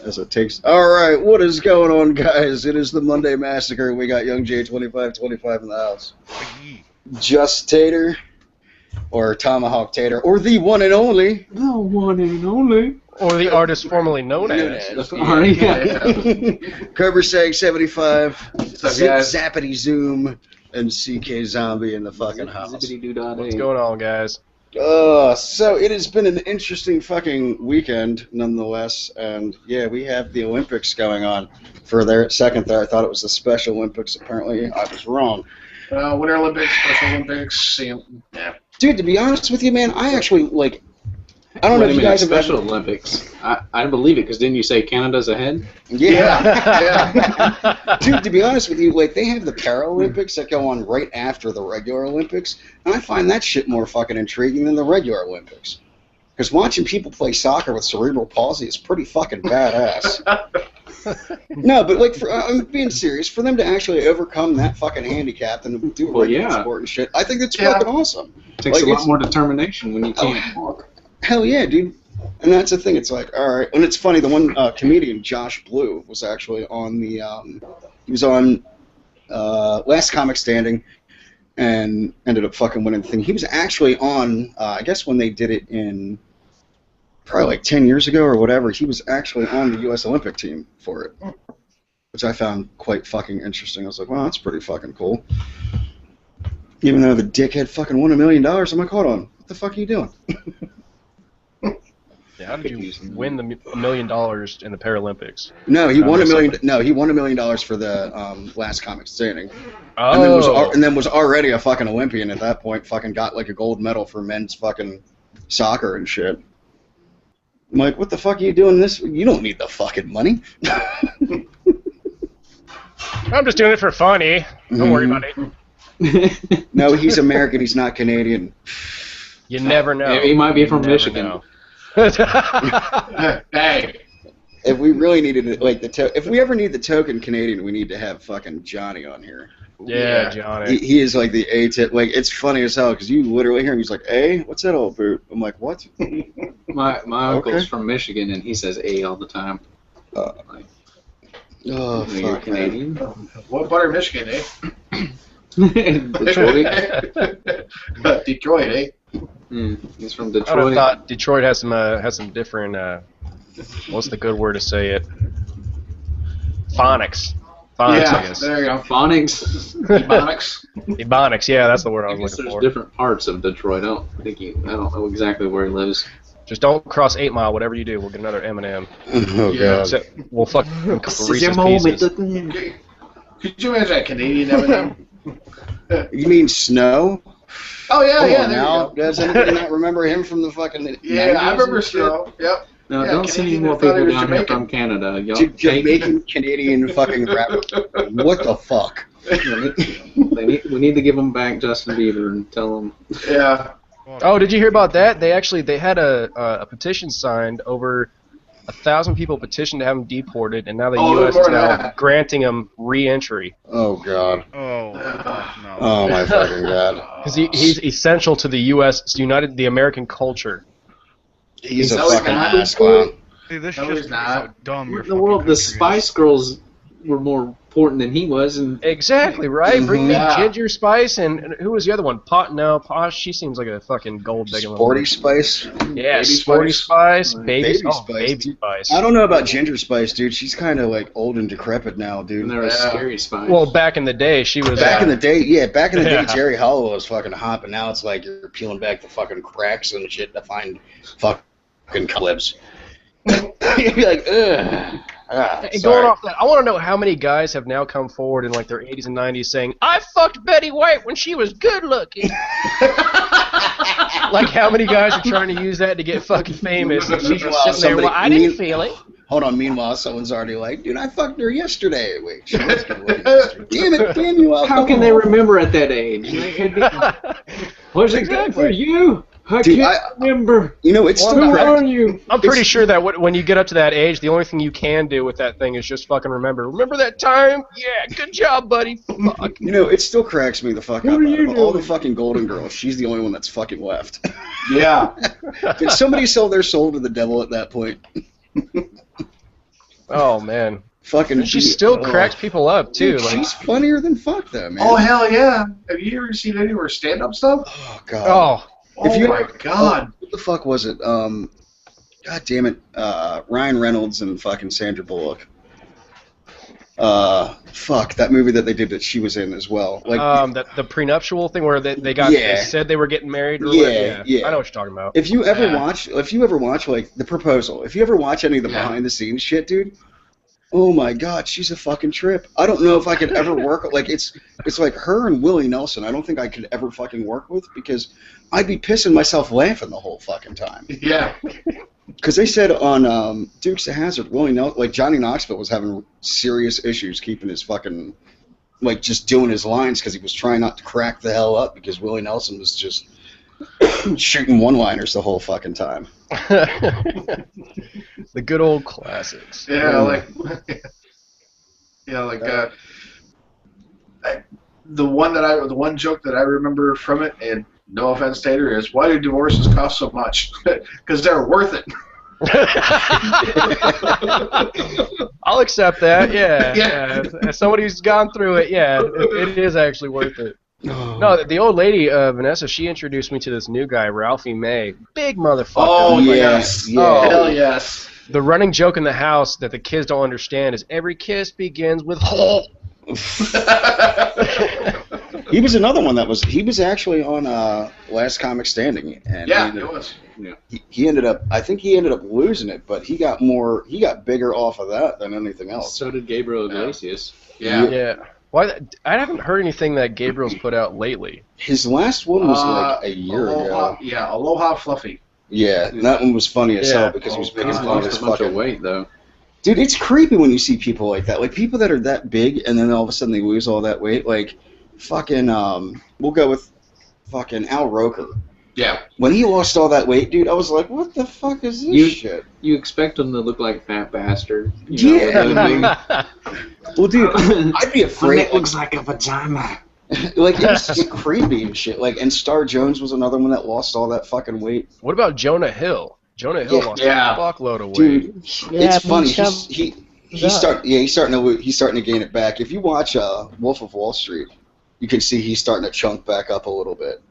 as it takes. All right, what is going on, guys? It is the Monday Massacre. We got Young J2525 in the house. Just Tater, or Tomahawk Tater, or the one and only. The one and only. Or the artist formerly known as. Cobra Sag 75, What's Zip up, guys? Zappity Zoom, and CK Zombie in the fucking house. What's going on, guys? So it has been an interesting fucking weekend, nonetheless, and yeah, we have the Olympics going on. For their second there, I thought it was the Special Olympics. Apparently, I was wrong. Winter Olympics, Special Olympics, yeah. Dude, to be honest with you, man, I actually, like, I don't know if you guys have Special Olympics. I believe it, because didn't you say Canada's ahead? Yeah. Dude, to be honest with you, like, they have the Paralympics that go on right after the regular Olympics, and I find that shit more fucking intriguing than the regular Olympics. Because watching people play soccer with cerebral palsy is pretty fucking badass. No, but, like, I'm being serious. For them to actually overcome that fucking handicap and do regular sport and shit, I think that's fucking awesome. It takes a lot more determination when you can't walk. Hell yeah, dude. And that's the thing. It's like, all right. And it's funny. The one comedian, Josh Blue, was actually on the. He was on Last Comic Standing, and ended up fucking winning the thing. He was actually on. I guess when they did it in probably like 10 years ago or whatever. He was actually on the U.S. Olympic team for it, which I found quite fucking interesting. I was like, wow, that's pretty fucking cool. Even though the dickhead fucking won $1 million, I'm like, hold on, what the fuck are you doing? Yeah, how did you win the $1 million in the Paralympics? No, he won $1 million. No, he won $1 million for the Last Comic Standing. Oh. And then was already a fucking Olympian at that point. Fucking got like a gold medal for men's fucking soccer and shit. I'm like, what the fuck are you doing this? You don't need the fucking money. I'm just doing it for funny. Don't worry about it. No, he's American. He's not Canadian. You never know. He might be from Michigan. Hey. If we really needed like if we ever need the token Canadian, we need to have fucking Johnny on here. Yeah, Johnny. He is like the A-tip. Like, it's funny as hell because you literally hear him. He's like, "A, what's that old boot?" I'm like, "What?" My uncle's from Michigan, and he says "A" all the time. Oh, you're fuck, Canadian. What part of Michigan, eh? Detroit. Detroit, eh? He's from I would have Detroit. thought Detroit has some different. What's the good word to say it? Phonics. Phonics, I guess. There you go. Phonics. Ebonics. Ebonics, yeah, that's the word I was guess looking there's for. different parts of Detroit. I don't know exactly where he lives. Just don't cross 8 Mile. Whatever you do, we'll get another M&M. Oh god. So we'll fuck a couple Reese's Pieces. Could you imagine that Canadian M&M? You mean Snow? Oh yeah, Come yeah. on There now. you go. Does anybody not remember him from the fucking? Yeah, 90s I remember and shit? Snow. Yep. No, Yeah, don't send any Canadian, more I thought he people was down here Jamaican. from Canada. Y'all, Jamaican Canadian fucking rapper. What the fuck? we need to give them back Justin Bieber and tell them. Yeah. Oh, did you hear about that? They had a petition signed. Over 1,000 people petitioned to have him deported, and now the U.S. is now granting him re-entry. Oh god. Oh, no. Oh my fucking god. Because he's essential to the U.S. the American culture. He's a No, he's fucking not. ass clown. See, this No, just he's not. how dumb your In the world, fucking the country Spice is. Girls were more important than he was, and Exactly, right? Bring me Yeah. Ginger Spice, and who was the other one? Posh, she seems like a fucking gold digging little Sporty woman. Spice. Yeah, Baby Sporty Spice, Baby Baby Spice. Baby Spice. I don't know about Ginger Spice, dude. She's kind of like old and decrepit now, dude. there was Yeah. Scary Spice. Well, back in the day, she was... Back in the day, Yeah. Jerry Hollow was fucking hot, but now it's like you're peeling back the fucking cracks and shit to find fucking clips. You'd be like, ugh. And going off that, I want to know how many guys have now come forward in like their 80s and 90s saying, "I fucked Betty White when she was good looking." Like, how many guys are trying to use that to get fucking famous? And she's just sitting there, well, I didn't feel it. Hold on, meanwhile, someone's already like, dude, I fucked her yesterday. Wait, she was good looking yesterday. Damn it, damn you all. How can they remember at that age? Was it good for you? I Dude, can't remember. You know, it's Well, still Who correct. are you? I'm pretty sure that when you get up to that age, the only thing you can do with that thing is just fucking remember. Remember that time? Yeah, good job, buddy. Fuck. You know, it still cracks me the fuck What up. are you Of all the doing? fucking Golden Girls, she's the only one that's fucking left. Yeah. Did somebody sell their soul to the devil at that point? Oh man. Fucking. She still cracks people up too. Dude, Like, she's funnier than fuck, though, man. Oh hell yeah! Have you ever seen any of her stand-up stuff? Oh god. oh, Oh my god! What the fuck was it? God damn it. Ryan Reynolds and fucking Sandra Bullock. Fuck, that movie that they did that she was in as well. Like, the prenuptial thing where they said they were getting married. Or Yeah. I know what you're talking about. if you ever watch like The Proposal, if you ever watch any of the behind the scenes shit, dude, oh my god, she's a fucking trip. I don't know if I could ever work like it's like her and Willie Nelson. I don't think I could ever fucking work with because I'd be pissing myself laughing the whole fucking time. Yeah. Because they said on Dukes of Hazzard, Willie Nelson, like Johnny Knoxville was having serious issues keeping his fucking, like just doing his lines because he was trying not to crack the hell up because Willie Nelson was just shooting one-liners the whole fucking time. The good old classics. Yeah, like the one joke that I remember from it, and no offense, Tater, is why do divorces cost so much? Because they're worth it. I'll accept that. Yeah. Yeah. As somebody who's gone through it, yeah, it is actually worth it. No, the old lady, Vanessa, she introduced me to this new guy, Ralphie May. Big motherfucker. Oh, yeah, yes. yeah. Oh. Hell yes. The running joke in the house that the kids don't understand is every kiss begins with He was another one that he was actually on Last Comic Standing, and Yeah, it was. he ended up, I think he ended up losing it, but he got bigger off of that than anything else. So did Gabriel Iglesias. Yeah. Yeah. Why? I haven't heard anything that Gabriel's put out lately. His last one was like a year ago. Yeah, Aloha Fluffy. Yeah, and that one was funny as hell because he was making He's fun of lost his a bunch of fucking weight though. Dude, it's creepy when you see people like that. Like people that are that big and then all of a sudden they lose all that weight. Like fucking we'll go with fucking Al Roker. Yeah. When he lost all that weight, dude, I was like, what the fuck is this shit? You expect him to look like a fat bastard. Yeah. Well, dude, I'd be afraid. It looks like a vagina. Like, it was just creepy and shit. Like, and Star Jones was another one that lost all that fucking weight. What about Jonah Hill? Jonah Hill lost a fuckload of weight. Dude, it's funny. He's starting to gain it back. If you watch Wolf of Wall Street, you can see he's starting to chunk back up a little bit.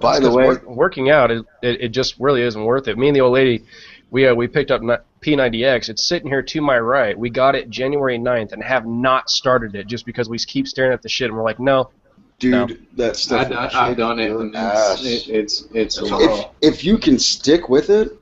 By the way, working out, it just really isn't worth it. Me and the old lady, we picked up P90X. It's sitting here to my right. We got it January 9th and have not started it just because we keep staring at the shit and we're like, no. Dude, no. that stuff. I've done it. And it's if you can stick with it,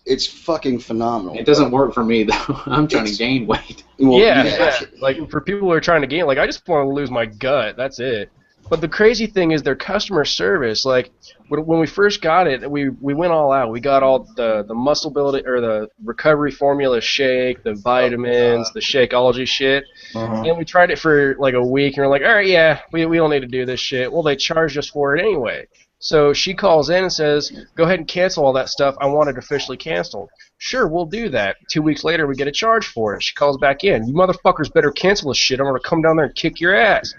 it's fucking phenomenal. It doesn't work for me though. I'm trying to gain weight. Well, yeah. Like for people who are trying to gain, like I just want to lose my gut. That's it. But the crazy thing is their customer service. Like when we first got it, we went all out. We got all the muscle building or the recovery formula shake, the vitamins, the Shakeology shit. And we tried it for like a week, and we're like, all right, yeah, we don't need to do this shit. Well, they charged us for it anyway. So she calls in and says, go ahead and cancel all that stuff. I want it officially canceled. Sure, we'll do that. 2 weeks later, we get a charge for it. She calls back in. You motherfuckers better cancel this shit. I'm going to come down there and kick your ass.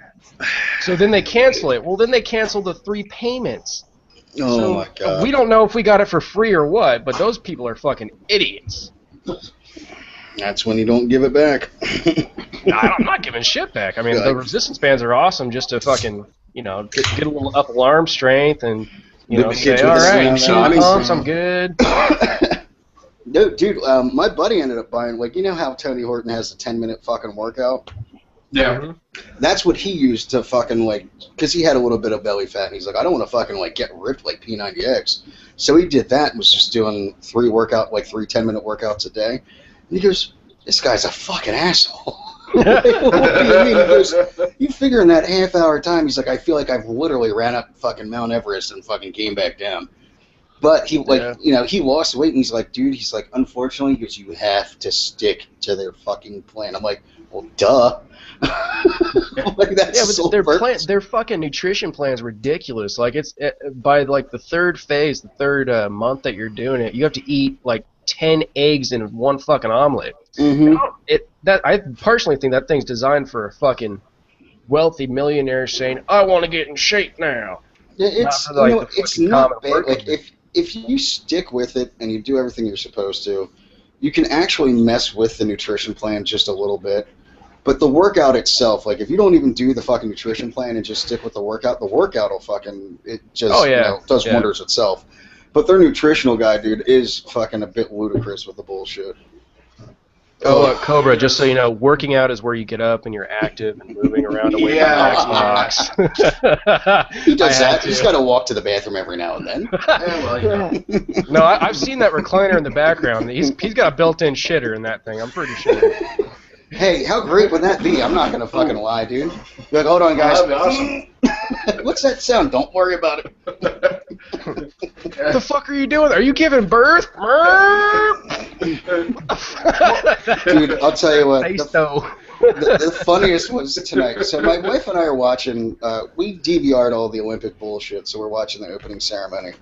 So then they cancel it. Well, then they cancel the 3 payments. Oh, my God. We don't know if we got it for free or what, but those people are fucking idiots. That's when you don't give it back. No, I'm not giving shit back. I mean, the resistance bands are awesome just to fucking, get a little up alarm strength and, say, all right, 2 pumps, I'm good. No, dude, my buddy ended up buying, like, you know how Tony Horton has the 10-minute fucking workout? Yeah. That's what he used to fucking, like, because he had a little bit of belly fat, and he's like, I don't want to fucking, like, get ripped like P90X. So he did that and was just doing 3 10-minute workouts a day. And he goes, this guy's a fucking asshole. What do you mean? He goes, you figure in that half-hour time, he's like, I feel like I've literally ran up fucking Mount Everest and fucking came back down. But he, he lost weight, and he's like, dude, unfortunately, because you have to stick to their fucking plan. I'm like, well, duh. Like, that's their fucking nutrition plan is ridiculous. Like, it's by like the third phase, the third month that you're doing it, you have to eat like 10 eggs in 1 fucking omelet. I personally think that thing's designed for a fucking wealthy millionaire saying, I want to get in shape now. Yeah, it's not bad. Like, if you stick with it and you do everything you're supposed to, you can actually mess with the nutrition plan just a little bit. But the workout itself, like if you don't even do the fucking nutrition plan and just stick with the workout will fucking, it just does wonders itself. But their nutritional guy, dude, is fucking a bit ludicrous with the bullshit. Cobra, just so you know, working out is where you get up and you're active and moving around away from the Xbox. He does that. He's got to walk to the bathroom every now and then. No, I've seen that recliner in the background. He's got a built-in shitter in that thing, I'm pretty sure. Hey, how great would that be? I'm not going to fucking lie, dude. Be like, hold on, guys. That'd be awesome. What's that sound? Don't worry about it. What the fuck are you doing? Are you giving birth? Dude, I'll tell you what. The funniest was tonight. So my wife and I are watching, we DVR'd all the Olympic bullshit, so we're watching the opening ceremony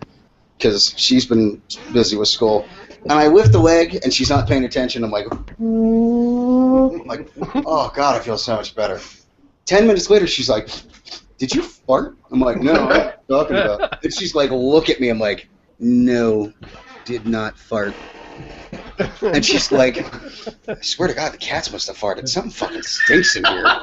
because she's been busy with school. And I lift a leg, and she's not paying attention. I'm like, oh, God, I feel so much better. 10 minutes later, she's like, did you fart? I'm like, no, what are you talking about? And she's like, look at me. I'm like, no, did not fart. And she's like, I swear to God, the cats must have farted. Something fucking stinks in here.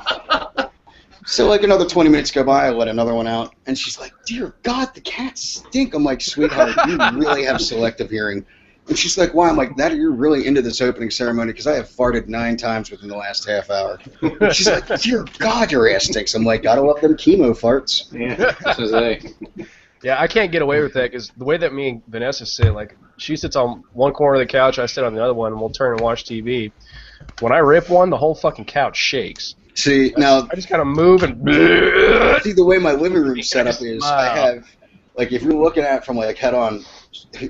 So like another 20 minutes go by, I let another one out, and she's like, dear God, the cats stink. I'm like, sweetheart, you really have selective hearing. And she's like, why? I'm like, that you're really into this opening ceremony because I have farted 9 times within the last half hour. She's like, dear God, your ass stinks. I'm like, gotta love them chemo farts. Yeah, I can't get away with that because the way that me and Vanessa sit, like, she sits on one corner of the couch, I sit on the other one, and we'll turn and watch TV. When I rip one, the whole fucking couch shakes. See, now... I just kind of move and... See, the way my living room set up is, I have, like, if you're looking at it from, like, head-on,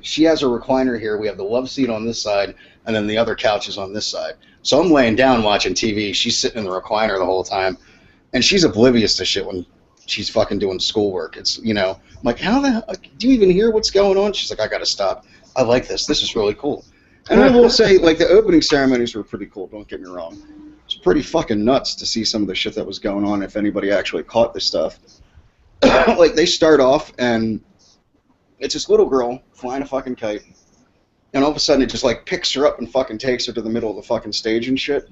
she has a recliner here. We have the love seat on this side, and then the other couch is on this side. So I'm laying down watching TV. She's sitting in the recliner the whole time, and she's oblivious to shit when she's fucking doing schoolwork. It's, you know, I'm like, how the hell, do you even hear what's going on? She's like, I gotta stop. I like this. This is really cool. And I will say, like, the opening ceremonies were pretty cool, don't get me wrong. It's pretty fucking nuts to see some of the shit that was going on if anybody actually caught this stuff. Like, they start off, and it's this little girl flying a fucking kite, and all of a sudden it just, like, picks her up and fucking takes her to the middle of the fucking stage and shit.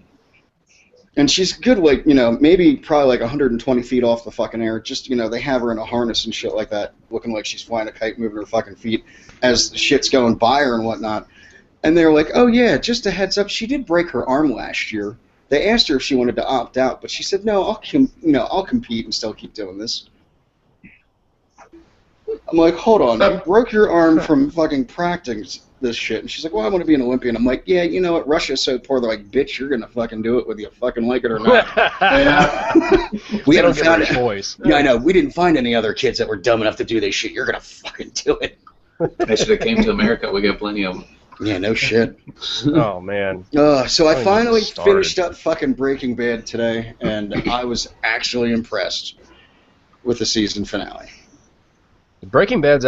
And she's good, like, you know, maybe probably like 120 feet off the fucking air. Just, you know, they have her in a harness and shit like that, looking like she's flying a kite, moving her fucking feet as the shit's going by her and whatnot. And they were like, oh, yeah, just a heads up, she did break her arm last year. They asked her if she wanted to opt out, but she said, no, I'll compete and still keep doing this. I'm like, hold on, you broke your arm from fucking practicing this shit. And she's like, well, I want to be an Olympian. I'm like, yeah, you know what, Russia's so poor, they're like, bitch, you're going to fucking do it whether you fucking like it or not. We haven't found it. Boys. Yeah, I know, we didn't find any other kids that were dumb enough to do this shit. You're going to fucking do it. They should have came to America. We got plenty of them. Yeah, no shit. Oh, man. So I finally finished up fucking Breaking Bad today, and I was actually impressed with the season finale. Breaking Bad's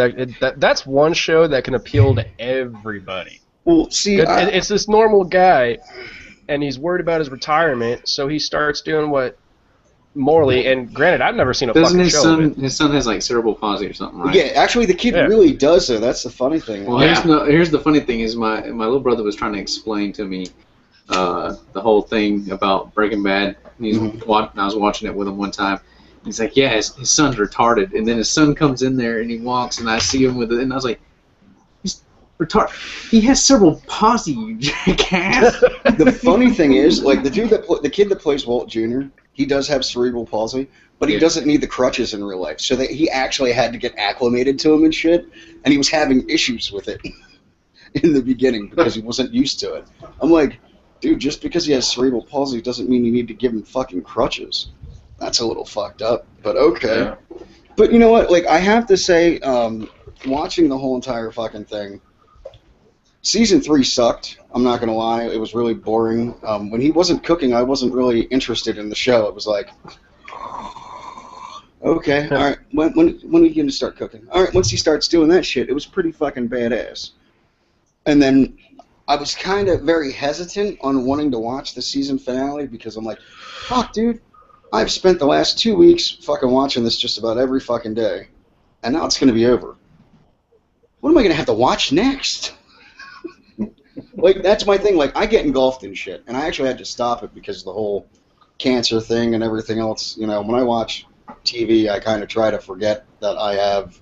that's one show that can appeal to everybody. Well, see, it's this normal guy, and he's worried about his retirement, so he starts doing what morally. And granted, I've never seen a fucking show. His son has like cerebral palsy or something, right? Yeah, actually, the kid really does. Though that's the funny thing. Well, here's the funny thing is my little brother was trying to explain to me the whole thing about Breaking Bad. I was watching it with him one time. He's like, yeah, his son's retarded. And then his son comes in there and he walks, and I see him with it, and I was like, he's retarded. He has cerebral palsy, you jackass. The funny thing is, like, the kid that plays Walt Jr., he does have cerebral palsy, but he doesn't need the crutches in real life. So he actually had to get acclimated to him and shit, and he was having issues with it in the beginning because he wasn't used to it. I'm like, dude, just because he has cerebral palsy doesn't mean you need to give him fucking crutches. That's a little fucked up, but okay. Yeah. But you know what? Like, I have to say, watching the whole entire fucking thing, Season 3 sucked. I'm not going to lie. It was really boring. When he wasn't cooking, I wasn't really interested in the show. It was like, okay, all right, when are you going to start cooking? All right, once he starts doing that shit, it was pretty fucking badass. And then I was kind of very hesitant on wanting to watch the season finale because I'm like, fuck, dude. I've spent the last 2 weeks fucking watching this just about every fucking day, and now it's going to be over. What am I going to have to watch next? Like, that's my thing. Like, I get engulfed in shit, and I actually had to stop it because of the whole cancer thing and everything else. You know, when I watch TV, I kind of try to forget that I have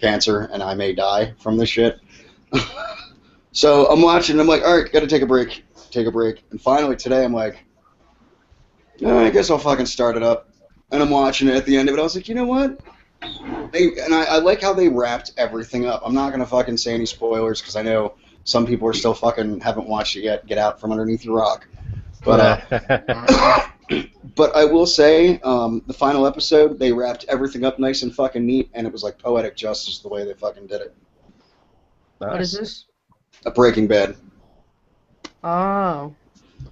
cancer and I may die from this shit. So I'm watching, and I'm like, all right, got to take a break. And finally today, I'm like, I guess I'll fucking start it up. And I'm watching it. At the end of it, I was like, you know what? I like how they wrapped everything up. I'm not going to fucking say any spoilers because I know some people are still fucking haven't watched it yet. Get out from underneath your rock. But but I will say, the final episode, they wrapped everything up nice and fucking neat, and it was like poetic justice the way they fucking did it. Nice. What is this? A Breaking Bad. Oh.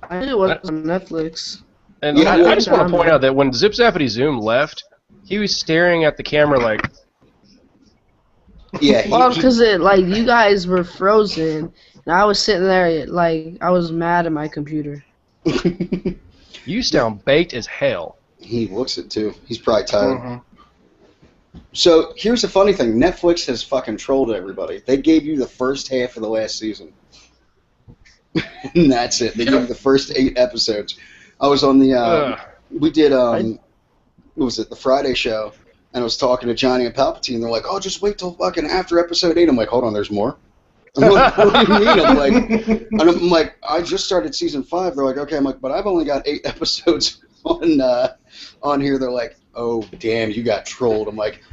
I knew it was on Netflix. And Yeah, I just want to point out that when Zip Zappity Zoom left, he was staring at the camera like... Yeah, Well, because you guys were frozen, and I was sitting there, like, I was mad at my computer. You sound baked as hell. he looks it too. He's probably tired. So here's the funny thing: Netflix has fucking trolled everybody. They gave you the first half of the last season, and that's it. They gave you the first 8 episodes. I was on the we did what was it, the Friday show, and I was talking to Johnny and Palpatine. They're like, "Oh, just wait till fucking after episode 8." I'm like, "Hold on, there's more." I'm like, what do you mean? I'm like, I just started season 5. They're like, okay. I'm like, but I've only got 8 episodes on here. They're like, oh damn, you got trolled. I'm like,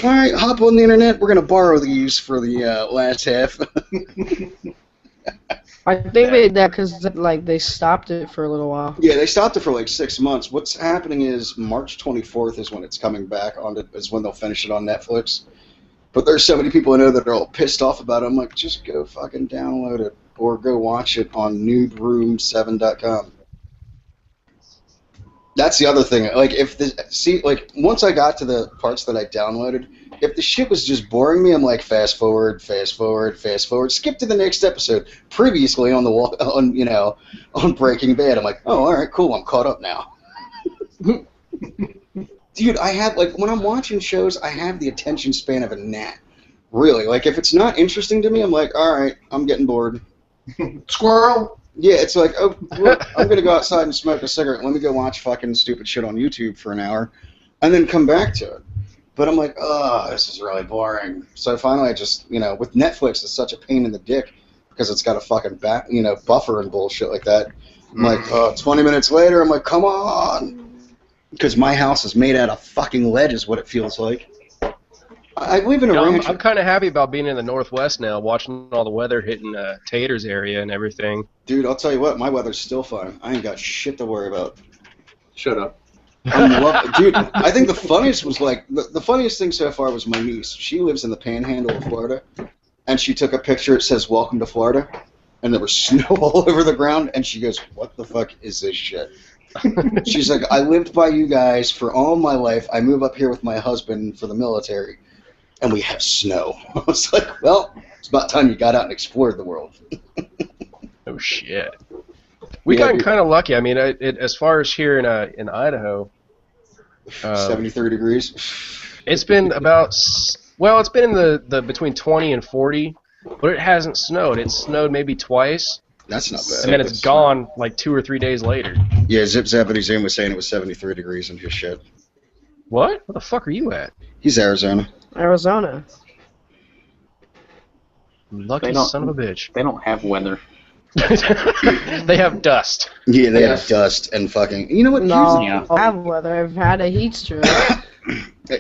all right, hop on the internet. We're gonna borrow these for the last half. I think they did that because they stopped it for a little while. Yeah, they stopped it for like 6 months. What's happening is March 24th is when it's coming back is when they'll finish it on Netflix. But there's so many people I know that are all pissed off about it. I'm like, just go fucking download it or go watch it on noobroom7.com. That's the other thing. Like, once I got to the parts that I downloaded, if the shit was just boring me, I'm like, fast forward, skip to the next episode. Previously on Breaking Bad, I'm like, oh, all right, cool, I'm caught up now. Dude, I have, when I'm watching shows, I have the attention span of a gnat. Really. Like, if it's not interesting to me, I'm like, all right, I'm getting bored. Squirrel. Yeah, it's like, oh, look, I'm going to go outside and smoke a cigarette. Let me go watch fucking stupid shit on YouTube for an hour and then come back to it. But I'm like, oh, this is really boring. So finally I just, with Netflix, it's such a pain in the dick because it's got a fucking buffer and bullshit like that. I'm like, 20 minutes later, I'm like, come on. Because my house is made out of fucking lead is what it feels like. I live in a ranch. I'm kind of happy about being in the Northwest now, watching all the weather hitting Taters area and everything. Dude, I'll tell you what, my weather's still fine. I ain't got shit to worry about. Shut up. Dude, I think the funniest was the funniest thing so far was my niece. She lives in the panhandle of Florida, and she took a picture. It says, "Welcome to Florida," and there was snow all over the ground, and she goes, "What the fuck is this shit?" She's like, I lived by you guys for all my life. I move up here with my husband for the military, and we have snow. I was like, well, it's about time you got out and explored the world. Oh, shit. We got kind of lucky. I mean, as far as here in Idaho... 73 degrees? It's been about... Well, it's been in the between 20 and 40, but it hasn't snowed. It snowed maybe twice. That's not bad. And then it's gone like 2 or 3 days later. Yeah, Zip Zappity Zoom was saying it was 73 degrees and just shit. What? Where the fuck are you at? He's Arizona. Arizona. Lucky son of a bitch. They don't have weather. They have dust. Yeah, they have dust and fucking... You know what? No, I have weather. I've had a heat stroke.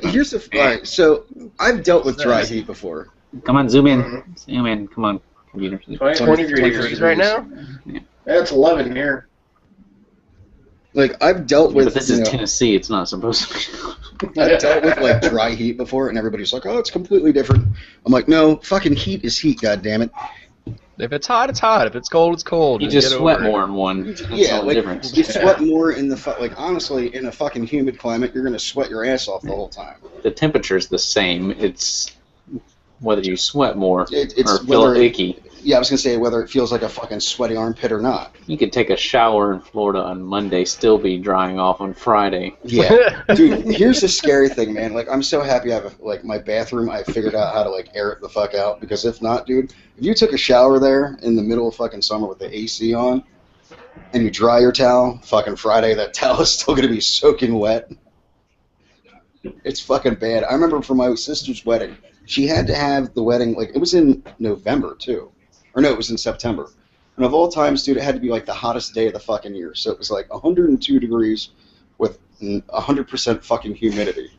Here's the... Alright, so I've dealt with dry heat before. Come on, zoom in. Zoom in. Come on, computer. 20 degrees right now? Yeah. That's 11 here. Like, I've dealt with... But this is Tennessee. It's not supposed to be. I've dealt with, dry heat before, and everybody's like, oh, it's completely different. I'm like, no, fucking heat is heat, goddammit. If it's hot, it's hot. If it's cold, it's cold. You just sweat more in one. That's all the difference. You sweat more in the... honestly, in a fucking humid climate, you're going to sweat your ass off the whole time. The temperature's the same. It's whether you sweat more it's or feel icky. Yeah, I was gonna say whether it feels like a fucking sweaty armpit or not. You could take a shower in Florida on Monday, still be drying off on Friday. Yeah, dude. Here's the scary thing, man. Like, I'm so happy I have like my bathroom. I figured out how to like air it the fuck out because if not, dude, if you took a shower there in the middle of fucking summer with the AC on and you dry your towel, fucking Friday, that towel is still gonna be soaking wet. It's fucking bad. I remember for my sister's wedding, she had to have the wedding like it was in November too. Or no, it was in September. And of all times, dude, it had to be like the hottest day of the fucking year. So it was like 102 degrees with 100% fucking humidity.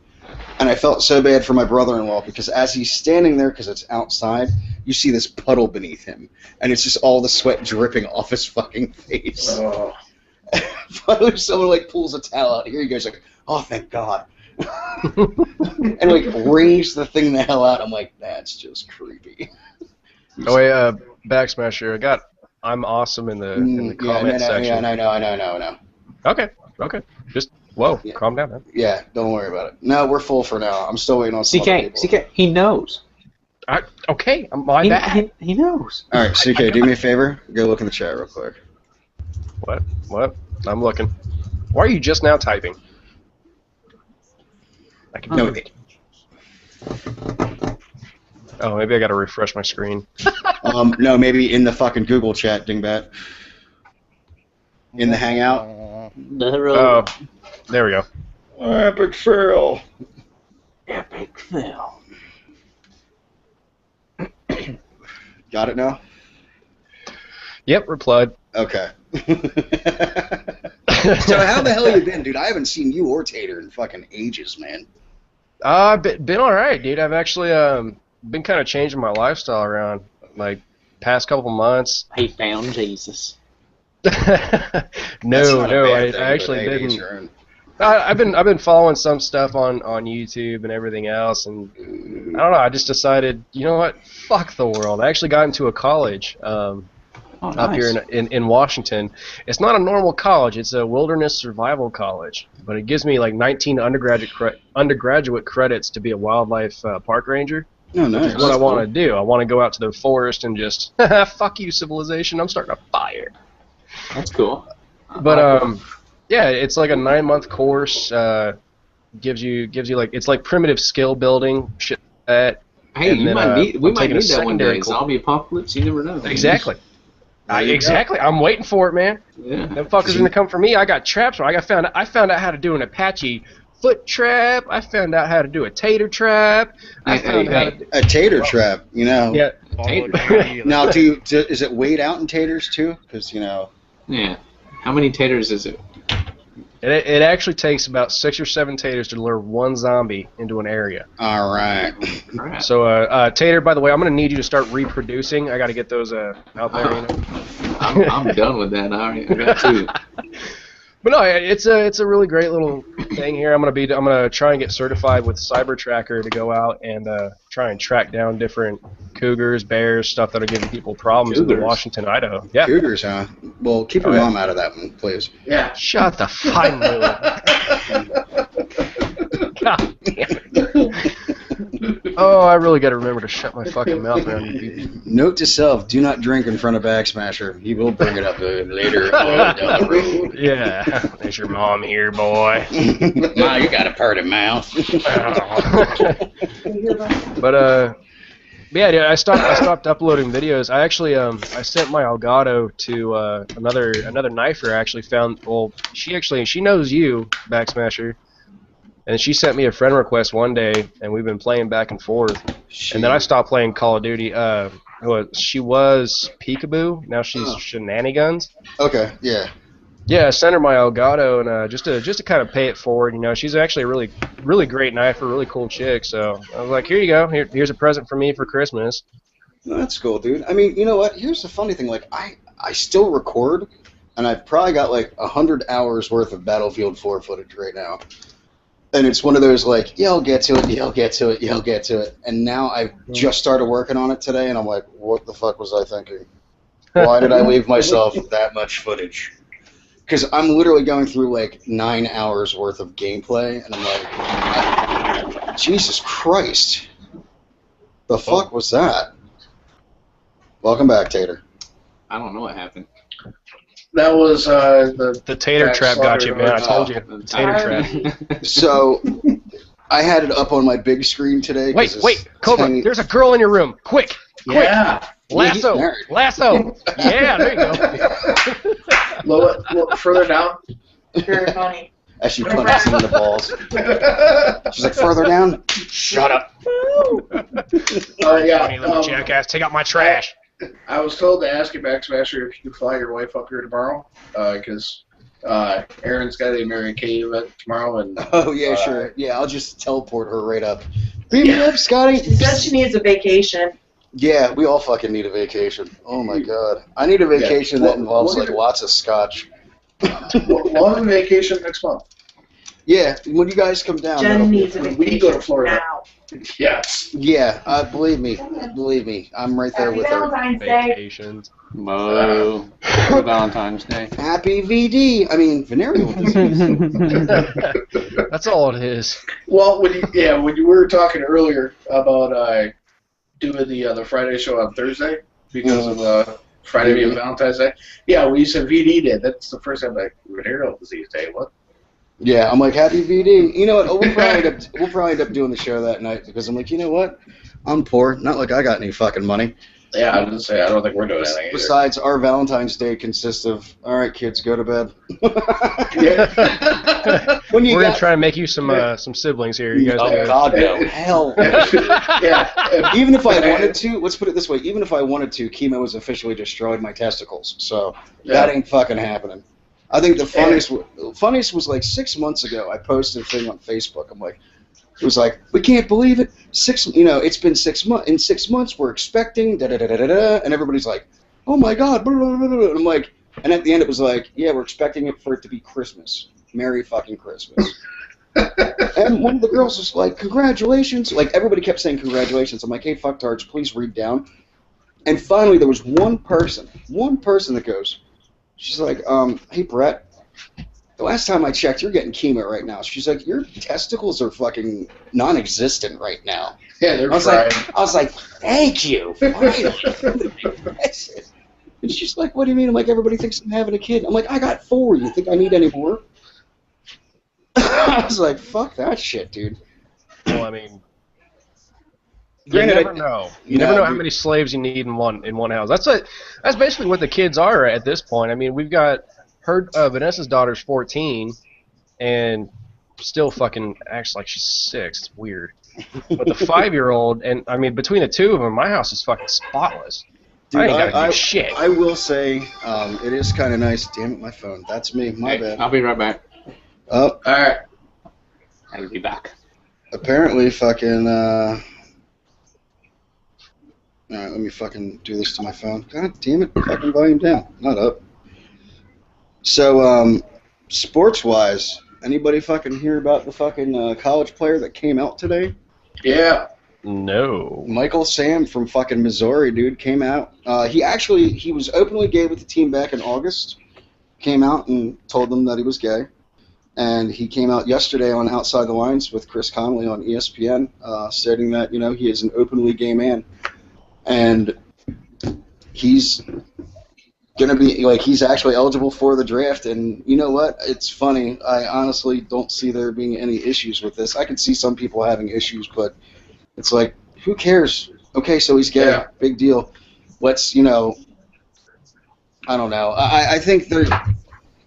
And I felt so bad for my brother-in-law because as he's standing there, because it's outside, you see this puddle beneath him. And it's just all the sweat dripping off his fucking face. Oh. Finally, someone like pulls a towel out. Here he goes, like, oh, thank God. And like wrings the thing the hell out. I'm like, that's just creepy. Oh wait, Backsmasher. I'm awesome in the comment section. Yeah, I know. Okay. Just whoa, Yeah. calm down, man. Yeah, don't worry about it. No, we're full for now. I'm still waiting on some other people. CK, he knows. Okay, my bad. He knows. All right, CK, do me a favor. Go look in the chat real quick. What? I'm looking. Why are you just now typing? I can do it. Oh, maybe I gotta refresh my screen. No, maybe in the fucking Google chat, dingbat. In the Hangout. Oh, there we go. Epic fail. Epic fail. Got it now? Yep, replied. Okay. So how the hell you been, dude? I haven't seen you or Tater in fucking ages, man. Been all right, dude. I've actually been kind of changing my lifestyle around, like past couple months. He found I actually didn't. I've been following some stuff on YouTube and everything else, and I don't know. I just decided, you know what? Fuck the world. I actually got into a college up here in Washington. It's not a normal college. It's a wilderness survival college, but it gives me like 19 undergraduate credits to be a wildlife park ranger. Oh, nice. Which is what I want to do. I want to go out to the forest and just fuck you, civilization. I'm starting a fire. That's cool. But yeah, it's like a 9-month course. Gives you like it's like primitive skill building shit. Hey, we might need that one day. Course. Zombie apocalypse. You never know. Exactly. Exactly. I'm waiting for it, man. Yeah. Them fuckers gonna come for me. I got traps. I found out how to do an Apache foot trap. I found out how to do a tater trap. I found out how to do a tater trap, you know. Yeah. Now, is it weighed out in taters too? Because you know. Yeah. How many taters is it? It actually takes about 6 or 7 taters to lure one zombie into an area. All right. So, Tater, by the way, I'm gonna need you to start reproducing. I got to get those out there. You know? I'm done with that. I got 2. But no, it's a really great little thing here. I'm gonna try and get certified with Cyber Tracker to go out and try and track down different cougars, bears, stuff that are giving people problems in Washington, Idaho. Yeah. Cougars, huh? Well, keep your mom out of that one, please. Yeah. Shut the fuck up. God damn it. Oh, I really got to remember to shut my fucking mouth around you people. Note to self: do not drink in front of Backsmasher. He will bring it up later on down the road. Yeah, is your mom here, boy? Ma, you got a purty mouth. But yeah, dude, I stopped uploading videos. I actually I sent my Elgato to another knifer. I actually found. Well, she knows you, Backsmasher. And she sent me a friend request one day, and we've been playing back and forth. And then I stopped playing Call of Duty. She was Peekaboo. Now she's Shenanigans. Okay, yeah. Yeah, I sent her my Elgato, and just to kind of pay it forward. You know, she's actually a really great knifer, really cool chick. So I was like, here you go. Here's a present for me for Christmas. No, that's cool, dude. I mean, you know what? Here's the funny thing. Like, I still record, and I've probably got like 100 hours worth of Battlefield 4 footage right now. And it's one of those like, yeah, I'll get to it, yeah, I'll get to it, yeah, I'll get to it. And now I've just started working on it today, and I'm like, what the fuck was I thinking? Why did I leave myself that much footage? Because I'm literally going through like 9 hours worth of gameplay, and I'm like, Jesus Christ. The fuck was that? Welcome back, Tater. I don't know what happened. That was The tater Jack trap got you, man. I Slaughter. told you. The tater trap. So, I had it up on my big screen today. Wait, Cobra, tiny- there's a girl in your room. Quick! Yeah. Lasso! Yeah, he's married. Lasso! Yeah, there you go. Look further down. Very funny. As she punches him in the balls. She's like, further down? Shut up. Yeah. Funny little jackass, take out my trash. I was told to ask you, Backsmasher, if you could fly your wife up here tomorrow, because Aaron's got a Mary Kay event tomorrow, and Oh, yeah, sure. Yeah, I'll just teleport her right up. Beam me up, Scotty. She said she needs a vacation. Yeah, we all fucking need a vacation. Oh, my God. I need a vacation that involves, Well, like, lots of scotch. we'll have a vacation next month. Yeah, when you guys come down, that'll Jen be needs a when vacation we go to Florida. now. Yes. Yeah, believe me, I'm right there Happy with her. Valentine's Day. Vacations. Mo. Happy Valentine's Day. Happy VD. I mean, venereal disease. That's all it is. Well, when you were talking earlier about doing the Friday show on Thursday because of Friday being Valentine's Day. Yeah, when you said VD Day, that's the first time like venereal disease day. What? Yeah, I'm like, happy VD. You know what? We'll probably end up doing the show that night because I'm like, you know what? I'm poor. Not like I got any fucking money. Yeah, I was gonna say I don't think we're doing anything either. Besides, our Valentine's Day consists of, all right, kids, go to bed. Yeah. When you We're gonna got, try and make you some some siblings here. You guys. oh know. God, no, hell. Yeah. Even if I wanted to, let's put it this way: even if I wanted to, chemo has officially destroyed my testicles, so that ain't fucking happening. I think the funniest was like 6 months ago. I posted a thing on Facebook. I'm like, it was like, we can't believe it. It's been 6 months. In 6 months, we're expecting da da da da da da, and everybody's like, oh my God, blah, blah, blah, blah. And I'm like, and at the end it was like, yeah, we're expecting it for it to be Christmas. Merry fucking Christmas. And one of the girls was like, congratulations. Like, everybody kept saying congratulations. I'm like, hey, fucktards, please read down. And finally, there was one person that goes, she's like, hey, Brett, the last time I checked, you're getting chemo right now. She's like, your testicles are fucking non-existent right now. Yeah, they're I was like, thank you. Finally. And she's like, what do you mean? I'm like, everybody thinks I'm having a kid. I'm like, I got 4. You think I need any more? I was like, fuck that shit, dude. Well, I mean, you Granted, never know. You never know how many slaves you need in one house. That's basically what the kids are at this point. I mean, we've got Vanessa's daughter's 14, and still fucking acts like she's 6. It's weird. But the 5-year-old, and I mean, between the two of them, my house is fucking spotless. Dude, I ain't gotta do shit. I will say, it is kind of nice. Damn it, my phone. That's me. My bad. I'll be right back. Oh, All right. I'll be back. apparently fucking, alright, let me fucking do this to my phone. God damn it, fucking volume down, not up. So, sports-wise, anybody fucking hear about the fucking college player that came out today? Yeah. No. Michael Sam from fucking Missouri, dude, came out. He was openly gay with the team back in August. Came out and told them that he was gay. And he came out yesterday on Outside the Lines with Chris Connolly on ESPN, stating that, he is an openly gay man. And he's going to be, he's actually eligible for the draft. And you know what? It's funny. I honestly don't see there being any issues with this. I can see some people having issues, but it's like, who cares? Okay, so he's gay. Yeah. Big deal. Let's, I don't know. I think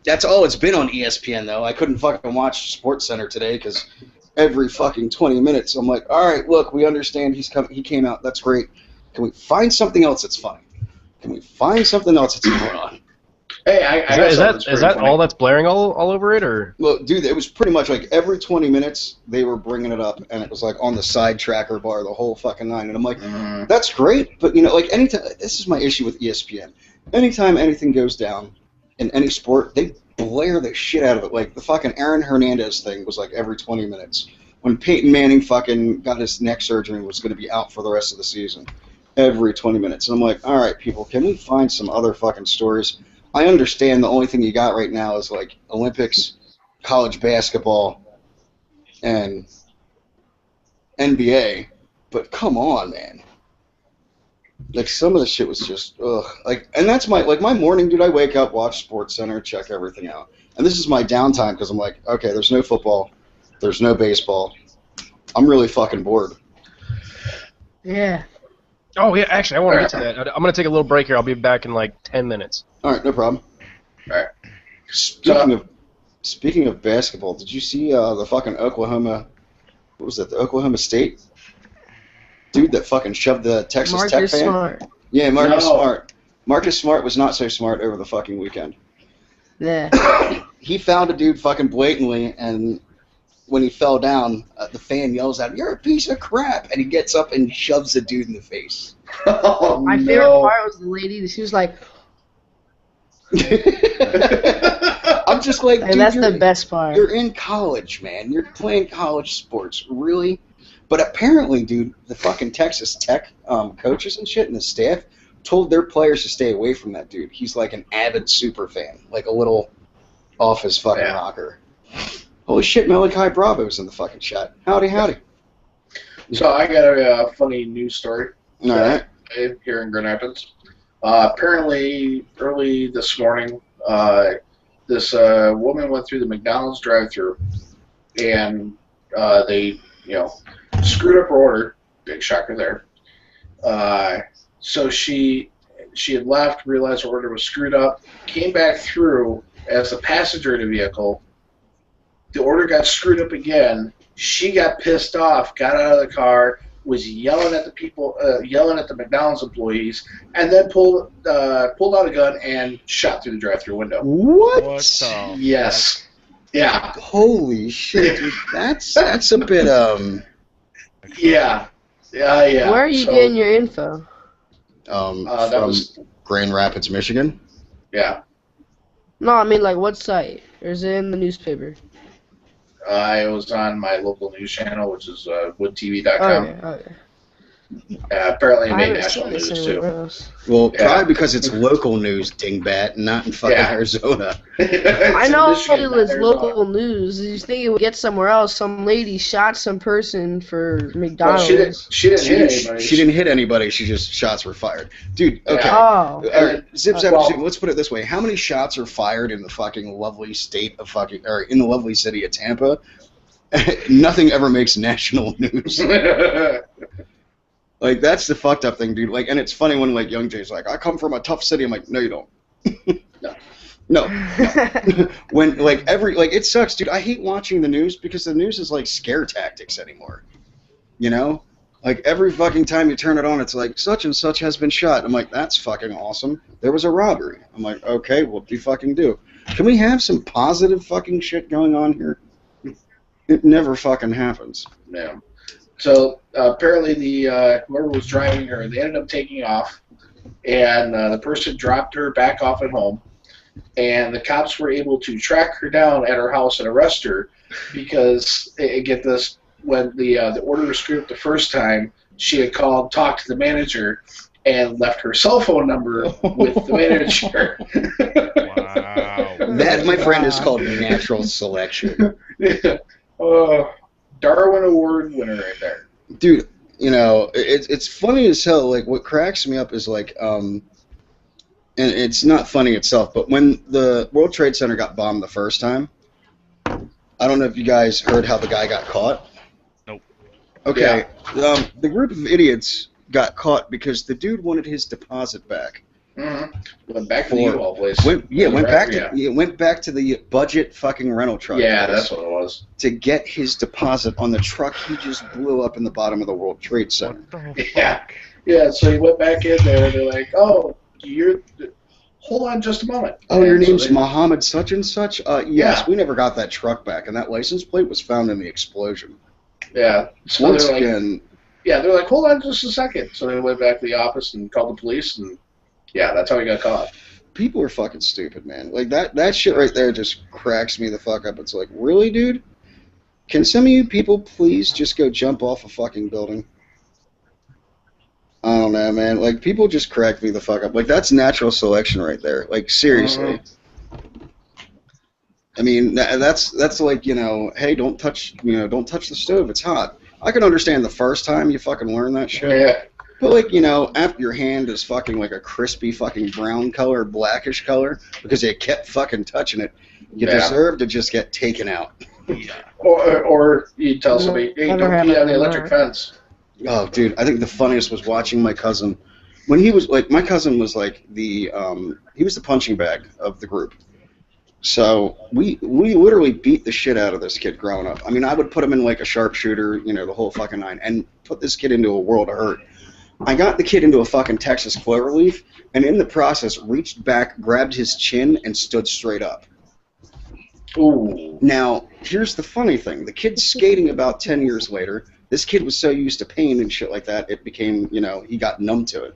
that's all it's been on ESPN, though. I couldn't fucking watch SportsCenter today because every fucking 20 minutes I'm like, all right, look, we understand he came out. That's great. Can we find something else that's funny? Can we find something else that's going on? Hey, Is that all that's blaring all over it, or? Well, dude, it was pretty much like every 20 minutes they were bringing it up, and it was like on the side tracker bar, the whole fucking 9. And I'm like, that's great, but anytime, this is my issue with ESPN. Anytime anything goes down in any sport, they blare the shit out of it. Like the fucking Aaron Hernandez thing was like every 20 minutes. When Peyton Manning fucking got his neck surgery and was going to be out for the rest of the season, every 20 minutes. And I'm like, all right, people, can we find some other fucking stories? I understand the only thing you got right now is like Olympics, college basketball, and NBA, but come on, man. Like some of the shit was just ugh. Like, and that's my morning, dude. I wake up, watch Sports Center, check everything out, and this is my downtime because I'm like, okay, there's no football, there's no baseball. I'm really fucking bored. Yeah. Oh yeah, actually, I want to get to that. I'm gonna take a little break here. I'll be back in like 10 minutes. All right, no problem. All right. Speaking of basketball, did you see the fucking Oklahoma? What was it? The Oklahoma State dude that fucking shoved the Texas Tech Marcus fan. Smart. Yeah, Marcus No. Smart. Marcus Smart was not so smart over the fucking weekend. Yeah. He found a dude fucking blatantly, and when he fell down, the fan yells at him, "You're a piece of crap!" And he gets up and shoves the dude in the face. Oh, My favorite part was the lady. She was like, I'm just like, and dude, that's the best part. You're in college, man. You're playing college sports, really? But apparently, dude, the fucking Texas Tech coaches and shit and the staff told their players to stay away from that dude. He's like an avid super fan, like a little off his fucking rocker. Holy shit, Malachi Bravo's in the fucking shot. Howdy, howdy. So I got a funny news story. All right. Here in Grand Rapids. Apparently, early this morning, this woman went through the McDonald's drive-thru, and they, screwed up her order. Big shocker there. So she had left, realized her order was screwed up, came back through as a passenger in the vehicle. The order got screwed up again. She got pissed off, got out of the car, was yelling at the people, yelling at the McDonald's employees, and then pulled out a gun and shot through the drive-thru window. What? Yes. Yeah. Holy shit, dude. That's a bit, Yeah. Yeah. Where are you getting your info? that from was, Grand Rapids, Michigan. yeah. No, I mean, like, what site? Or is it in the newspaper? It was on my local news channel, which is woodtv.com. Okay. Apparently it I made haven't national seen this news, anywhere too. else. Well, Yeah. probably because it's local news, dingbat, not in fucking Yeah. Arizona. I know Michigan, it was Arizona. local news. You think it would get somewhere else? Some lady shot some person for Well, McDonald's. she didn't hit anybody. She didn't hit anybody. She just shots were fired, dude. Okay. Yeah. Oh. All right, zip, zap, Well- zip. Let's put it this way: how many shots are fired in the fucking lovely state of fucking, or in the lovely city of Tampa? Nothing ever makes national news. Like, that's the fucked up thing, dude. Like, and it's funny when, like, Young Jay's like, I come from a tough city. I'm like, no, you don't. No. When, like, it sucks, dude. I hate watching the news because the news is like scare tactics anymore. You know? Like, every fucking time you turn it on, it's like, such and such has been shot. I'm like, that's fucking awesome. There was a robbery. I'm like, okay, what do you fucking do? Can we have some positive fucking shit going on here? It never fucking happens. Yeah. So apparently the whoever was driving her, they ended up taking off, and the person dropped her back off at home, and the cops were able to track her down at her house and arrest her because, get this, when the order was screwed up the first time, she had talked to the manager, and left her cell phone number with the manager. Wow. That, my friend, is called natural selection. Darwin Award winner right there. Dude, it's funny as hell. Like, what cracks me up is, like, and it's not funny itself, but when the World Trade Center got bombed the first time, I don't know if you guys heard how the guy got caught. Nope. Okay, the group of idiots got caught because the dude wanted his deposit back. Mm-hmm. Went back to the U-Haul place. Went back to the budget fucking rental truck. Yeah, place that's what it was. to get his deposit on the truck he just blew up in the bottom of the World Trade Center. What the Yeah. fuck? Yeah, so he went back in there, and they're like, oh, hold on just a moment. Oh, your And so name's they- Mohammed such and such? Yes, Yeah. we never got that truck back, and that license plate was found in the explosion. Yeah. So Once they're like, again, they're like, hold on just a second. So they went back to the office and called the police, and yeah, that's how he got caught. people are fucking stupid, man. Like, that shit right there just cracks me the fuck up. It's like, really, dude? Can some of you people please just go jump off a fucking building? I don't know, man. Like, people just crack me the fuck up. Like, that's natural selection right there. Like, seriously. I mean, that's like, hey, don't touch the stove. It's hot. I can understand the first time you fucking learn that shit. Yeah. But like, you know, after your hand is fucking like a crispy fucking brown color, blackish color, because they kept fucking touching it, you Yeah. deserve to just get taken out. Or you tell somebody, hey, Never don't had pee on it the electric learn. fence. Oh, dude, I think the funniest was watching my cousin. When he was like, my cousin was like he was the punching bag of the group. So we literally beat the shit out of this kid growing up. I mean, I would put him in like a sharpshooter, you know, the whole fucking nine, and put this kid into a world of hurt. I got the kid into a fucking Texas cloverleaf, and in the process, reached back, grabbed his chin, and stood straight up. Ooh. Now, here's the funny thing. The kid's skating about 10 years later. This kid was so used to pain and shit like that, it became, you know, he got numb to it.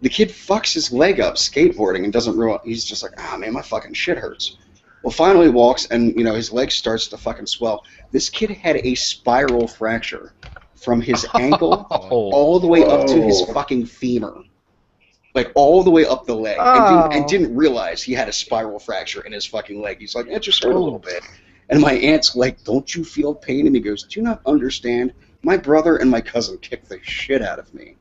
The kid fucks his leg up skateboarding and doesn't realize, he's just like, ah, man, my fucking shit hurts. Well, finally walks, and, you know, his leg starts to fucking swell. This kid had a spiral fracture from his ankle all the way up to his fucking femur. Like, all the way up the leg. And didn't realize he had a spiral fracture in his fucking leg. He's like, it just hurt a little bit. And my aunt's like, don't you feel pain? And he goes, do you not understand? My brother and my cousin kicked the shit out of me.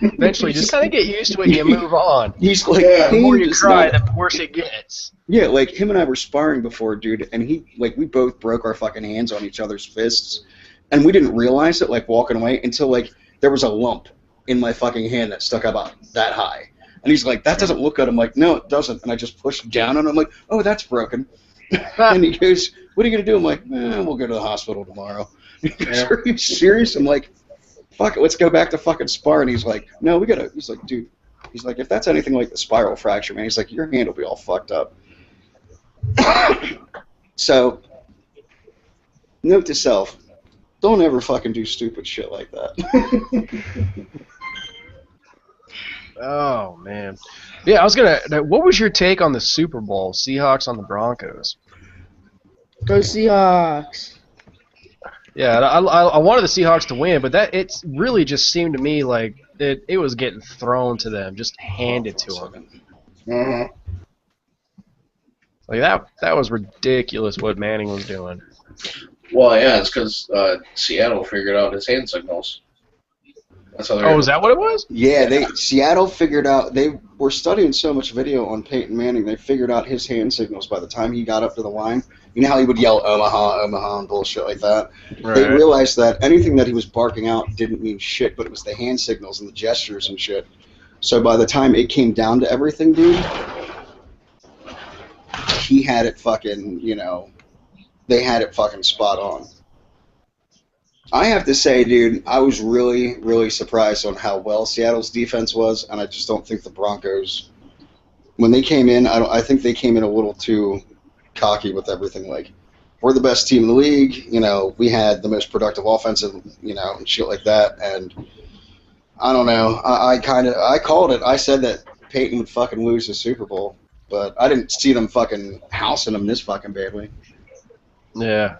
Eventually, just kind of get used to it and you move on. He's like, The more you does cry, not- the worse it gets. Yeah, like, him and I were sparring before, dude, and we both broke our fucking hands on each other's fists. And we didn't realize it, like, walking away until, like, there was a lump in my fucking hand that stuck about that high. And he's like, that doesn't look good. I'm like, no, it doesn't. And I just pushed down, and I'm like, oh, that's broken. And he goes, what are you going to do? I'm like, we'll go to the hospital tomorrow. He goes, are you serious? I'm like, fuck it, let's go back to fucking spar. And he's like, no, we got to, he's like, dude, he's like, if that's anything like the spiral fracture, man, he's like, your hand will be all fucked up. So, note to self, don't ever fucking do stupid shit like that. Oh, man. Yeah, I was going to... What was your take on the Super Bowl, Seahawks on the Broncos? Go Seahawks. Yeah, I wanted the Seahawks to win, but it really just seemed to me like it was getting thrown to them, just handed to them. Mm-hmm. Like that was ridiculous what Manning was doing. Well, yeah, it's because Seattle figured out his hand signals. That's how Oh, is that what it was? Yeah, Seattle figured out, they were studying so much video on Peyton Manning, they figured out his hand signals by the time he got up to the line. You know how he would yell Omaha, Omaha, and bullshit like that? Right. They realized that anything that he was barking out didn't mean shit, but it was the hand signals and the gestures and shit. So by the time it came down to everything, dude, he had it fucking, you know, they had it fucking spot on. I have to say, dude, I was really, really surprised on how well Seattle's defense was, and I just don't think the Broncos, when they came in, I think they came in a little too cocky with everything. Like, we're the best team in the league, you know, we had the most productive offensive, you know, and shit like that, and I don't know, I called it. I said that Peyton would fucking lose the Super Bowl, but I didn't see them fucking housing them this fucking badly. Yeah,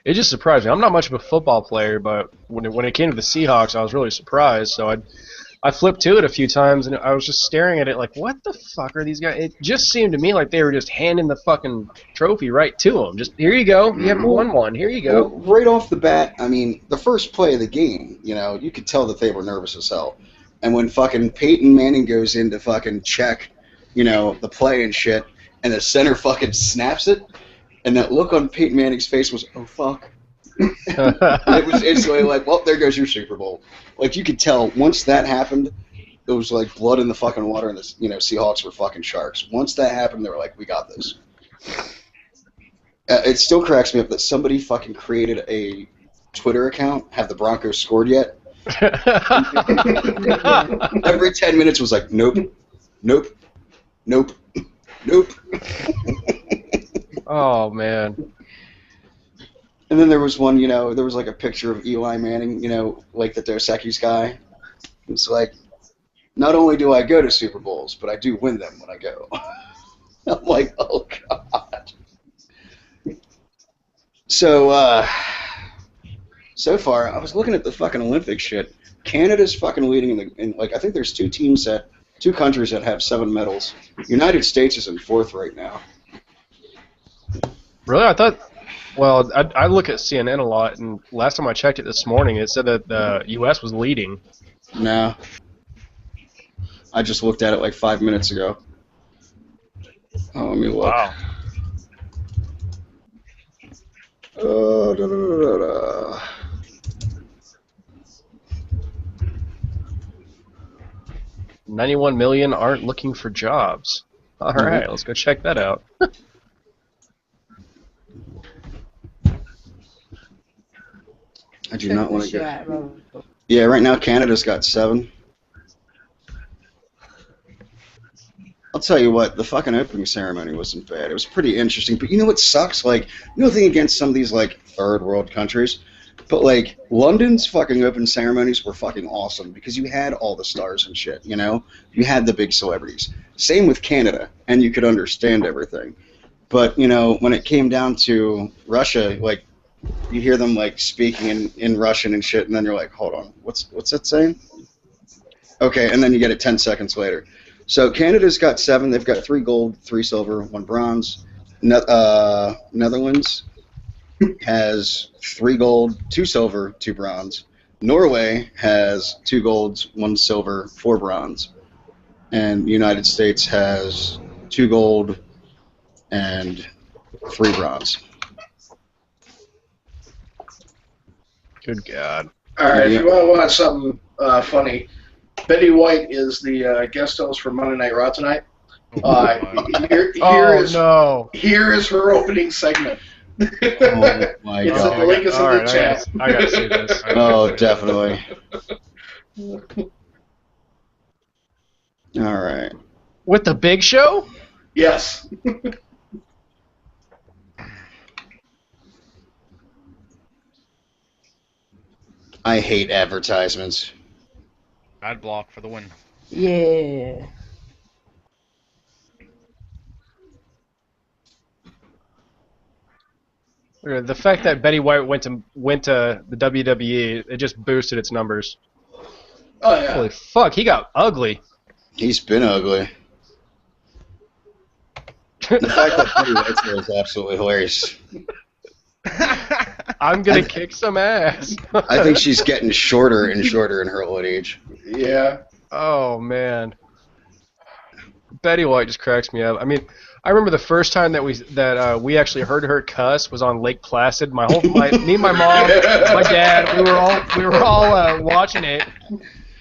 it just surprised me. I'm not much of a football player, but when it came to the Seahawks, I was really surprised. So I flipped to it a few times, and I was just staring at it like, what the fuck are these guys? It just seemed to me like they were just handing the fucking trophy right to them. Just, here you go. You haven't won one. Here you go. Well, right off the bat, I mean, the first play of the game, you know, you could tell that they were nervous as hell. And when fucking Peyton Manning goes in to fucking check, you know, the play and shit, and the center fucking snaps it, and that look on Peyton Manning's face was, oh, fuck. It was instantly like, well, there goes your Super Bowl. Like, you could tell once that happened, it was like blood in the fucking water, and the, you know, Seahawks were fucking sharks. Once that happened, they were like, we got this. It still cracks me up that somebody fucking created a Twitter account, have the Broncos scored yet? Every 10 minutes was like, nope, nope, nope, nope. Oh, man. And then there was one, you know, there was like a picture of Eli Manning, you know, like the Dos Equis guy. It's like, not only do I go to Super Bowls, but I do win them when I go. I'm like, oh, God. So, so far, I was looking at the fucking Olympic shit. Canada's fucking leading in like, I think there's two countries that have 7 medals. United States is in 4th right now. Really? I thought... Well, I look at CNN a lot, and last time I checked it this morning, it said that the U.S. was leading. No. I just looked at it like 5 minutes ago. Oh, let me look. Wow. Da, da, da, da. 91 million aren't looking for jobs. All right, let's go check that out. I do not want to Check go. the chat, bro. Yeah, right now Canada's got 7. I'll tell you what, the fucking opening ceremony wasn't bad. It was pretty interesting. But you know what sucks? Like, nothing against some of these, like, third world countries. But, like, London's fucking open ceremonies were fucking awesome because you had all the stars and shit, you know? You had the big celebrities. Same with Canada, and you could understand everything. But, you know, when it came down to Russia, like, you hear them, like, speaking in Russian and shit, and then you're like, hold on, what's that saying? Okay, and then you get it 10 seconds later. So Canada's got 7. They've got 3 gold, 3 silver, 1 bronze. Netherlands has 3 gold, 2 silver, 2 bronze. Norway has 2 golds, 1 silver, 4 bronze. And the United States has 2 gold and 3 bronze. Good God. All right, if you want to watch something funny, Betty White is the guest host for Monday Night Raw tonight. Here No. Here is her opening segment. Oh my It's god. the link is in All the right, chat. I gotta see this. Oh, definitely. All right. With the Big Show? Yes. I hate advertisements. Ad block for the win. Yeah. The fact that Betty White went to the WWE, it just boosted its numbers. Oh yeah. Holy fuck, he got ugly. He's been ugly. The fact that Betty White's there is absolutely hilarious. I'm gonna kick some ass. I think she's getting shorter and shorter in her old age. Yeah. Oh man, Betty White just cracks me up. I mean, I remember the first time that we actually heard her cuss was on Lake Placid. Me, my mom, my dad, we were all watching it,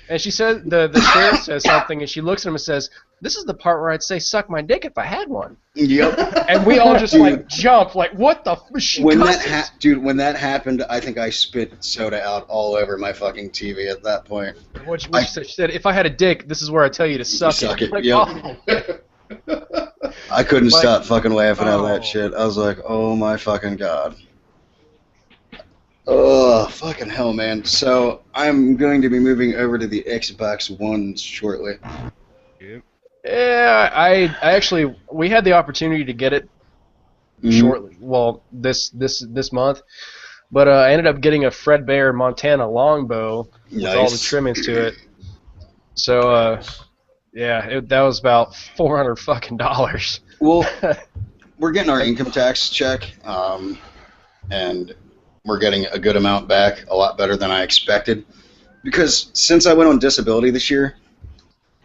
and she said the sheriff says something, and she looks at him and says, "This is the part where I'd say suck my dick if I had one." Yep. And we all just like jump, like what the f? She When cusses? when that happened, I think I spit soda out all over my fucking TV at that point. What she said, she said, "If I had a dick, this is where I tell you to suck it." Like, Yep. oh. I couldn't Like, stop fucking laughing at oh. that shit. I was like, oh my fucking god. Oh, fucking hell, man. So, I'm going to be moving over to the Xbox One shortly. Yep. Yeah, I actually we had the opportunity to get it shortly. Well, this month, but I ended up getting a Fred Bear Montana longbow with all the Nice. trimmings to it. So yeah, that was about $400 fucking dollars. Well, we're getting our income tax check, and we're getting a good amount back, a lot better than I expected. Because since I went on disability this year,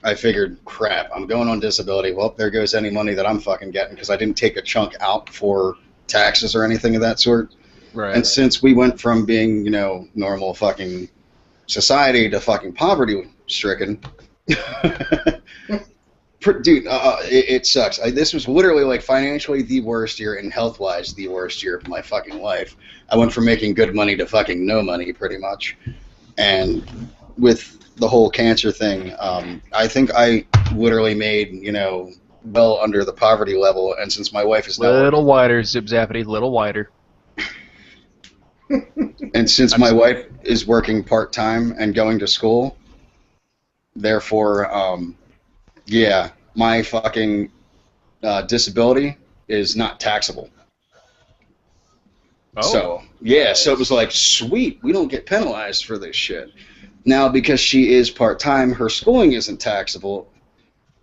I figured, crap, I'm going on disability. Well, there goes any money that I'm fucking getting because I didn't take a chunk out for taxes or anything of that sort. Right. And since we went from being, you know, normal fucking society to fucking poverty-stricken, dude, it sucks. This was literally like financially the worst year and health-wise the worst year of my fucking life. I went from making good money to fucking no money, pretty much. And with the whole cancer thing, I think I literally made, you know, well under the poverty level. And since my wife is now Little wider, Zip Zappity, little wider. and since my wife is working part-time and going to school, therefore, yeah, my fucking disability is not taxable. Oh. So, yeah, so it was like, sweet, we don't get penalized for this shit. Now, because she is part-time, her schooling isn't taxable,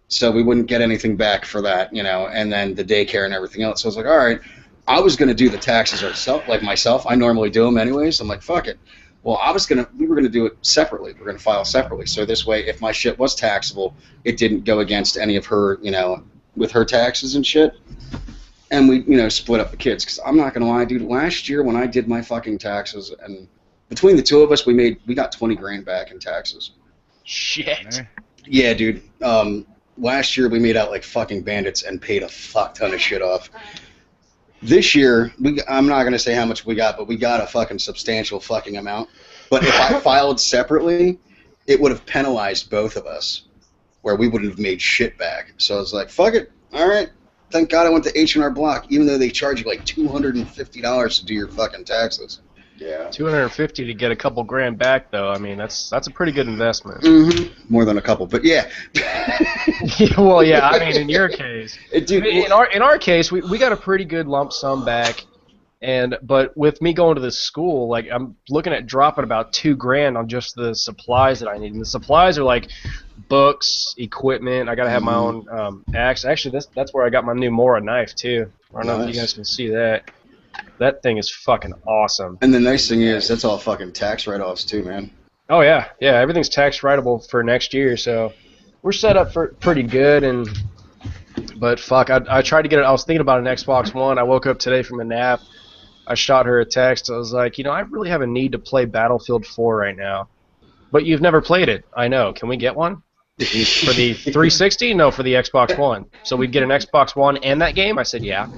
so we wouldn't get anything back for that, you know, and then the daycare and everything else. So I was like, all right, I was going to do the taxes myself. I normally do them anyways. I'm like, fuck it. Well, we were gonna do it separately. We're gonna file separately. So this way, if my shit was taxable, it didn't go against any of her, with her taxes and shit. And we, split up the kids. Because I'm not gonna lie, dude. Last year when I did my fucking taxes, and between the two of us, we got 20 grand back in taxes. Shit. Yeah, dude. Last year we made out like fucking bandits and paid a fuck ton of shit off. This year, I'm not going to say how much we got, but we got a fucking substantial fucking amount. But if I filed separately, it would have penalized both of us, where we wouldn't have made shit back. So I was like, fuck it. All right. Thank God I went to H&R Block, even though they charge you like $250 to do your fucking taxes. Yeah. 250 to get a couple grand back, though. I mean, that's a pretty good investment. Mm-hmm. More than a couple, but yeah. Well, yeah. I mean, in your case, Dude, in our case, we got a pretty good lump sum back, but with me going to this school, like I'm looking at dropping about $2 grand on just the supplies that I need, and the supplies are like books, equipment. I gotta have my own axe. Actually, that's where I got my new Mora knife too. I don't know if you guys can see that. That thing is fucking awesome. And the nice thing is, that's all fucking tax write-offs too, man. Oh yeah, everything's tax writable for next year, so we're set up for pretty good. But fuck, I tried to get it. I was thinking about an Xbox One. I woke up today from a nap. I shot her a text. I was like, I really have a need to play Battlefield 4 right now. But you've never played it. I know. Can we get one? For the 360? No, for the Xbox One. So we'd get an Xbox One and that game? I said, yeah.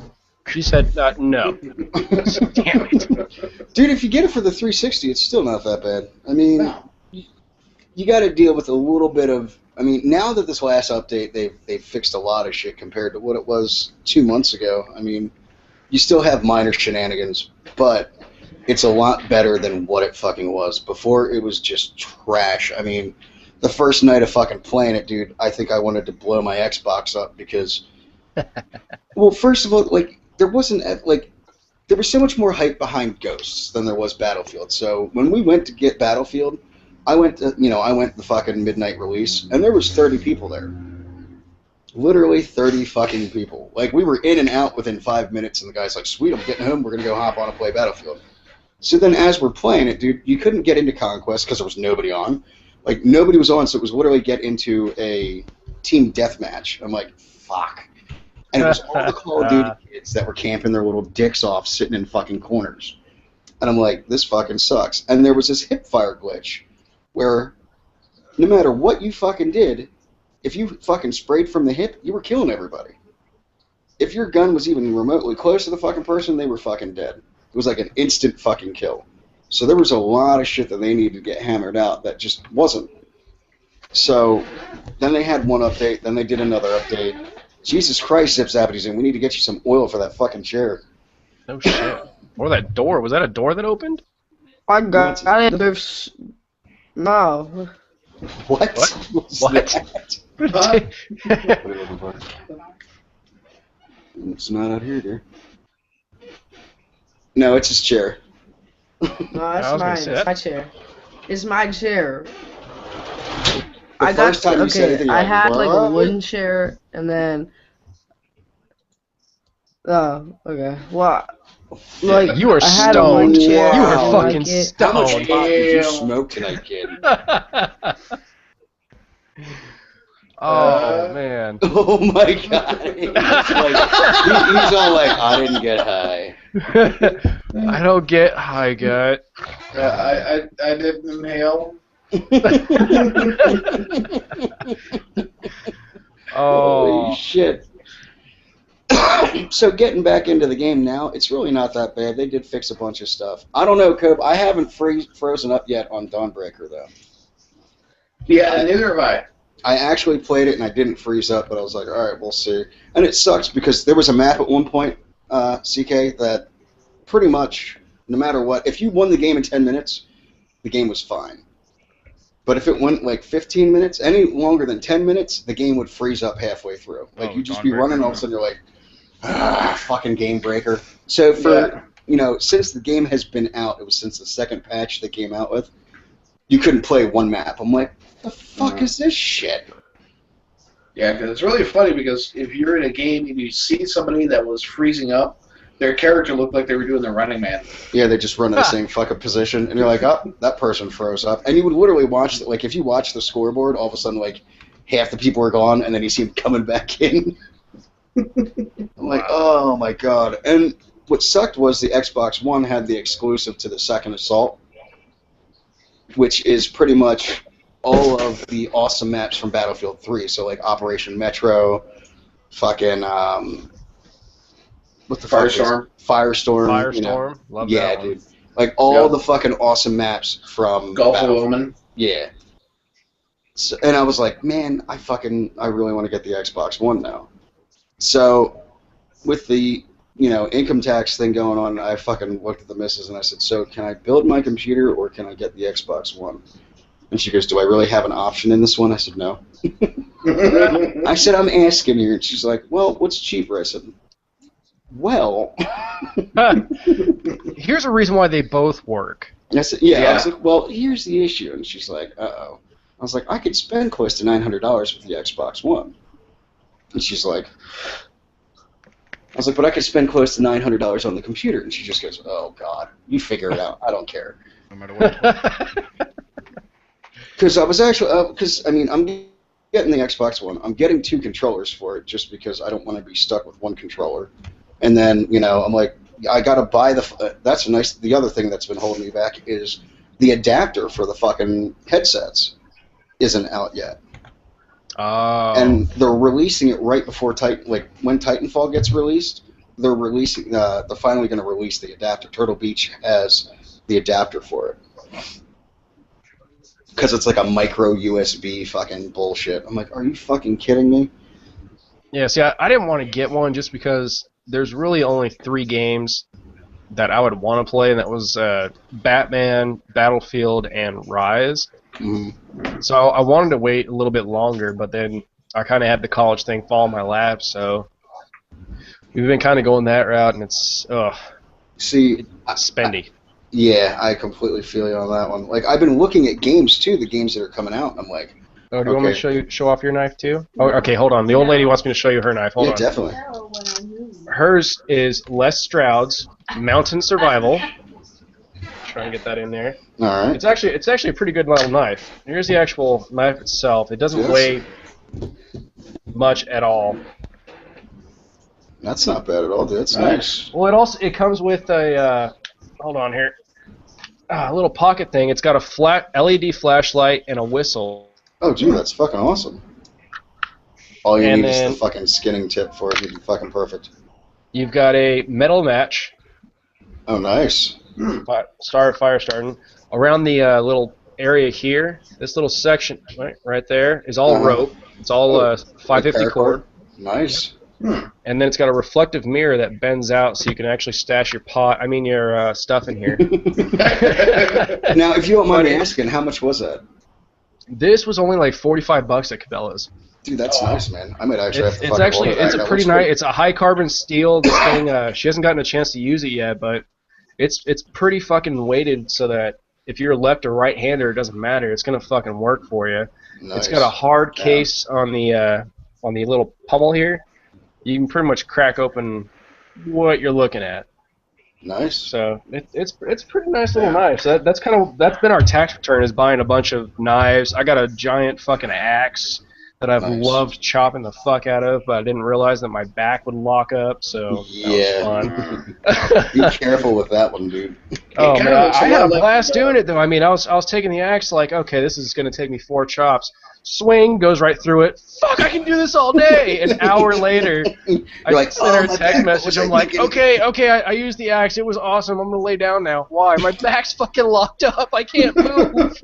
She said, no. Damn it. Dude, if you get it for the 360, it's still not that bad. I mean, you got to deal with a little bit of... I mean, now that this last update, they've fixed a lot of shit compared to what it was 2 months ago. I mean, you still have minor shenanigans, but it's a lot better than what it fucking was. Before, it was just trash. I mean, the first night of fucking playing it, dude, I think I wanted to blow my Xbox up because... Well, first of all, like... There was so much more hype behind Ghosts than there was Battlefield. So when we went to get Battlefield, I went the fucking midnight release, and there was 30 people there. Literally 30 fucking people. Like, we were in and out within 5 minutes, and the guy's like, sweet, I'm getting home, we're gonna go hop on and play Battlefield. So then as we're playing it, dude, you couldn't get into Conquest because there was nobody on. Like, nobody was on, so it was literally get into a team deathmatch. I'm like, fuck. And it was all the Call of Duty kids that were camping their little dicks off sitting in fucking corners. And I'm like, this fucking sucks. And there was this hipfire glitch where no matter what you fucking did, if you fucking sprayed from the hip, you were killing everybody. If your gun was even remotely close to the fucking person, they were fucking dead. It was like an instant fucking kill. So there was a lot of shit that they needed to get hammered out that just wasn't. So then they had one update, then they did another update. Jesus Christ, Zip Zappity's in. We need to get you some oil for that fucking chair. No shit. Or that door. Was that a door that opened? I got it. There's... No. What? What? What are you looking for? It's not out here, dear. No, it's his chair. No, that's mine. It's my chair. It's my chair. I had like a wooden chair, and then... Oh, okay. Well, like, you were I had a wooden stoned. chair. You were I fucking like it. stoned. How much pot did you smoke tonight, kid? Oh, man. Oh my god. He's all like, I didn't get high. I don't get high, gut. I didn't inhale. Oh. Holy shit. So getting back into the game now, it's really not that bad. They did fix a bunch of stuff. I don't know, Cope. I haven't frozen up yet on Dawnbreaker, though. Yeah, neither have I. I actually played it, and I didn't freeze up, but I was like, all right, we'll see. And it sucks because there was a map at one point, CK, that pretty much, no matter what, if you won the game in 10 minutes, the game was fine. But if it went like 15 minutes, any longer than 10 minutes, the game would freeze up halfway through. Like, you'd just be running, all of a sudden you're like, fucking game breaker. So since the game has been out, it was since the second patch they came out with, you couldn't play one map. I'm like, the fuck is this shit? Yeah, because it's really funny because if you're in a game and you see somebody that was freezing up Their character looked like they were doing the Running Man. Yeah, they just run in the same fucking position, and you're like, oh, that person froze up. And you would literally watch, like, if you watch the scoreboard, all of a sudden, like, half the people are gone, and then you see them coming back in. I'm like, oh my god. And what sucked was the Xbox One had the exclusive to the Second Assault, which is pretty much all of the awesome maps from Battlefield 3. So, like, Operation Metro, fucking, what the fuck is it? Firestorm. You know. Love Yeah, that one. dude. Like, all the fucking awesome maps from Gulf of Battlefield. Oman. Yeah. So, and I was like, man, I really want to get the Xbox One now. So, with the, income tax thing going on, I fucking looked at the missus and I said, so can I build my computer or can I get the Xbox One? And she goes, do I really have an option in this one? I said, no. I said, I'm asking you. And she's like, well, what's cheaper? I said, well. Here's a reason why they both work. I said, I was like, well, here's the issue. And she's like, uh-oh. I was like, I could spend close to $900 with the Xbox One. And she's like, I was like, but I could spend close to $900 on the computer. And she just goes, oh, God, you figure it out. I don't care. No matter what. Because I was actually, I'm getting the Xbox One. I'm getting 2 controllers for it just because I don't want to be stuck with 1 controller. And then, I'm like, I got to buy the other thing that's been holding me back is the adapter for the fucking headsets isn't out yet. Oh. And they're releasing it right before when Titanfall gets released. They're finally going to release the adapter. Turtle Beach has the adapter for it because it's like a micro USB fucking bullshit. I'm like, are you fucking kidding me? Yeah. See, I didn't want to get one just because there's really only 3 games that I would want to play, and that was Batman, Battlefield, and Rise. Mm-hmm. So I wanted to wait a little bit longer, but then I kind of had the college thing fall in my lap, so we've been kind of going that route, and it's spendy. Yeah, I completely feel you on that one. Like, I've been looking at games too, the games that are coming out, and I'm like, oh, do you want me to show off your knife too? Oh, okay, hold on. The old lady wants me to show you her knife. Hold on. Definitely. Hers is Les Stroud's Mountain Survival. Try and get that in there. All right. It's actually a pretty good little knife. Here's the actual knife itself. It doesn't weigh much at all. That's not bad at all, dude. That's nice. Well, it comes with a hold on here, a little pocket thing. It's got a flat LED flashlight and a whistle. Oh, dude, that's fucking awesome. All you need is the fucking skinning tip for it. You'd be fucking perfect. You've got a metal match. Oh, nice. Fire starting. Around the little area here, this little section right there is all rope. It's all 550 cord. Nice. And then it's got a reflective mirror that bends out so you can actually stash your your stuff in here. Now, if you don't mind me asking, how much was that? This was only like $45 at Cabela's. Dude, that's nice, man. I might actually have to It's a pretty nice. It's a high carbon steel. This thing, she hasn't gotten a chance to use it yet, but it's pretty fucking weighted so that if you're left or right hander, it doesn't matter. It's gonna fucking work for you. Nice. It's got a hard case on the little pummel here. You can pretty much crack open what you're looking at. Nice. So it's pretty nice little knife. So that's been our tax return, is buying a bunch of knives. I got a giant fucking axe that I've loved chopping the fuck out of, but I didn't realize that my back would lock up, so that was fun. Be careful with that one, dude. Oh man, I had a blast doing it though. I mean, I was taking the axe like, okay, this is gonna take me 4 chops. Swing, goes right through it. Fuck, I can do this all day. An hour later, I sent her a text message. I'm like, okay, I used the axe. It was awesome. I'm gonna lay down now. Why? My back's fucking locked up. I can't move.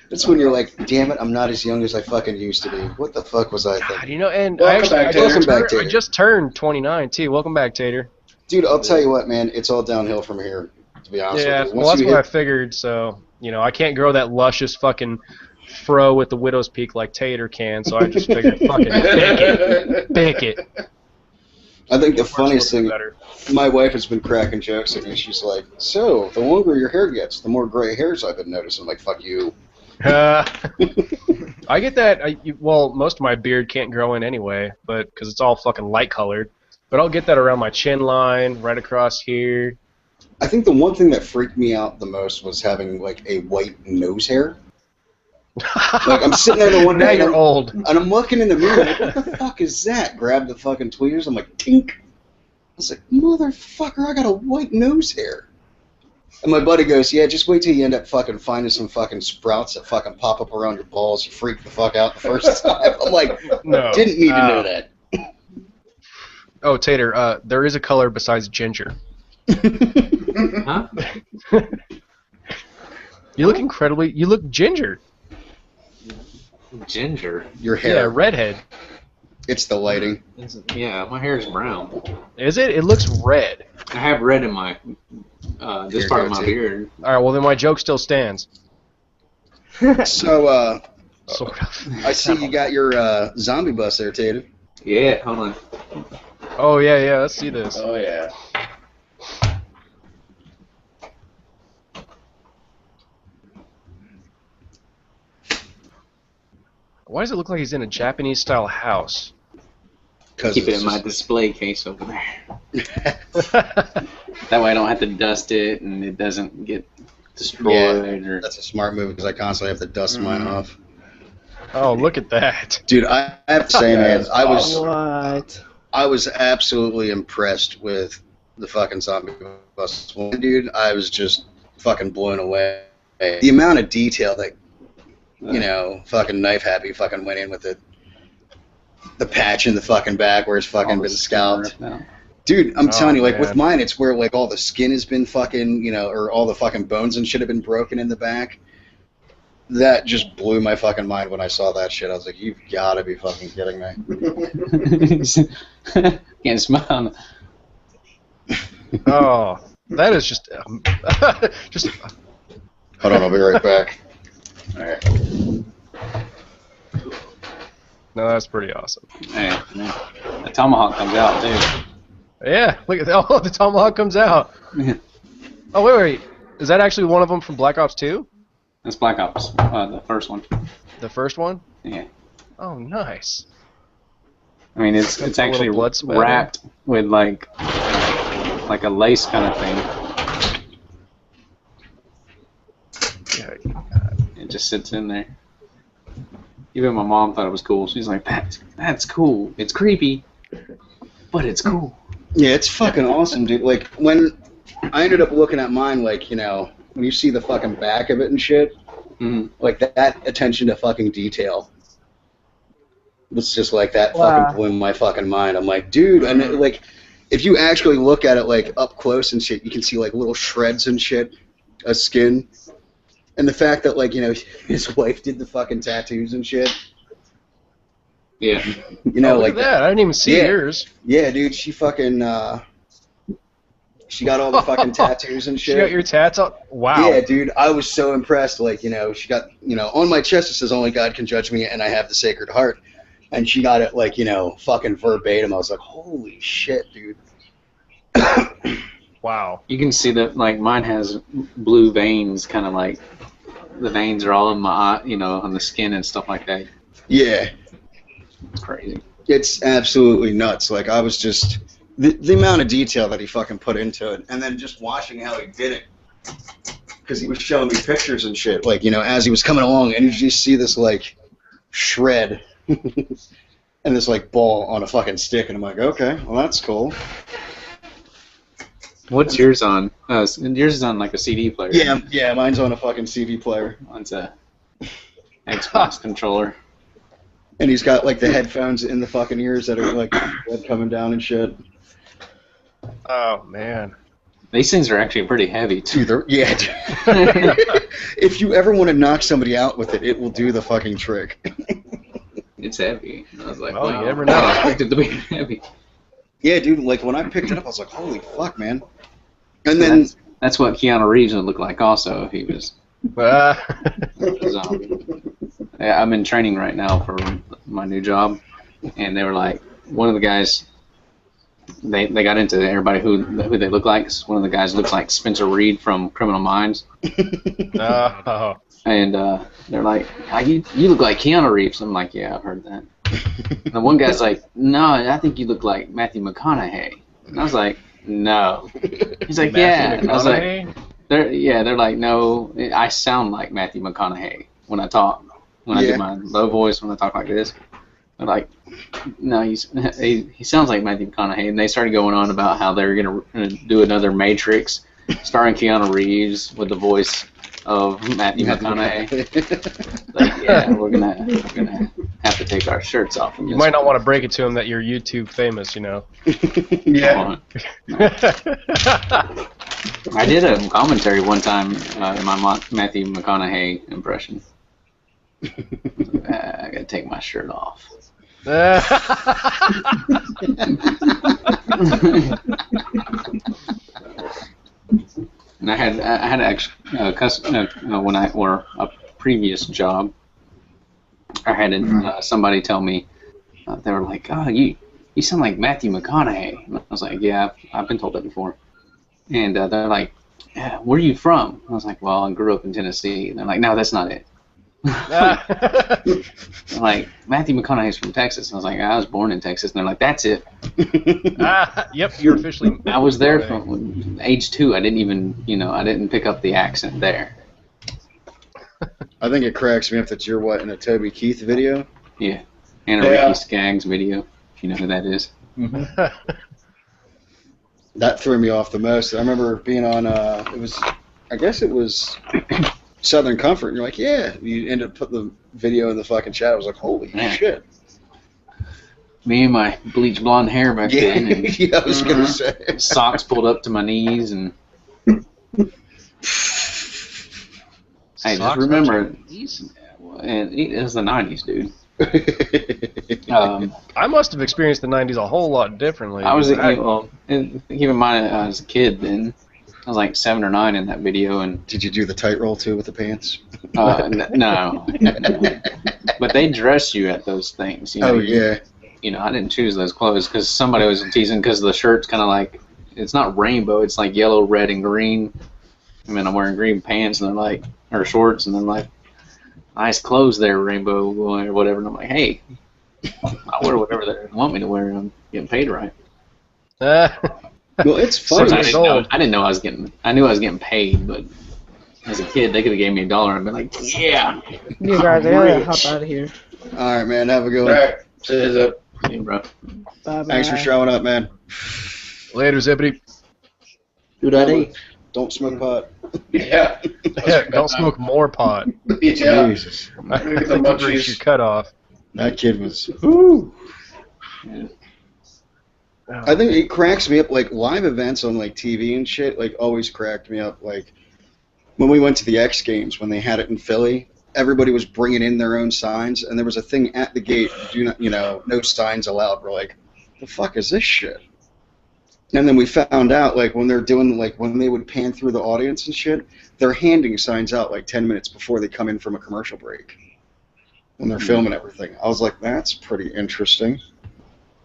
That's when you're like, damn it, I'm not as young as I fucking used to be. What the fuck was I thinking? God, you know, and Welcome back, I just turned 29 too. Welcome back, Tater. Dude, I'll tell you what, man, it's all downhill from here, to be honest with you. Well, that's what I figured, so, I can't grow that luscious fucking fro with the widow's peak like Tater can, so I just figured, fucking pick it. I think the funniest thing, my wife has been cracking jokes at me. She's like, so, the longer your hair gets, the more gray hairs I've been noticing. I'm like, fuck you. I get that. Well, most of my beard can't grow in anyway, but because it's all fucking light colored. But I'll get that around my chin line, right across here. I think the one thing that freaked me out the most was having like a white nose hair. Like I'm sitting there the one Now day, you're old. and I'm looking in the mirror, like, what the fuck is that? Grab the fucking tweezers, I'm like, tink. I was like, motherfucker, I got a white nose hair. And my buddy goes, yeah, just wait till you end up fucking finding some fucking sprouts that fucking pop up around your balls. You freak the fuck out the first time. I'm like, No. didn't need to know that. Oh, Tater, there is a color besides ginger. Huh? You look ginger. Ginger. Your Yeah, hair. redhead. It's the lighting. Yeah, my hair is brown. Is it? It looks red. I have red in my this Here part of goes my it. beard. All right, well then my joke still stands. So, Sort of. I see you got your zombie bus there, Tatum. Yeah, hold on. Oh yeah, let's see this. Oh yeah. Why does it look like he's in a Japanese style house? Keep it in my display case over there. That way I don't have to dust it and it doesn't get destroyed. Or That's a smart move because I constantly have to dust mine off. Oh, look at that. Dude, I have to say, man, That's What? I was absolutely impressed with the fucking zombie bus. Dude, I was just fucking blown away. The amount of detail that, you know, fucking Knife Happy fucking went in with the patch in the fucking back where it's fucking been scalped. now. Dude, I'm telling you, like, man. with mine, it's where, like, all the skin has been fucking, you know, or all the fucking bones and shit have been broken in the back. That just blew my fucking mind when I saw that shit. I was like, you've got to be fucking kidding me. Can't smile. Oh, that is just just. Hold on, I'll be right back. Alright. No, that's pretty awesome. Hey, man, the tomahawk comes out too. Yeah, look at that. Oh, the tomahawk comes out. Oh wait, is that actually one of them from Black Ops 2? That's Black Ops, the first one. The first one? Yeah. Oh, nice. I mean, it's Got a actually little blood spatter. wrapped with like a lace kind of thing. Yeah. It just sits in there. Even my mom thought it was cool. She's like, "That's cool. It's creepy, but it's cool." Yeah, it's fucking awesome, dude. Like, when I ended up looking at mine, like, you know, when you see the fucking back of it and shit, like, that attention to fucking detail was just like, that Wow. fucking blew my fucking mind. I'm like, dude, and it, like, if you actually look at it, like, up close and shit, you can see, like, little shreds and shit of skin. And the fact that, like, you know, his wife did the fucking tattoos and shit. Yeah. You know, Oh, look like at that. I didn't even see Yeah. yours. Yeah, dude, she fucking, she got all the fucking tattoos and She shit. got your tats on? Wow. Yeah, dude, I was so impressed. Like, you know, she got, you know, on my chest it says, only God can judge me, and I have the Sacred Heart. And she got it, like, you know, fucking verbatim. I was like, holy shit, dude. Wow. You can see that, like, mine has blue veins, kind of like the veins are all in my eye, you know, on the skin and stuff like that. Yeah, It's crazy. it's absolutely nuts. Like, I was just, the amount of detail that he fucking put into it, and then just watching how he did it. Because he was showing me pictures and shit, like, you know, as he was coming along, and you just see this, like, shred and this, like, ball on a fucking stick, and I'm like, okay, well, that's cool. What's yours on? Yours is on like a CD player. Yeah, mine's on a fucking CD player. Mine's a Xbox controller. And he's got, like, the headphones in the fucking ears that are, like, red coming down and shit. Oh, man. These things are actually pretty heavy too. Dude, yeah. If you ever want to knock somebody out with it, it will do the fucking trick. It's heavy. I was like, Well, wow, you never I know. didn't expect it to be heavy. Yeah, dude, like, when I picked it up, I was like, holy fuck, man. And then, That's what Keanu Reeves would look like also if he was a zombie. Yeah, I'm in training right now for my new job, and they were like, one of the guys, they got into everybody who they look like. One of the guys looks like Spencer Reed from Criminal Minds, Oh. and they're like, you look like Keanu Reeves. I'm like, yeah, I've heard that. And the one guy's like, no, I think you look like Matthew McConaughey. And I was like, no. He's like, yeah. And I was like, they're like, no, I sound like Matthew McConaughey when I talk. When I do my low voice, when I talk like this. They're like, no, he sounds like Matthew McConaughey. And they started going on about how they're going to do another Matrix starring Keanu Reeves with the voice of Matthew McConaughey. Like, yeah, we're gonna have to take our shirts off. You might not want to break it to him that you're YouTube famous, you know. Yeah. I did a commentary one time in my Matthew McConaughey impression. I gotta take my shirt off. And I had actually when I or a previous job, I had somebody tell me they were like, "Oh, you sound like Matthew McConaughey." And I was like, "Yeah, I've been told that before." And they're like, yeah, "Where are you from?" I was like, "Well, I grew up in Tennessee." And they're like, "No, that's not it." Like, Matthew McConaughey's from Texas. And I was like, I was born in Texas. And they're like, that's it. Yep, you're officially. I was there from age 2. I didn't even, I didn't pick up the accent there. I think it cracks me up that you're in a Toby Keith video? Yeah. And a Ricky Skaggs video, if you know who that is. That threw me off the most. I remember being on, I guess it was Southern Comfort, and you're like, yeah. You end up putting the video in the fucking chat. I was like, holy shit. Me and my bleach blonde hair back then. And yeah, I was going to say. Socks pulled up to my knees. And hey, just remember, it was the 90s, dude. I must have experienced the 90s a whole lot differently. Keep in mind, I was a kid then. I was like 7 or 9 in that video. And did you do the tight roll too with the pants? No. But they dress you at those things. Yeah. I didn't choose those clothes because somebody was teasing because the shirt's kind of like, it's not rainbow, it's like yellow, red, and green. I mean, I'm wearing green pants and they're like, or shorts, and they're like, nice clothes there, rainbow, or whatever. And I'm like, hey, I'll wear whatever they want me to wear, and I'm getting paid right. Well, it's funny. I didn't know I was getting. I knew I was getting paid, but as a kid, they could have gave me $1 and I'd been like, yeah. You guys, I gotta hop out of here. All right, man. Have a good one. All right. See you, bro. Bye. Thanks for showing up, man. Later, Zippity. Do that. Don't smoke pot. Yeah. Don't smoke more pot. Yeah. Jesus. Reach your cutoff. That kid was. Woo. Yeah. I think it cracks me up, like, live events on, like, TV and shit, like, always cracked me up. Like, when we went to the X Games, when they had it in Philly, everybody was bringing in their own signs, and there was a thing at the gate, no signs allowed. We're like, the fuck is this shit? And then we found out, like, when they're doing, like, when they would pan through the audience and shit, they're handing signs out, like, 10 minutes before they come in from a commercial break. When they're filming everything. I was like, that's pretty interesting.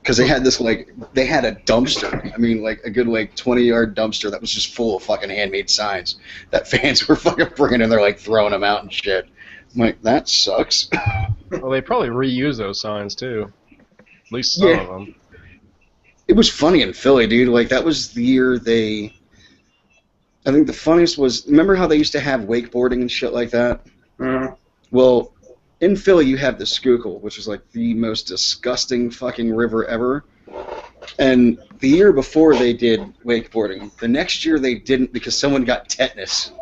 Because they had this, like, they had a dumpster. I mean, like, a good, like, 20-yard dumpster that was just full of fucking handmade signs that fans were fucking bringing in. They're, like, throwing them out and shit. I'm like, that sucks. Well, they probably reuse those signs, too. At least some of them. It was funny in Philly, dude. Like, that was the year I think the funniest was, remember how they used to have wakeboarding and shit like that? Mm-hmm. Well, in Philly, you have the Schuylkill, which is like the most disgusting fucking river ever. And the year before they did wakeboarding, the next year they didn't because someone got tetanus.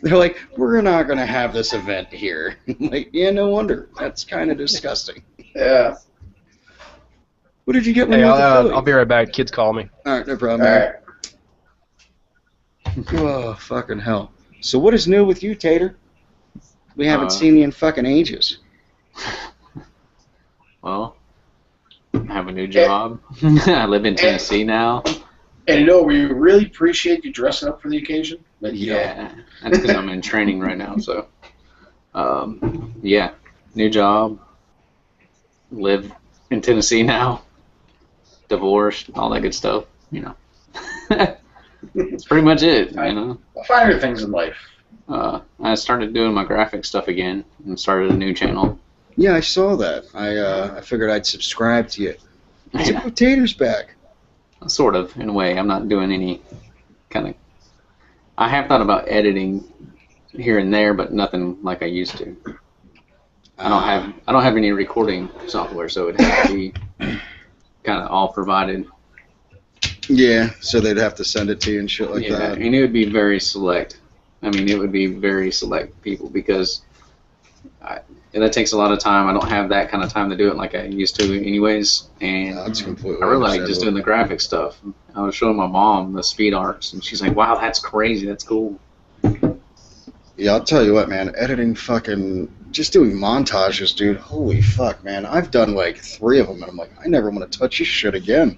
They're like, we're not going to have this event here. I'm like, yeah, no wonder. That's kind of disgusting. Yeah. What did you get when Hey, you went to Philly? I'll be right back. Kids call me. All right, no problem. All right. Oh, fucking hell. So what is new with you, Tater? We haven't seen you in fucking ages. Well, I have a new job. I live in Tennessee now. And we really appreciate you dressing up for the occasion. But yeah, that's because I'm in training right now. So, yeah, new job. Live in Tennessee now. Divorced, all that good stuff. That's pretty much it. Finer things in life. I started doing my graphic stuff again and started a new channel. Yeah, I saw that. I figured I'd subscribe to you. Is it Potatoes back? Sort of, in a way. I'm not doing any kind of. I have thought about editing here and there, but nothing like I used to. I don't have any recording software, so it has to be kind of all provided. Yeah, so they'd have to send it to you and shit like Yeah, that. and it would be very select. I mean, it would be very select people because that takes a lot of time. I don't have that kind of time to do it like I used to anyways. And That's completely I really like just understandable. doing the graphic stuff. I was showing my mom the speed arts, and she's like, wow, that's crazy. That's cool. Yeah, I'll tell you what, man. Editing fucking... Just doing montages, dude. Holy fuck, man. I've done like 3 of them, and I'm like, I never want to touch this shit again.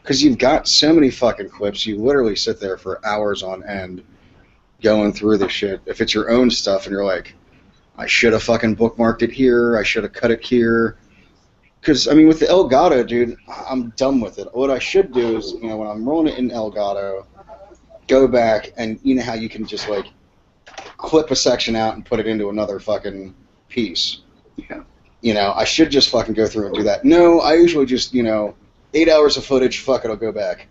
Because you've got so many fucking clips. You literally sit there for hours on end going through this shit. If it's your own stuff and you're like, I should have fucking bookmarked it here. I should have cut it here. Because, I mean, with the Elgato, dude, I'm done with it. What I should do is, you know, when I'm rolling it in Elgato, go back and you know how you can just, like, clip a section out and put it into another fucking piece. Yeah. You know, I should just fucking go through and do that. No, I usually just, you know, 8 hours of footage, fuck it, I'll go back.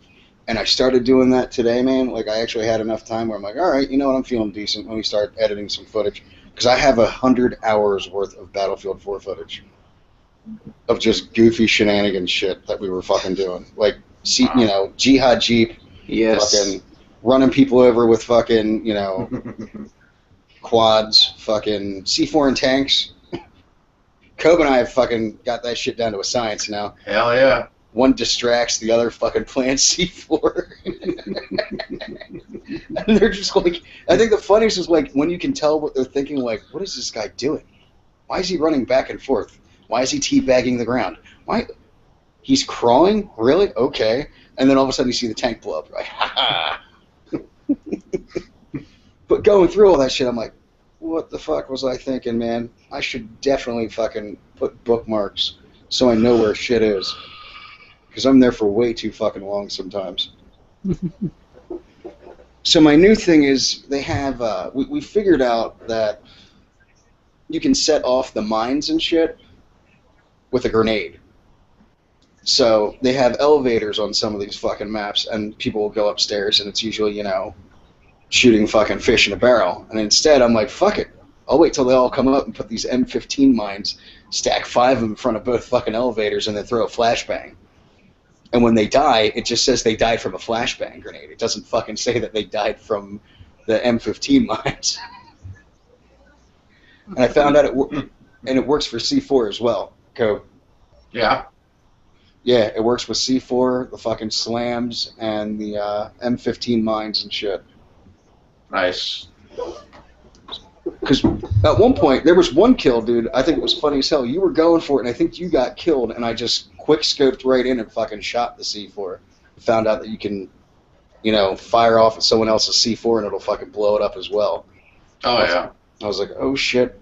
And I started doing that today, man. Like, I actually had enough time where I'm like, all right, you know what, I'm feeling decent. Let me start editing some footage. Because I have 100 hours worth of Battlefield 4 footage. Of just goofy shenanigans shit that we were fucking doing. Like, you know, Jihad Jeep, Yes. fucking running people over with fucking, you know, quads, fucking C4 and tanks. Cobb and I have fucking got that shit down to a science now. Hell yeah. One distracts, the other fucking plants C4. And they're just like, I think the funniest is like when you can tell what they're thinking, like, what is this guy doing? Why is he running back and forth? Why is he teabagging the ground? Why? He's crawling? Really? Okay. And then all of a sudden you see the tank blow up. You're like, ha ha. But going through all that shit, I'm like, what the fuck was I thinking, man? I should definitely fucking put bookmarks so I know where shit is. Because I'm there for way too fucking long sometimes. So my new thing is they have, we figured out that you can set off the mines and shit with a grenade. So they have elevators on some of these fucking maps, and people will go upstairs, and it's usually, you know, shooting fucking fish in a barrel. And instead, I'm like, fuck it. I'll wait till they all come up and put these M15 mines, stack 5 of them in front of both fucking elevators, and then throw a flashbang. And when they die, it just says they died from a flashbang grenade. It doesn't fucking say that they died from the M15 mines. And I found out it works for C4 as well. Cobb. Yeah. Yeah, it works with C4, the fucking slams, and the M15 mines and shit. Nice. Because at one point, there was one kill, dude. I think it was funny as hell. You were going for it, and I think you got killed, and I just quick-scoped right in and fucking shot the C4. Found out that you can, you know, fire off at someone else's C4, and it'll fucking blow it up as well. Oh, yeah. I was like, oh, shit.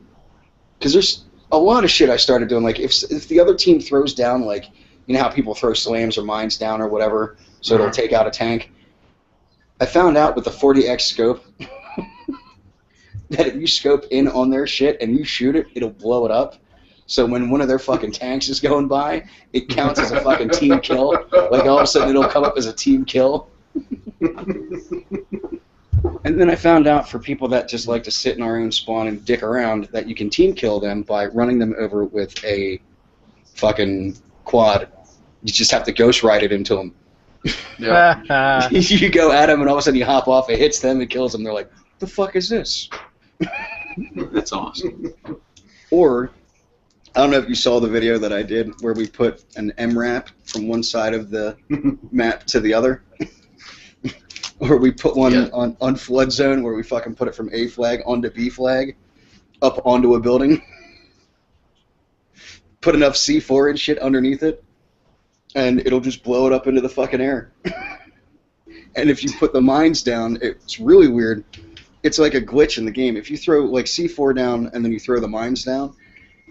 Because there's a lot of shit I started doing. Like, if the other team throws down, like, you know how people throw slams or mines down or whatever, so it'll take out a tank? I found out with the 40x scope that if you scope in on their shit and you shoot it, it'll blow it up. So when one of their fucking tanks is going by, it counts as a fucking team kill. Like, all of a sudden it'll come up as a team kill. And then I found out for people that just like to sit in our own spawn and dick around that you can team kill them by running them over with a fucking quad. You just have to ghost ride it into them. Yeah. You go at them and all of a sudden you hop off, it hits them, it kills them. They're like, the fuck is this? That's awesome. Or, I don't know if you saw the video that I did where we put an MRAP from one side of the map to the other. Or we put one on flood zone where we fucking put it from A flag onto B flag, up onto a building. Put enough C4 and shit underneath it, and it'll just blow it up into the fucking air. And if you put the mines down, it's really weird. It's like a glitch in the game. If you throw like C4 down and then you throw the mines down,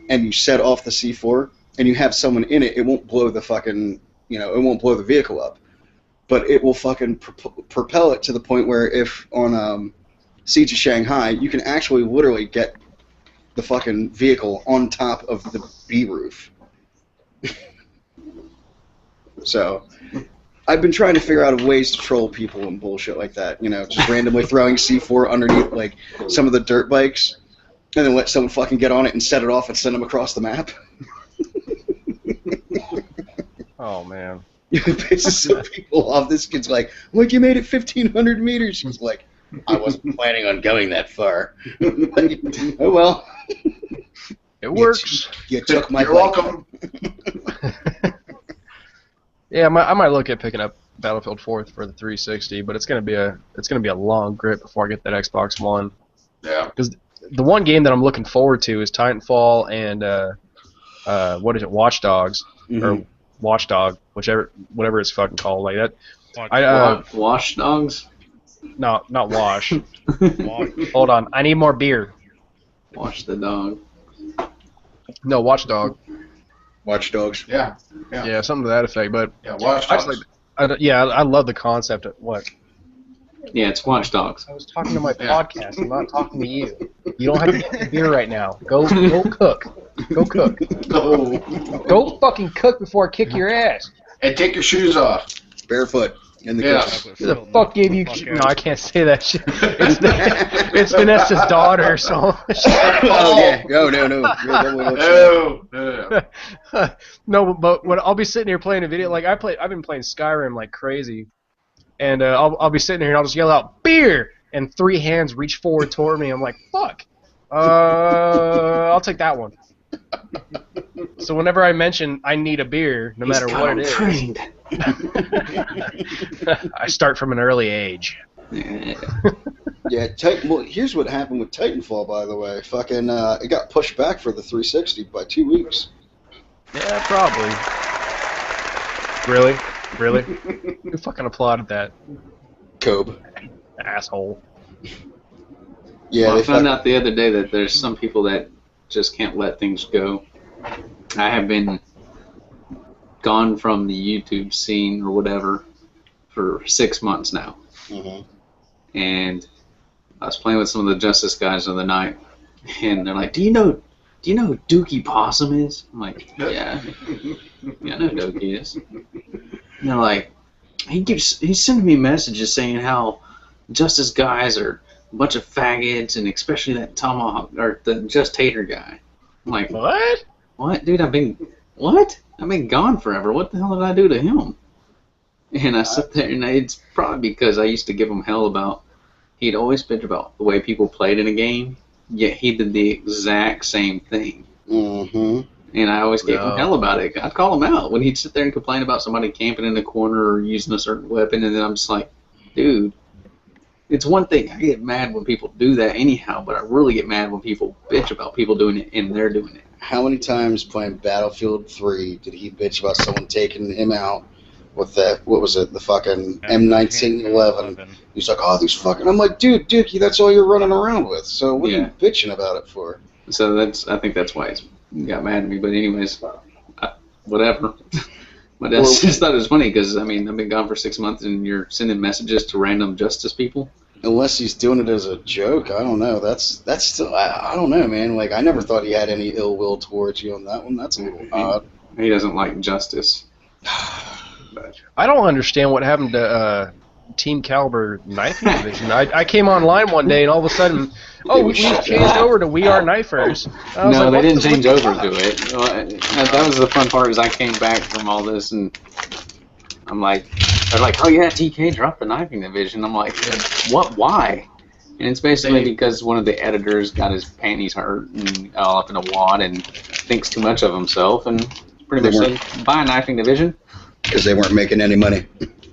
and you set off the C4, and you have someone in it, it won't blow the fucking, you know, it won't blow the vehicle up. But it will fucking propel it to the point where if on Siege of Shanghai, you can actually literally get the fucking vehicle on top of the B roof. So, I've been trying to figure out ways to troll people and bullshit like that. You know, just randomly throwing C4 underneath like some of the dirt bikes, and then let someone fucking get on it and set it off and send them across the map. Oh man. It pisses some people off. This kid's like, you made it 1,500 meters. He's like, I wasn't planning on going that far. Like, oh well. It works. You took my You're bike. welcome. Yeah, I might look at picking up Battlefield 4 for the 360, but it's gonna be a long grip before I get that Xbox One. Yeah. Because the one game that I'm looking forward to is Titanfall and what is it, Watch Dogs or Watchdog, whatever it's fucking called, like that. Wash dogs? No, not Wash. Walk. Hold on, I need more beer. Wash the dog. No, Watchdog. Watch Dogs. Yeah. Yeah, something to that effect. But Yeah. Watch I just Dogs. I love the concept of what. Yeah, it's watch dogs. I was talking to my Yeah. podcast. I'm not talking to you. You don't have to get beer right now. Go cook. Go cook. No. Go fucking cook before I kick your ass. And take your shoes off. Barefoot in the Yeah. kitchen. Who the fuck gave you? No, I can't say that shit. It's Vanessa's daughter, so. Oh yeah. No. You're definitely No. No, but when I'll be sitting here playing a video, like I've been playing Skyrim like crazy, and I'll be sitting here and I'll just yell out beer, and 3 hands reach forward toward me. I'm like, fuck. I'll take that one. So whenever I mention I need a beer, no matter what it is, Trained. I start from an early age. Yeah, well, here's what happened with Titanfall, by the way. Fucking, it got pushed back for the 360 by 2 weeks. Yeah, probably. Really? Who fucking applauded that? Kobe. Asshole. Yeah, Well, I they found out the other day that there's some people that just can't let things go. I have been gone from the YouTube scene or whatever for 6 months now. Mhm. And I was playing with some of the Justice guys the other night, and they're like, Do you know who Dookie Possum is? I'm like, yeah, I know who Dookie is. And they're like, he's sending me messages saying how Justice guys are a bunch of faggots, and especially that Tomahawk or the Just Hater guy. I'm like, What? what, dude? I've been gone forever. What the hell did I do to him? And I sit there, and it's probably because I used to give him hell about. He'd always bitch about the way people played in a game, yet he did the exact same thing. Mm-hmm. And I always gave him No. hell about it. I'd call him out when he'd sit there and complain about somebody camping in the corner or using a certain weapon, and then I'm just like, dude, it's one thing. I get mad when people do that anyhow, but I really get mad when people bitch about people doing it and they're doing it. How many times playing Battlefield 3 did he bitch about someone taking him out with that, what was it, the fucking M1911? He's like, oh, these fucking... I'm like, dude, Dookie, that's all you're running around with. So what are you bitching about it for? So I think that's why he got mad at me. But anyways, whatever. But I just thought it was funny because, I mean, I've been gone for 6 months and you're sending messages to random Justice people. Unless he's doing it as a joke, I don't know. That's still, I don't know, man. Like, I never thought he had any ill will towards you on that one. That's a little odd. He doesn't like justice. I don't understand what happened to Team Caliber Knifing Division. I came online one day and all of a sudden, we changed over to We Are Knifers. I was No, like, they what didn't the change fuck? over to it. Well, that was the fun part is I came back from all this and I'm like, they're like, oh yeah, TK dropped the knifing division. I'm like, what? Why? And it's basically because one of the editors got his panties hurt and all up in a wad and thinks too much of himself and pretty much said, buy a knifing division. Because they weren't making any money.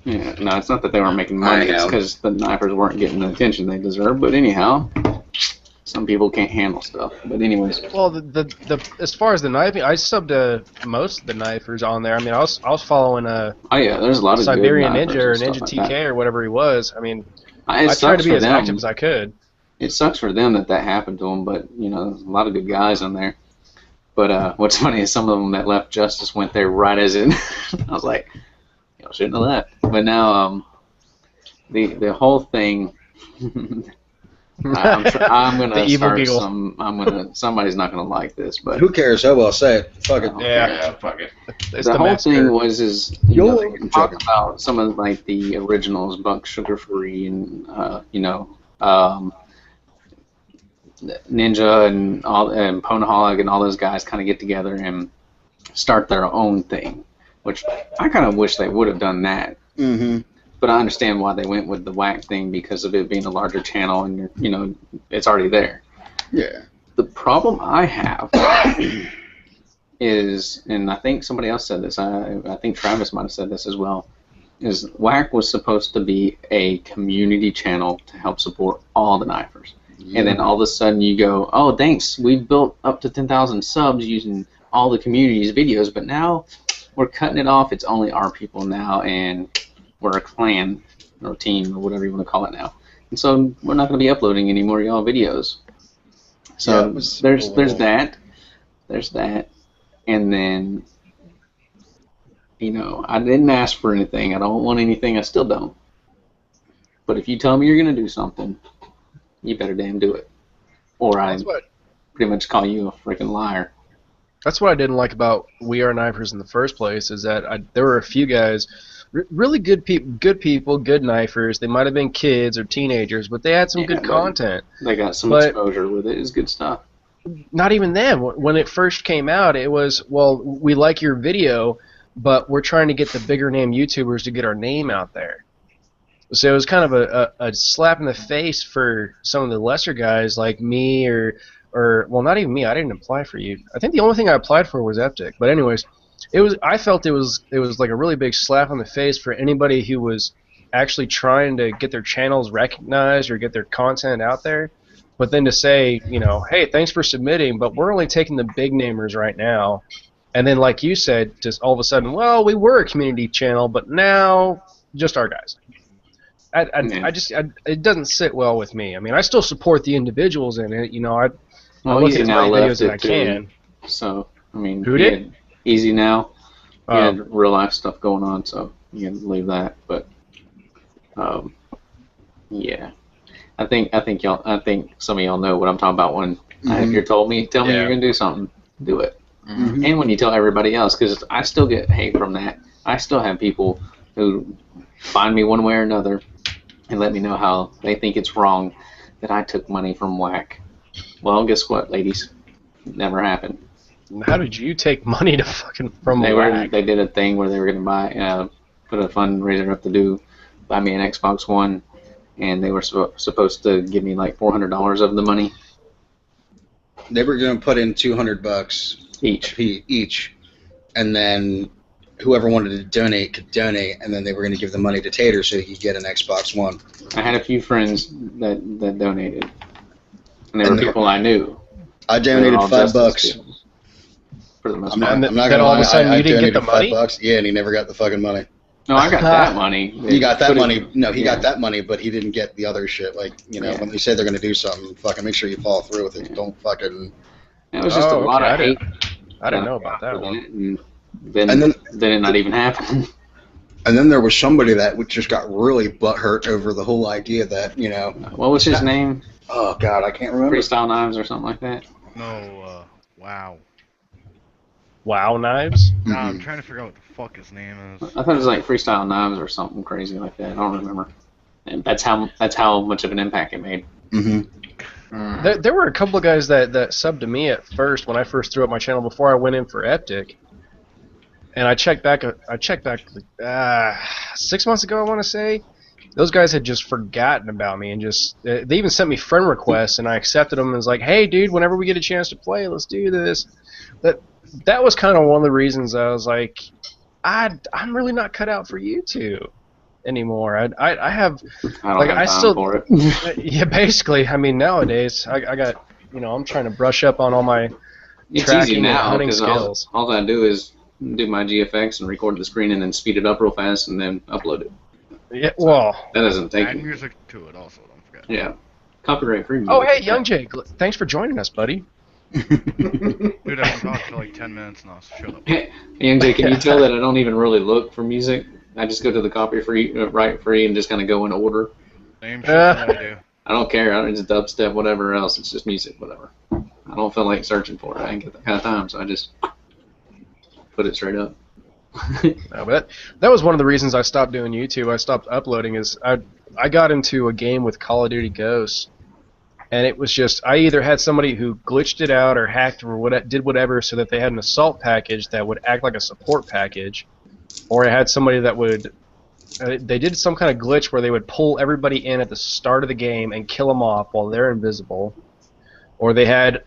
Yeah, no, it's not that they weren't making money. It's because the knifers weren't getting the attention they deserved. But anyhow, some people can't handle stuff. But anyways. Well, the as far as the knifing, I subbed to most of the knifers on there. I mean, I was following Oh yeah, there's a lot of Siberian good Ninja or knifers and Ninja stuff TK like that. or whatever he was. I mean, It I tried sucks to be for as them. active as I could. It sucks for them that happened to them, but you know, there's a lot of good guys on there. But what's funny is some of them that left Justice went there right as in. I was like, y'all shouldn't have left. But now, the whole thing, I'm The gonna evil start giggle. somebody's not gonna like this, but Who cares? Oh well, say it. Fuck it. Yeah. Fuck it. It's the the whole thing massacre. was YOLO. they I'm talk joking. about some of like the originals, Buck Sugar Free and um, Ninja and all and Ponaholic and all those guys kind of get together and start their own thing, which I kind of wish they would have done that. Mm-hmm. But I understand why they went with the whack thing because of it being a larger channel and it's already there. Yeah. The problem I have is, and I think somebody else said this, I think Travis might have said this as well, is whack was supposed to be a community channel to help support all the knifers. And then all of a sudden you go, oh, thanks, we've built up to 10,000 subs using all the community's videos, but now we're cutting it off. It's only our people now, and we're a clan or a team or whatever you want to call it now. And so we're not going to be uploading any more y'all videos. So Yeah, it was there's that, and then I didn't ask for anything. I don't want anything. I still don't. But if you tell me you're going to do something, you better damn do it, or I pretty much call you a freaking liar. That's what I didn't like about We Are Knifers in the first place, is that there were a few guys, really good people, good knifers. They might have been kids or teenagers, but they had some good content. They got some exposure with it. It's good stuff. Not even them. When it first came out, it was, well, we like your video, but we're trying to get the bigger name YouTubers to get our name out there. So it was kind of a slap in the face for some of the lesser guys like me or well, not even me. I didn't apply for you. I think the only thing I applied for was Eptic. But anyways, I felt it was like a really big slap on the face for anybody who was actually trying to get their channels recognized or get their content out there. But then to say, hey, thanks for submitting, but we're only taking the big namers right now. And then, like you said, just all of a sudden, well, we were a community channel, but now just our guys. It doesn't sit well with me. I mean, I still support the individuals in it. I look at as many videos as I can. So, I mean, who did? Easy now. He had real life stuff going on, so you can leave that. But, yeah, I think some of y'all know what I'm talking about when if you're tell me you're gonna do something, do it. Mm-hmm. And when you tell everybody else, because I still get hate from that. I still have people who find me one way or another and let me know how they think it's wrong that I took money from whack. Well, guess what, ladies? It never happened. How did you take money from whack? They did a thing where they were going to put a fundraiser up to buy me an Xbox One, and they were supposed to give me like $400 of the money. They were going to put in $200 each, and then whoever wanted to donate could donate, and then they were going to give the money to Tater so he could get an Xbox One. I had a few friends that donated, and they were people I knew. I donated $5. For the most part. I'm not gonna lie, all of a sudden you didn't get the money? $5. Yeah, and he never got the fucking money. No, I got that money. He got that money. No, he got that money, but he didn't get the other shit. Like, when they say they're going to do something, fucking make sure you follow through with it. Don't fucking... It was just a lot of hate. I didn't know about that one. Then it not even happen. And then there was somebody that just got really butthurt over the whole idea that, What was his name? Oh, God, I can't remember. Freestyle Knives or something like that? No, Wow. Wow Knives? No, I'm trying to figure out what the fuck his name is. I thought it was like Freestyle Knives or something crazy like that. I don't remember. And that's how much of an impact it made. Mm-hmm. There were a couple of guys that subbed to me at first when I first threw up my channel before I went in for Eptic. And I checked back 6 months ago, I want to say. Those guys had just forgotten about me and just they even sent me friend requests, and I accepted them and was like, hey dude, whenever we get a chance to play, let's do this. That was kind of one of the reasons I was like, I'm really not cut out for you two anymore. I still for it. Yeah, basically. I mean, nowadays I got I'm trying to brush up on all my tracking and hunting skills. All I do is do my GFX and record the screen and then speed it up real fast and then upload it. Yeah, well, that doesn't take add music to it also. Don't forget. Yeah, copyright free music. Oh hey, Young Jake, thanks for joining us, buddy. Dude, I've been talking for like 10 minutes now, so shut up. Hey, Young Jake, can you tell that I don't even really look for music? I just go to the copyright free and just kind of go in order. Same shit that I do. I don't care. It's dubstep, whatever else. It's just music, whatever. I don't feel like searching for it. I ain't get that kind of time, so I just put it straight up. No, but that was one of the reasons I stopped doing YouTube. I stopped uploading. Is I got into a game with Call of Duty Ghosts, and it was just I either had somebody who glitched it out or hacked or did whatever so that they had an assault package that would act like a support package, or I had somebody that would they did some kind of glitch where they would pull everybody in at the start of the game and kill them off while they're invisible, or they had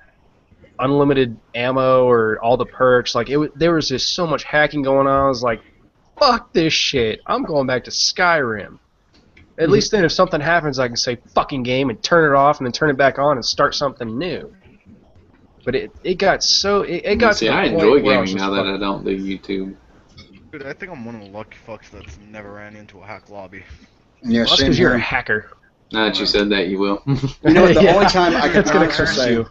unlimited ammo or all the perks. Like there was just so much hacking going on. I was like, fuck this shit. I'm going back to Skyrim. At least then if something happens I can say fucking game and turn it off and then turn it back on and start something new. But it got so it got See, to the I point enjoy where I was gaming just now that I don't do YouTube. Dude, I think I'm one of the lucky fucks that's never ran into a hack lobby. Yeah, well, that's same because you're a here. hacker. Now that you said that, you will. You know what? The Yeah. only time I can It's gonna honestly curse say, you.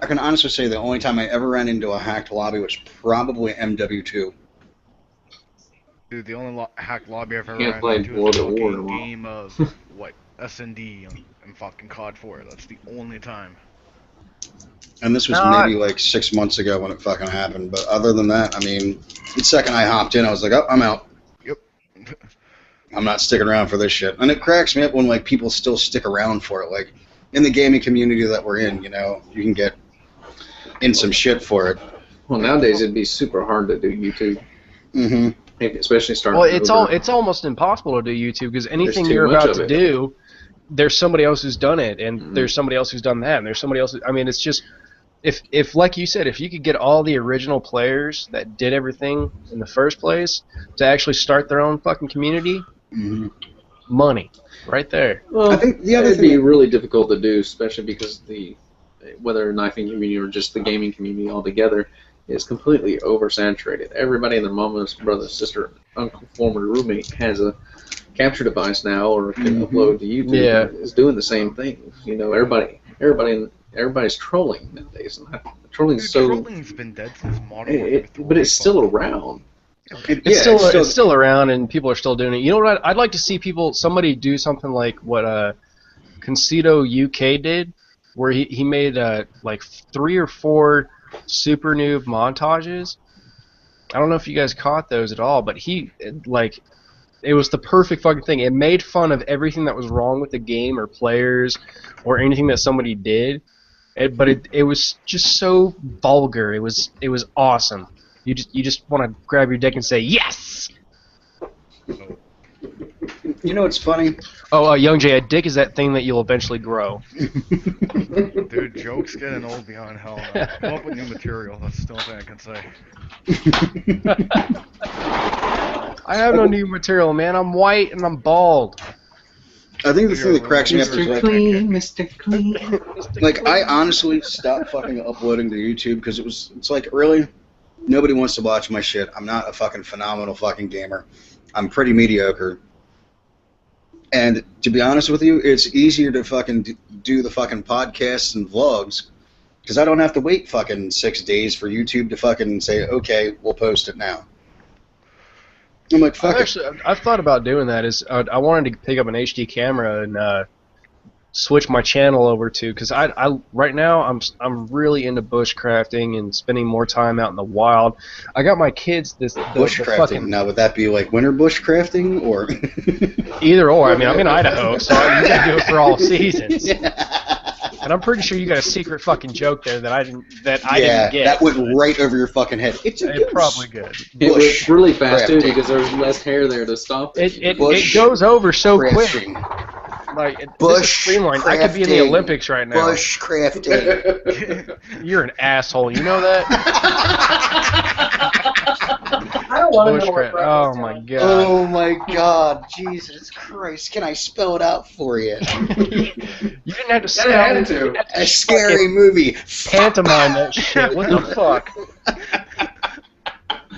I can honestly say the only time I ever ran into a hacked lobby was probably MW2. Dude, the only hack lobby I've ever Can't ran play into World is a at War fucking tomorrow. game of, what, S&D and fucking COD 4. That's the only time. And this was maybe like 6 months ago when it fucking happened. But other than that, I mean, the second I hopped in, I was like, oh, I'm out. Yep. I'm not sticking around for this shit. And it cracks me up when like people still stick around for it. Like in the gaming community that we're in, you know, you can get in some shit for it. Well, nowadays it'd be super hard to do YouTube, Mm-hmm. especially starting. Well, it's over. it's almost impossible to do YouTube because anything too you're much about of to it. do, there's somebody else who's done it, and Mhm. there's somebody else who's done that, and there's somebody else. I mean, it's just if like you said, if you could get all the original players that did everything in the first place to actually start their own fucking community, Mm-hmm. money right there. Well, I think the other it'd thing be that- really difficult to do, especially because whether knifing community or just the gaming community altogether is completely oversaturated. Everybody and their mama, brother, sister, uncle, former roommate has a capture device now or can Mhm. upload to YouTube. Yeah. And is doing the same thing. You know, everybody's trolling nowadays. And trolling's Dude, so, trolling's been dead since Modern Warfare 3. but it's still around. It's still around, and people are still doing it. You know what? I'd like to see somebody do something like what Concito UK did, where he made like 3 or 4 super noob montages. I don't know if you guys caught those at all, but it was the perfect fucking thing. It made fun of everything that was wrong with the game or players or anything that somebody did. But it was just so vulgar. It was awesome. You just want to grab your dick and say yes. You know what's funny? Oh, Young Jay, a dick is that thing that you'll eventually grow. Dude, jokes getting old beyond hell. Now. Come up with new material. That's still a thing I can say. I have no new material, man. I'm white and I'm bald. I think the thing that cracks me up is like, Mr. Clean. like I honestly stopped fucking uploading to YouTube because it's like really nobody wants to watch my shit. I'm not a fucking phenomenal fucking gamer. I'm pretty mediocre. And to be honest with you, it's easier to fucking do the fucking podcasts and vlogs because I don't have to wait fucking 6 days for YouTube to fucking say, okay, we'll post it now. I'm like, fuck it. I've thought about doing that. I wanted to pick up an HD camera and switch my channel over to, because I right now I'm really into bushcrafting and spending more time out in the wild. I got my kids the Bushcrafting. fucking, Now, would that be like winter bushcrafting or? either or. I mean, I'm in Idaho, so you gotta do it for all seasons. And I'm pretty sure you got a secret fucking joke there that I didn't get. That went right over your fucking head. It's a It probably good. It was Bush really fast too crafting. because there's less hair there to stop it. It Bush goes over so quick. crafting. Like this is Bush streamlined. I could be in the crafting. Olympics right now. Bush crafting. You're an asshole. You know that? I don't want to know Bushcraft. what Oh breakfast my is. god. Oh my God, Jesus Christ! Can I spell it out for you? You didn't have to Got spell an it. attitude. A scary movie. Pantomime that shit. What the fuck?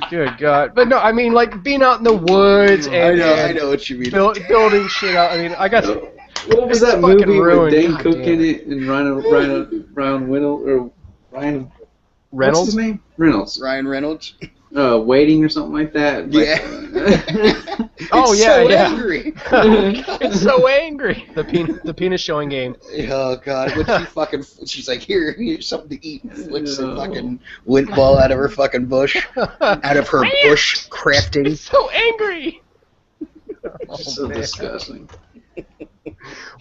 Good God. But no, I mean, like, being out in the woods and I know what you mean. building shit out. I mean, I got What was It's that fucking movie ruined. with Dane God Cook damn in it and Ryan Reynolds? Reynolds. What's his name? Reynolds. Ryan Reynolds. Waiting or something like that. Yeah. Oh, It's yeah, so yeah. angry. It's so angry. The penis showing game. Oh god, when she's like, here's something to eat, and flicks a fucking lint ball out of her fucking bush, out of her bush crafting. It's so angry. So man. disgusting.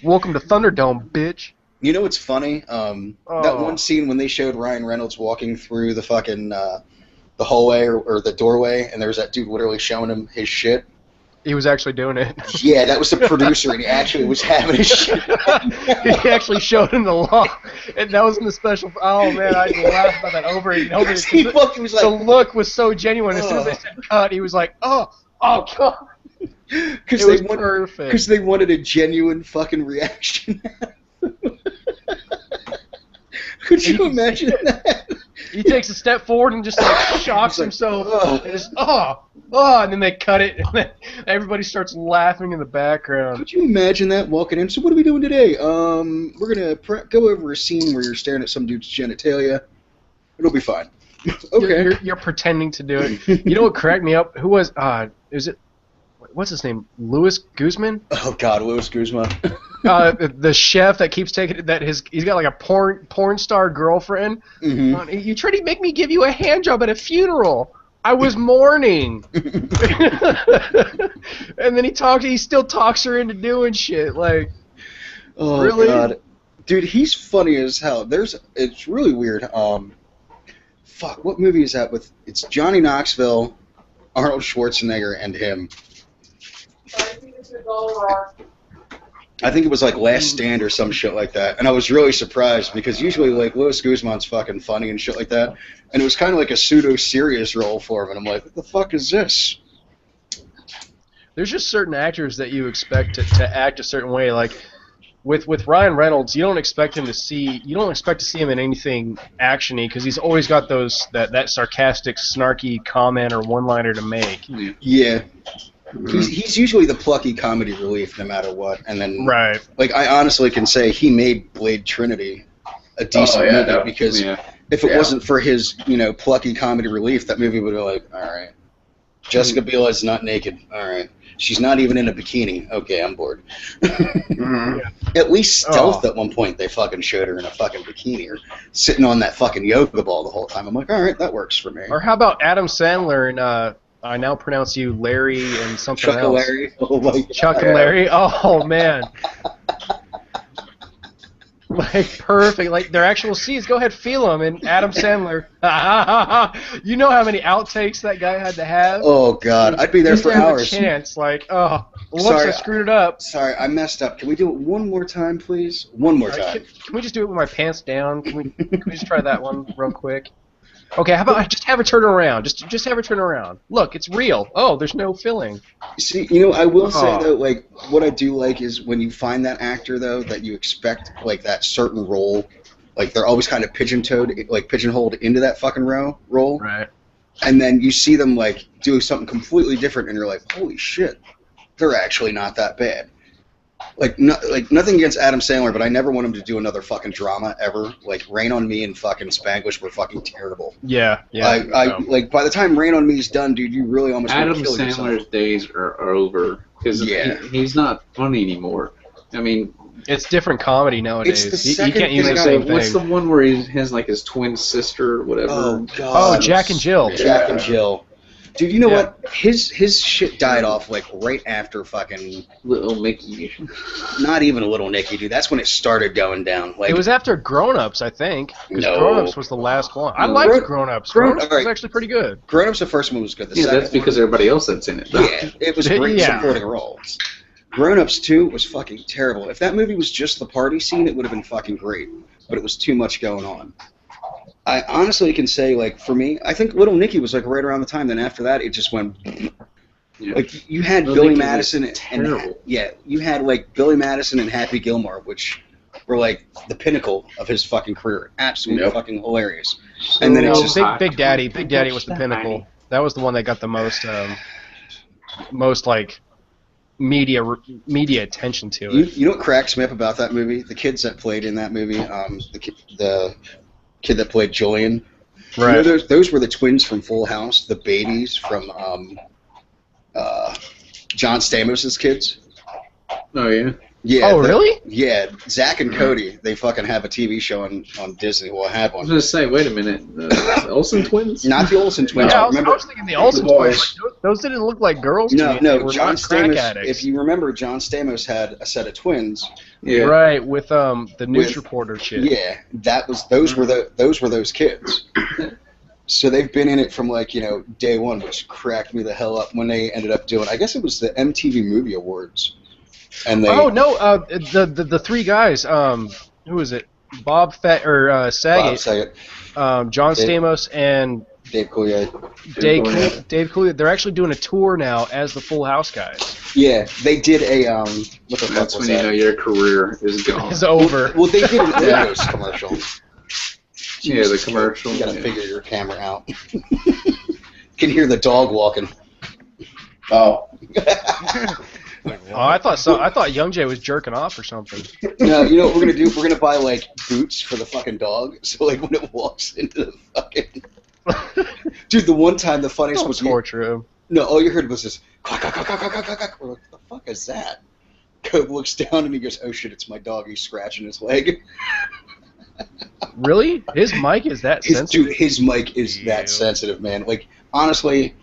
Welcome to Thunderdome, bitch. You know what's funny? That Oh. one scene when they showed Ryan Reynolds walking through the fucking the hallway or the doorway, and there was that dude literally showing him his shit. He was actually doing it. Yeah, that was the producer, and he actually was having his shit. He actually showed him the law, and that was in the special. Oh man, I laughed about that over and over. He fucking was The like, look was so genuine. As soon as they said cut, he was like, oh god. because It was perfect. Because they wanted a genuine fucking reaction. Could you imagine that? He takes a step forward and just like shocks He's like, himself. "Oh." And just and then they cut it, and then everybody starts laughing in the background. Could you imagine that walking in? So what are we doing today? We're gonna go over a scene where you're staring at some dude's genitalia. It'll be fine. Okay. You're pretending to do it. You know what cracked me up? Who was? Is it? What's his name? Louis Guzman? Oh God, Louis Guzman. The chef that keeps taking he's got like a porn star girlfriend. Mm-hmm. You tried to make me give you a hand job at a funeral. I was mourning. And then he still talks her into doing shit. Like, Oh really? God, dude, he's funny as hell. It's really weird. Fuck, what movie is that with? It's Johnny Knoxville, Arnold Schwarzenegger, and him. I think it was like Last Stand or some shit like that, and I was really surprised because usually like Louis Guzman's fucking funny and shit like that, and it was kind of like a pseudo-serious role for him, and I'm like, what the fuck is this? There's just certain actors that you expect to act a certain way. Like with Ryan Reynolds, you don't expect to see him in anything actiony because he's always got that sarcastic, snarky comment or one-liner to make. Yeah. He's usually the plucky comedy relief no matter what, and then Right. like I honestly can say he made Blade Trinity a decent movie because if it wasn't for his plucky comedy relief, that movie would be like, all right, Jessica Biel is not naked, all right, she's not even in a bikini, okay, I'm bored. At least Stealth at one point they fucking showed her in a fucking bikini or sitting on that fucking yoga ball the whole time. I'm like, all right, that works for me. Or how about Adam Sandler and I now pronounce you Larry and something Chuck and else. Larry. Oh my God. Chuck and Larry. Oh man. Like perfect. Like their actual scenes. Go ahead, feel them. And Adam Sandler. You know how many outtakes that guy had to have? Oh God, I'd be there Just for to have hours. A chance. Like whoops, Sorry, I screwed it up. Sorry, I messed up. Can we do it one more time, please? One more time. Can we just do it with my pants down? Can we just try that one real quick? Okay, how about I just have her turn around? Just have her turn around. Look, it's real. Oh, there's no filling. See, I will say though, like what I do like is when you find that actor though that you expect like that certain role, like they're always kind of pigeonholed into that fucking role. Right. And then you see them like do something completely different, and you're like, holy shit, they're actually not that bad. Like nothing against Adam Sandler, but I never want him to do another fucking drama ever. Like Rain on Me and fucking Spanglish were fucking terrible. Yeah. I like by the time Rain on Me is done, dude, you really almost Adam want to kill yourself. Sandler's days are over because he's not funny anymore. I mean, It's different comedy nowadays. It's the You second can't use thing the I- same thing. what's the one where he has like his twin sister or whatever? Oh God. Oh, Jack and Jill. Jack and Jill. Dude, you know Yeah. what? His shit died off like right after fucking. Little Mickey. Not even a Little Nicky, dude. That's when it started going down. Like It was after Grown Ups, I think. Because No. Grown Ups was the last one. I No. liked Grown Ups. Grown Ups was Alright. actually pretty good. Grown Ups. The first one was good. The Yeah, second that's because everybody else that's in it. one, yeah, it was great Yeah. supporting roles. Grown Ups 2 was fucking terrible. If that movie was just the party scene, it would have been fucking great. But it was too much going on. I honestly can say, like, for me, I think Little Nicky was like right around the time. Then after that, it just went. Yeah. Like you had Little Billy Nicky was Madison and terrible. yeah, you had like Billy Madison and Happy Gilmore, which were like the pinnacle of his fucking career. Absolutely fucking hilarious. And then it's No, just Big Daddy. Big Daddy was the pinnacle. That was the one that got the most like media attention to it. you know what cracks me up about that movie? The kids that played in that movie, the kid that played Julian. Right. Those were the twins from Full House, the babies from John Stamos' kids. Oh yeah. Yeah. Oh, really? Yeah, Zach and Cody. They fucking have a TV show on Disney. Well, had I was one. gonna say, wait a minute, the Olsen twins? Not the Olsen twins. Yeah, I Remember? was thinking the Olsen The boys. twins. Like, those didn't look like girls to me. They No, were John not crack Stamos. addicts. If you remember, John Stamos had a set of twins. Yeah. Right, with the news With- reporter shit. Yeah, those were those kids. So they've been in it from day one, which cracked me the hell up when they ended up doing. I guess it was the MTV Movie Awards, and they. Oh no, the three guys. Who is it? Bob Saget, Bob Saget, John Dave- Stamos, and Dave Coulier. Dave Coulier. They're actually doing a tour now as the Full House guys. Yeah, they did a what the fuck That's was when you know that? your career is gone. It's over. Well, they did an Oreos commercial. Yeah, the commercial. You gotta yeah. figure your camera out. Can hear the dog walking. Oh. Like, Oh, I thought Young Jay was jerking off or something. No, you know what we're gonna do? We're gonna buy boots for the fucking dog. So when it walks into the fucking dude, the one time the funniest Don't was torture him. no, all you heard was this quack, quack, quack, quack, quack, quack, quack. We're like, what the fuck is that? Cope looks down and he goes, "Oh shit, it's my dog." He's scratching his leg. Really? His mic is that sensitive? His mic is Yeah. that sensitive, man. Honestly,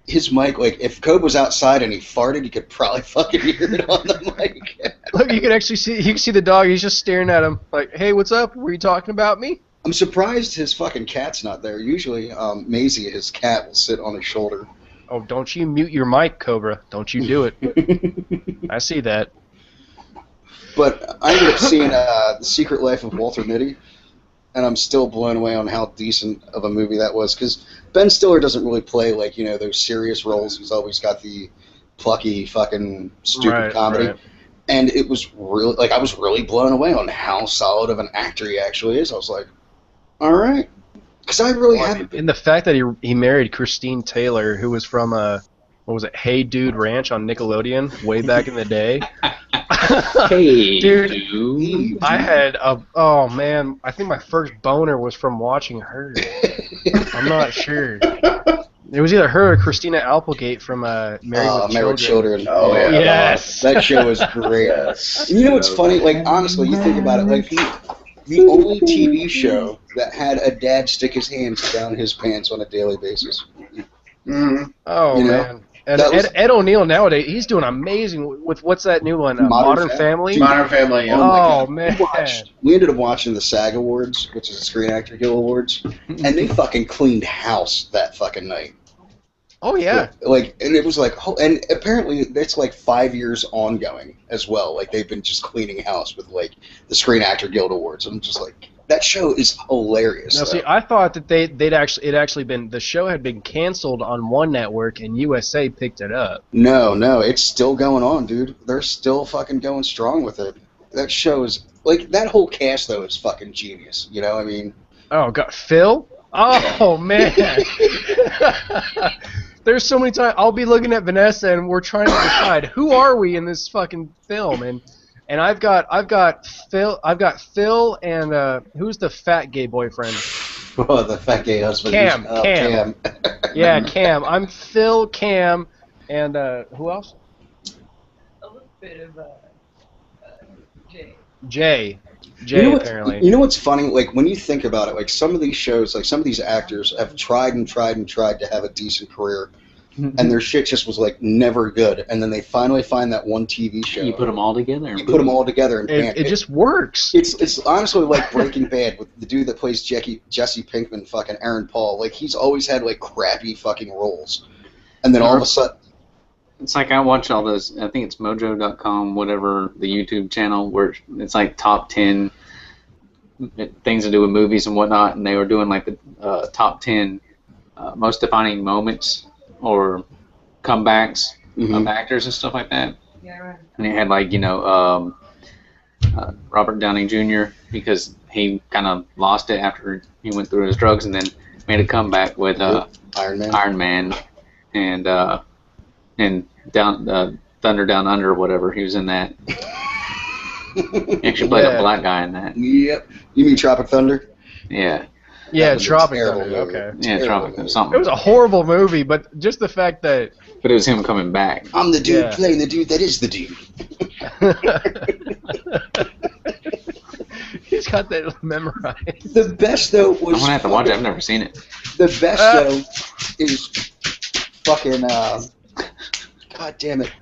his mic, if Cope was outside and he farted, you could probably fucking hear it on the mic. Look, you can actually see the dog. He's just staring at him like, "Hey, what's up? Were you talking about me?" I'm surprised his fucking cat's not there. Usually, Maisie, his cat, will sit on his shoulder. Oh, don't you mute your mic, Cobra. Don't you do it. I see that. But I ended up seeing The Secret Life of Walter Mitty, and I'm still blown away on how decent of a movie that was, because Ben Stiller doesn't really play, those serious roles. He's always got the plucky, fucking stupid comedy. Right. And it was really, I was really blown away on how solid of an actor he actually is. I was like, all right. Because I really haven't been. And the fact that he married Christine Taylor, who was from what was it, Hey Dude Ranch on Nickelodeon way back in the day. Hey, dude, I had oh man, I think my first boner was from watching her. I'm not sure. It was either her or Christina Applegate from Married with Married Children. Children. Oh, yeah. Yes. That show was great. Yes. And you know what's funny? Honestly, you think about it, the only TV show that had a dad stick his hands down his pants on a daily basis. Mm-hmm. Oh You know, man. And that was- Ed O'Neill nowadays, he's doing amazing with what's that new one? Modern Family? Modern Family. Yeah. Oh, my man. We ended up watching the SAG Awards, which is the Screen Actor Guild Awards, and they fucking cleaned house that fucking night. Oh yeah. And it was and apparently it's 5 years ongoing as well. They've been just cleaning house with the Screen Actor Guild Awards. I'm just that show is hilarious. Now, see, I thought that the show had been canceled on one network and USA picked it up. No, it's still going on, dude. They're still fucking going strong with it. That show is that whole cast though is fucking genius. You know, I mean. Oh God, Phil? Oh man. There's so many times I'll be looking at Vanessa and we're trying to decide who are we in this fucking film, and I've got Phil and who's the fat gay boyfriend? Oh, the fat gay husband. Cam. Cam. Yeah, Cam. I'm Phil, Cam, and who else? A little bit of Jay. Jay, apparently. You know what's funny? When you think about it, some of these shows, some of these actors have tried to have a decent career, and their shit just was never good, and then they finally find that one TV show. You put them all together. You put them all together, and It just works. It's honestly like Breaking Bad with the dude that plays Jesse Pinkman, fucking Aaron Paul. He's always had crappy fucking roles, and then all of a sudden. It's I watch all those, I think it's mojo.com, whatever, the YouTube channel, where it's top 10 things to do with movies and whatnot, and they were doing the top 10 most defining moments or comebacks of actors and stuff like that. Yeah, right. And they had Robert Downey Jr. because he kind of lost it after he went through his drugs, and then made a comeback with Iron Man and Thunder Down Under, whatever. He was in that. He actually played a black guy in that. Yep. You mean Tropic Thunder? Yeah. Yeah, was a Tropic terrible Thunder. movie. Okay. Yeah, Terrible Tropic movie. or something. It was a horrible movie, but just the fact that But it was him coming back. I'm the dude Yeah. playing the dude that is the dude. he's got that memorized. The best though was I'm gonna have to watch it. I've never seen it. the best though is fucking God damn it.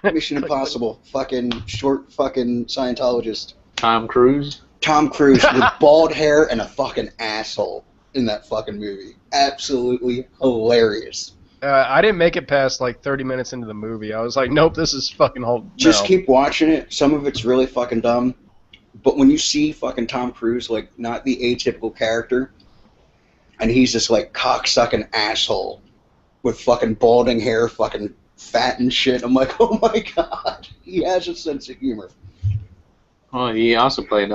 Mission Impossible. Fucking short fucking Scientologist. Tom Cruise. Tom Cruise with bald hair and a fucking asshole in that fucking movie. Absolutely hilarious. I didn't make it past like 30 minutes into the movie. I was like, nope, this is fucking whole. Just no. keep watching it. Some of it's really fucking dumb. But when you see fucking Tom Cruise, like, not the atypical character, and he's this, like, cocksucking asshole with fucking balding hair, fucking fat and shit, I'm like, oh my god, he has a sense of humor. Oh, he also played.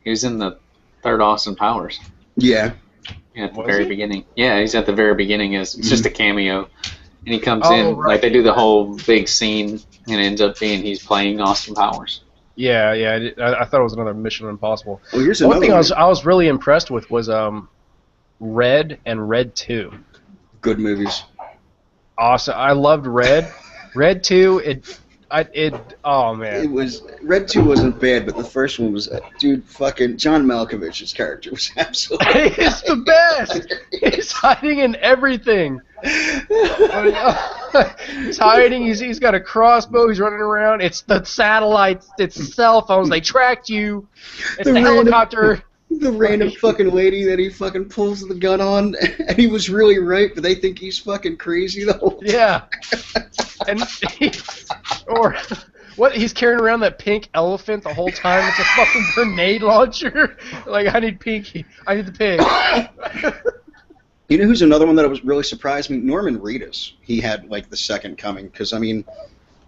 He was in the third Austin Powers. Yeah. Yeah, at the Was very he? beginning. Yeah, he's at the very beginning. It's just a cameo, and he comes in right. like they do the whole big scene, and it ends up being he's playing Austin Powers. Yeah, I thought it was another Mission Impossible. Well, here's One another thing one. I was really impressed with was Red and Red 2. Good movies. Awesome. I loved Red. Red 2, oh It man. was Red 2 wasn't bad, but the first one was dude. Fucking John Malkovich's character was absolutely. It's the best. He's hiding in everything. He's hiding. He's got a crossbow. He's running around. It's the satellites. It's cell phones. They tracked you. It's The the random- helicopter. The random fucking lady that he fucking pulls the gun on, and he was really right, but they think he's fucking crazy the whole time. Yeah. And or what? He's carrying around that pink elephant the whole time. It's a fucking grenade launcher. Like, I need Pinky. I need the pig. You know who's another one that was really surprised me? Norman Reedus. He had like the second coming because I mean,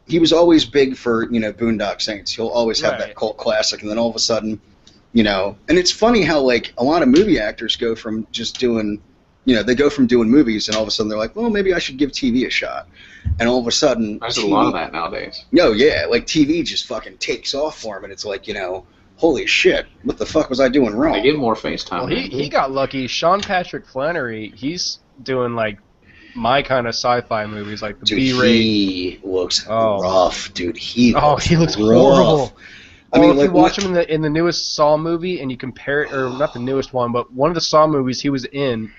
he was always big for Boondock Saints. He'll always have Right. that cult classic, and then all of a sudden, and it's funny how like a lot of movie actors go from just doing, they go from doing movies, and all of a sudden they're like, well, maybe I should give TV a shot, and all of a sudden, There's a TV lot of that nowadays. No, yeah, like TV just fucking takes off for him, and it's like, holy shit, what the fuck was I doing wrong? They get more FaceTime. Well, he got lucky. Sean Patrick Flannery, he's doing like my kind of sci-fi movies, like the Dude, B-rate. he looks Oh. rough, dude. He He looks rough. horrible. I Well, mean, if you like, watch him in the newest Saw movie and you compare it, or not the newest one, but one of the Saw movies he was in,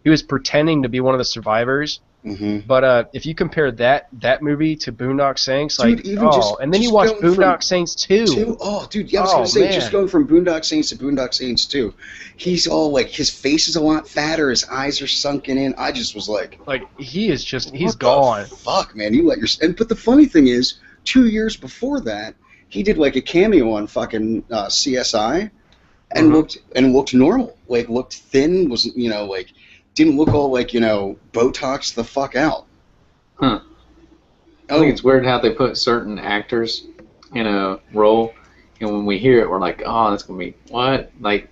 he was pretending to be one of the survivors. Mhm. But if you compare that movie to Boondock Saints, Dude, like, even just- and then you just watch going from Boondock Saints 2. Oh, dude, yeah, I was Oh, gonna say, man. just going from Boondock Saints to Boondock Saints 2, he's all like, his face is a lot fatter, his eyes are sunken in. I just was like, Like, he is just, he's what the gone. fuck, man, you let but the funny thing is, 2 years before that, he did like a cameo on fucking CSI, and looked normal, like looked thin, was like didn't look all like Botox the fuck out. Huh. I think it's weird how they put certain actors in a role, and when we hear it, we're like, oh, that's going to be, what? Like,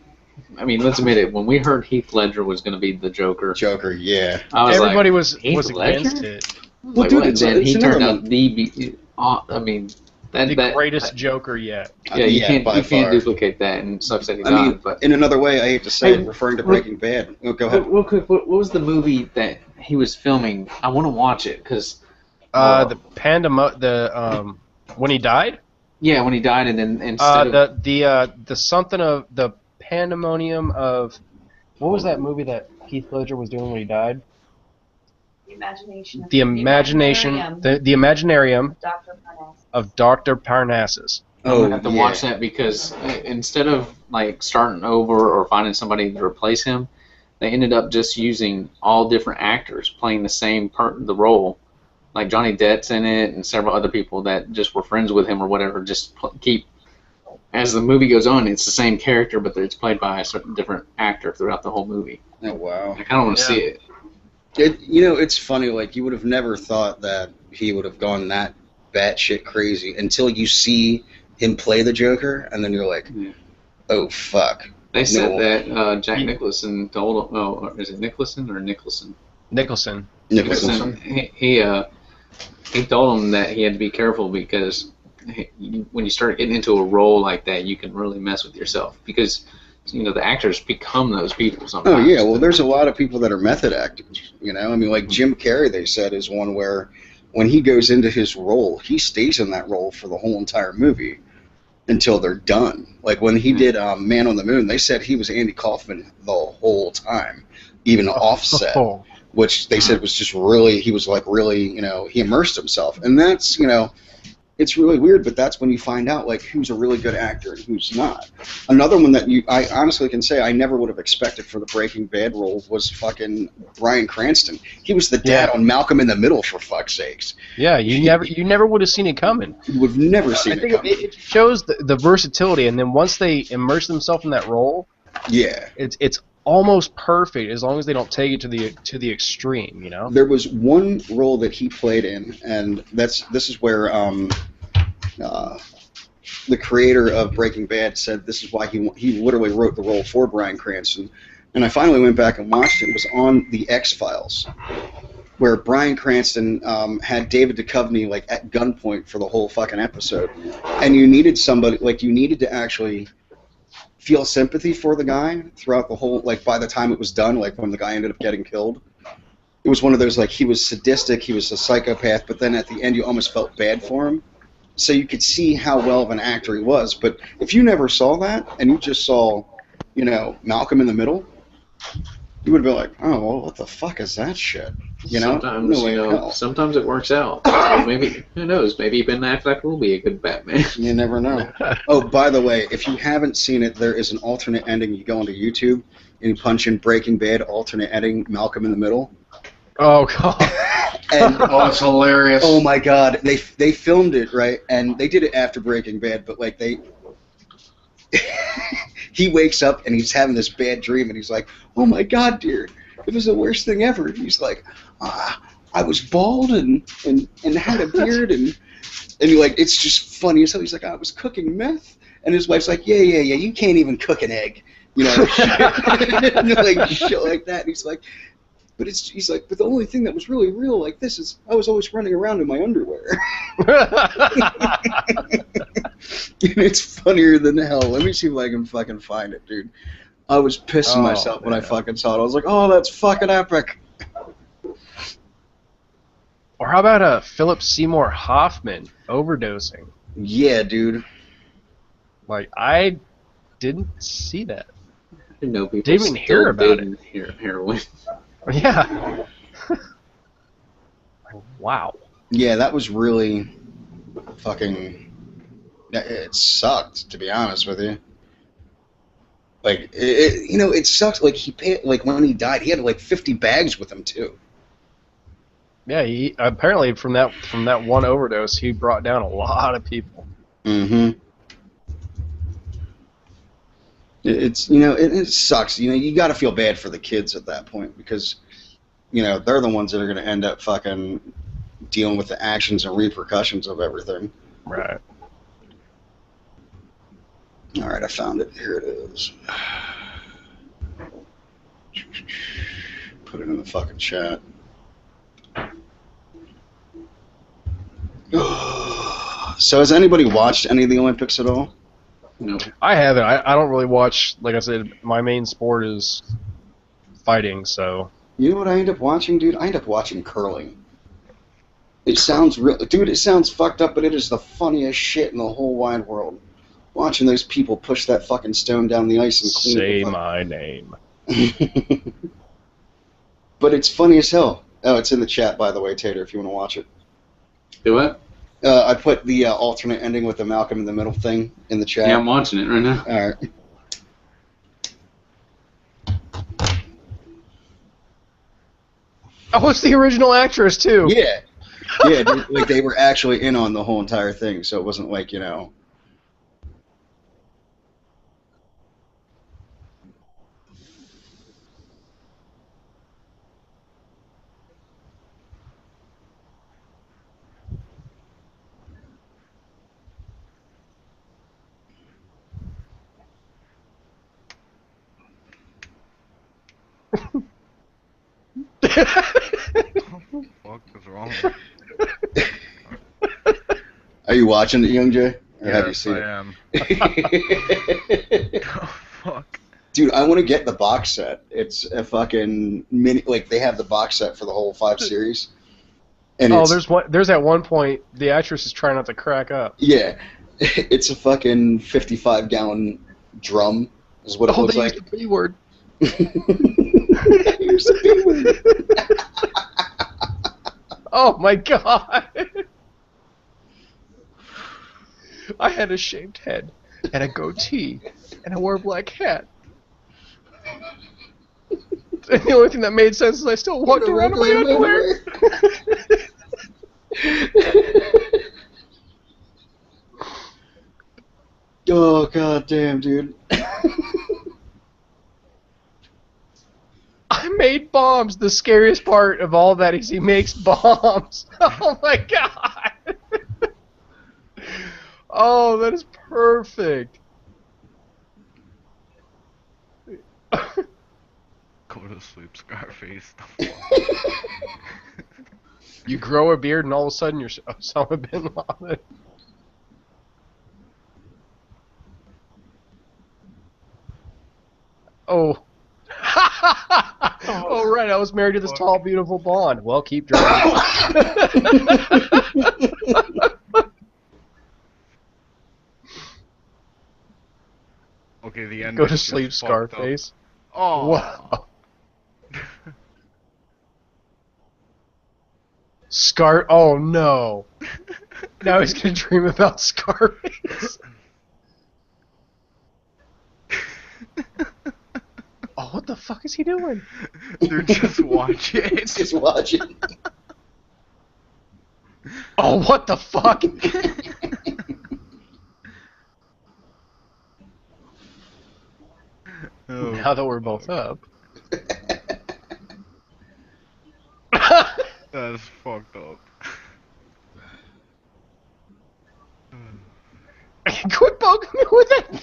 I mean, let's admit it, when we heard Heath Ledger was going to be the Joker, Joker, yeah. I was Everybody like, was Heath Ledger? against it. Well, like, dude, what? it's Then he another turned one. out I mean, that, The that greatest Joker yet. yeah, you can't by far. duplicate that, and it sucks that he I died, mean, but. in another way, I hate to say, Hey, referring to Breaking Bad. Oh, go ahead. Real quick, what was the movie that he was filming? I want to watch it, because... When he died? Yeah, when he died, and then instead of... The something of the pandemonium of, what was that movie that Heath Ledger was doing when he died? The imagination. The Imagination, the Imaginarium Dr. Parnassus. of Dr. Parnassus. I'm Oh, gonna have to yeah. watch that, because instead of like starting over or finding somebody to replace him, they ended up just using all different actors playing the same part, the role. Like Johnny Depp's in it, and several other people that just were friends with him or whatever. Just keep, as the movie goes on, it's the same character, but it's played by a certain different actor throughout the whole movie. Oh, wow. I kind of want to Yeah. see it. It's funny, like, you would have never thought that he would have gone that batshit crazy until you see him play the Joker, and then you're like, Yeah. oh, fuck. They said No. that Jack Nicholson told him, oh, is it Nicholson or Nicholson? Nicholson. Nicholson. He told him that he had to be careful, because when you start getting into a role like that, you can really mess with yourself, because the actors become those people Oh sometimes. yeah, well, there's a lot of people that are method actors. I mean, like Jim Carrey, they said is one where when he goes into his role, he stays in that role for the whole entire movie until they're done. Like when he did Man on the Moon, they said he was Andy Kaufman the whole time, even offset, Oh. which they said was just really, he was like really, he immersed himself. And that's, it's really weird, but that's when you find out like who's a really good actor and who's not. Another one that I honestly can say I never would have expected for the Breaking Bad role was fucking Bryan Cranston. He was the dad on Malcolm in the Middle, for fuck's sakes. Yeah, you never would have seen it coming. You would have never seen I it think coming. it shows the versatility, and then once they immerse themselves in that role, Yeah. it's almost perfect as long as they don't take it to the extreme, There was one role that he played in, and this is where the creator of Breaking Bad said this is why he literally wrote the role for Bryan Cranston. And I finally went back and watched it. It was on The X-Files, where Bryan Cranston had David Duchovny like at gunpoint for the whole fucking episode, and you needed somebody you needed to actually feel sympathy for the guy throughout the whole, like by the time it was done, like when the guy ended up getting killed. It was one of those, like, he was sadistic, he was a psychopath, but then at the end you almost felt bad for him. So you could see how well of an actor he was. But if you never saw that, and you just saw, Malcolm in the Middle, you would have been like, oh, well, what the fuck is that shit? Sometimes, No way in hell. sometimes it works out. So maybe, who knows? Maybe Ben Affleck will be a good Batman. You never know. Oh, by the way, if you haven't seen it, there is an alternate ending. You go onto YouTube and you punch in Breaking Bad alternate ending, Malcolm in the Middle. Oh god. And it's hilarious. oh my god, they filmed it right, and they did it after Breaking Bad, but like he wakes up and he's having this bad dream, and he's like, oh my god, dear, it was the worst thing ever. And he's like, I was bald and had a beard and you're like, it's just funny as hell. He's like, I was cooking meth, and his wife's like, yeah, you can't even cook an egg, like shit like that. And he's like, he's like, but the only thing that was really real like this is I was always running around in my underwear. And it's funnier than hell. Let me see if I can fucking find it, dude. I was pissing myself when I fucking saw it. I was like, oh, that's fucking epic. Or how about Philip Seymour Hoffman overdosing? Yeah, dude. Like, I didn't see that. I didn't know people Didn't even hear about it. Heroin. Yeah. Wow. Yeah, that was really fucking... It sucked, to be honest with you. Like, it sucks. Like, he paid, like, when he died, he had, like, 50 bags with him, too. Yeah, he apparently from that one overdose, he brought down a lot of people. Mm-hmm. It sucks. You got to feel bad for the kids at that point because, they're the ones that are going to end up fucking dealing with the actions and repercussions of everything. Right. All right, I found it. Here it is. Put it in the fucking chat. So has anybody watched any of the Olympics at all? No. I haven't. I don't really watch. Like I said, my main sport is fighting. So. You know what I end up watching, dude? I end up watching curling. It sounds real, dude. It sounds fucked up, but it is the funniest shit in the whole wide world. Watching those people push that fucking stone down the ice and clean Say it. my name. But it's funny as hell. Oh, it's in the chat, by the way, Tater, if you want to watch it. Do what? I put the alternate ending with the Malcolm in the Middle thing in the chat. Yeah, I'm watching it right now. All right. Oh, it's the original actress too. Yeah. Yeah, dude, like they were actually in on the whole entire thing, so it wasn't like, What the fuck is wrong? Are you watching it, Young Jay? Or have you Yes, seen I it? am. Oh, fuck. Dude, I want to get the box set. It's a fucking mini. Like they have the box set for the whole 5 series. And there's at one point the actress is trying not to crack up. Yeah, it's a fucking 55-gallon drum. Is what it looks like. They used the B word. Use the B word. Oh my god! I had a shaved head and a goatee, and I wore a black hat. And the only thing that made sense is I still walked around in my underwear. Oh god damn, dude. I made bombs. The scariest part of all that is he makes bombs. Oh my god. Oh, that is perfect. Go to sleep, Scarface. You grow a beard and all of a sudden you're Osama bin Laden. Oh. Oh, right, I was married to this tall, beautiful blonde. Well, keep driving. Okay, the end. Go to sleep, Scarface. Oh. Wow. Oh no. Now he's gonna dream about Scarface. Oh, what the fuck is he doing? They're just watching. Just watching. Oh, what the fuck? Oh, Now that we're both up. that's fucked up. Quit poking me with that.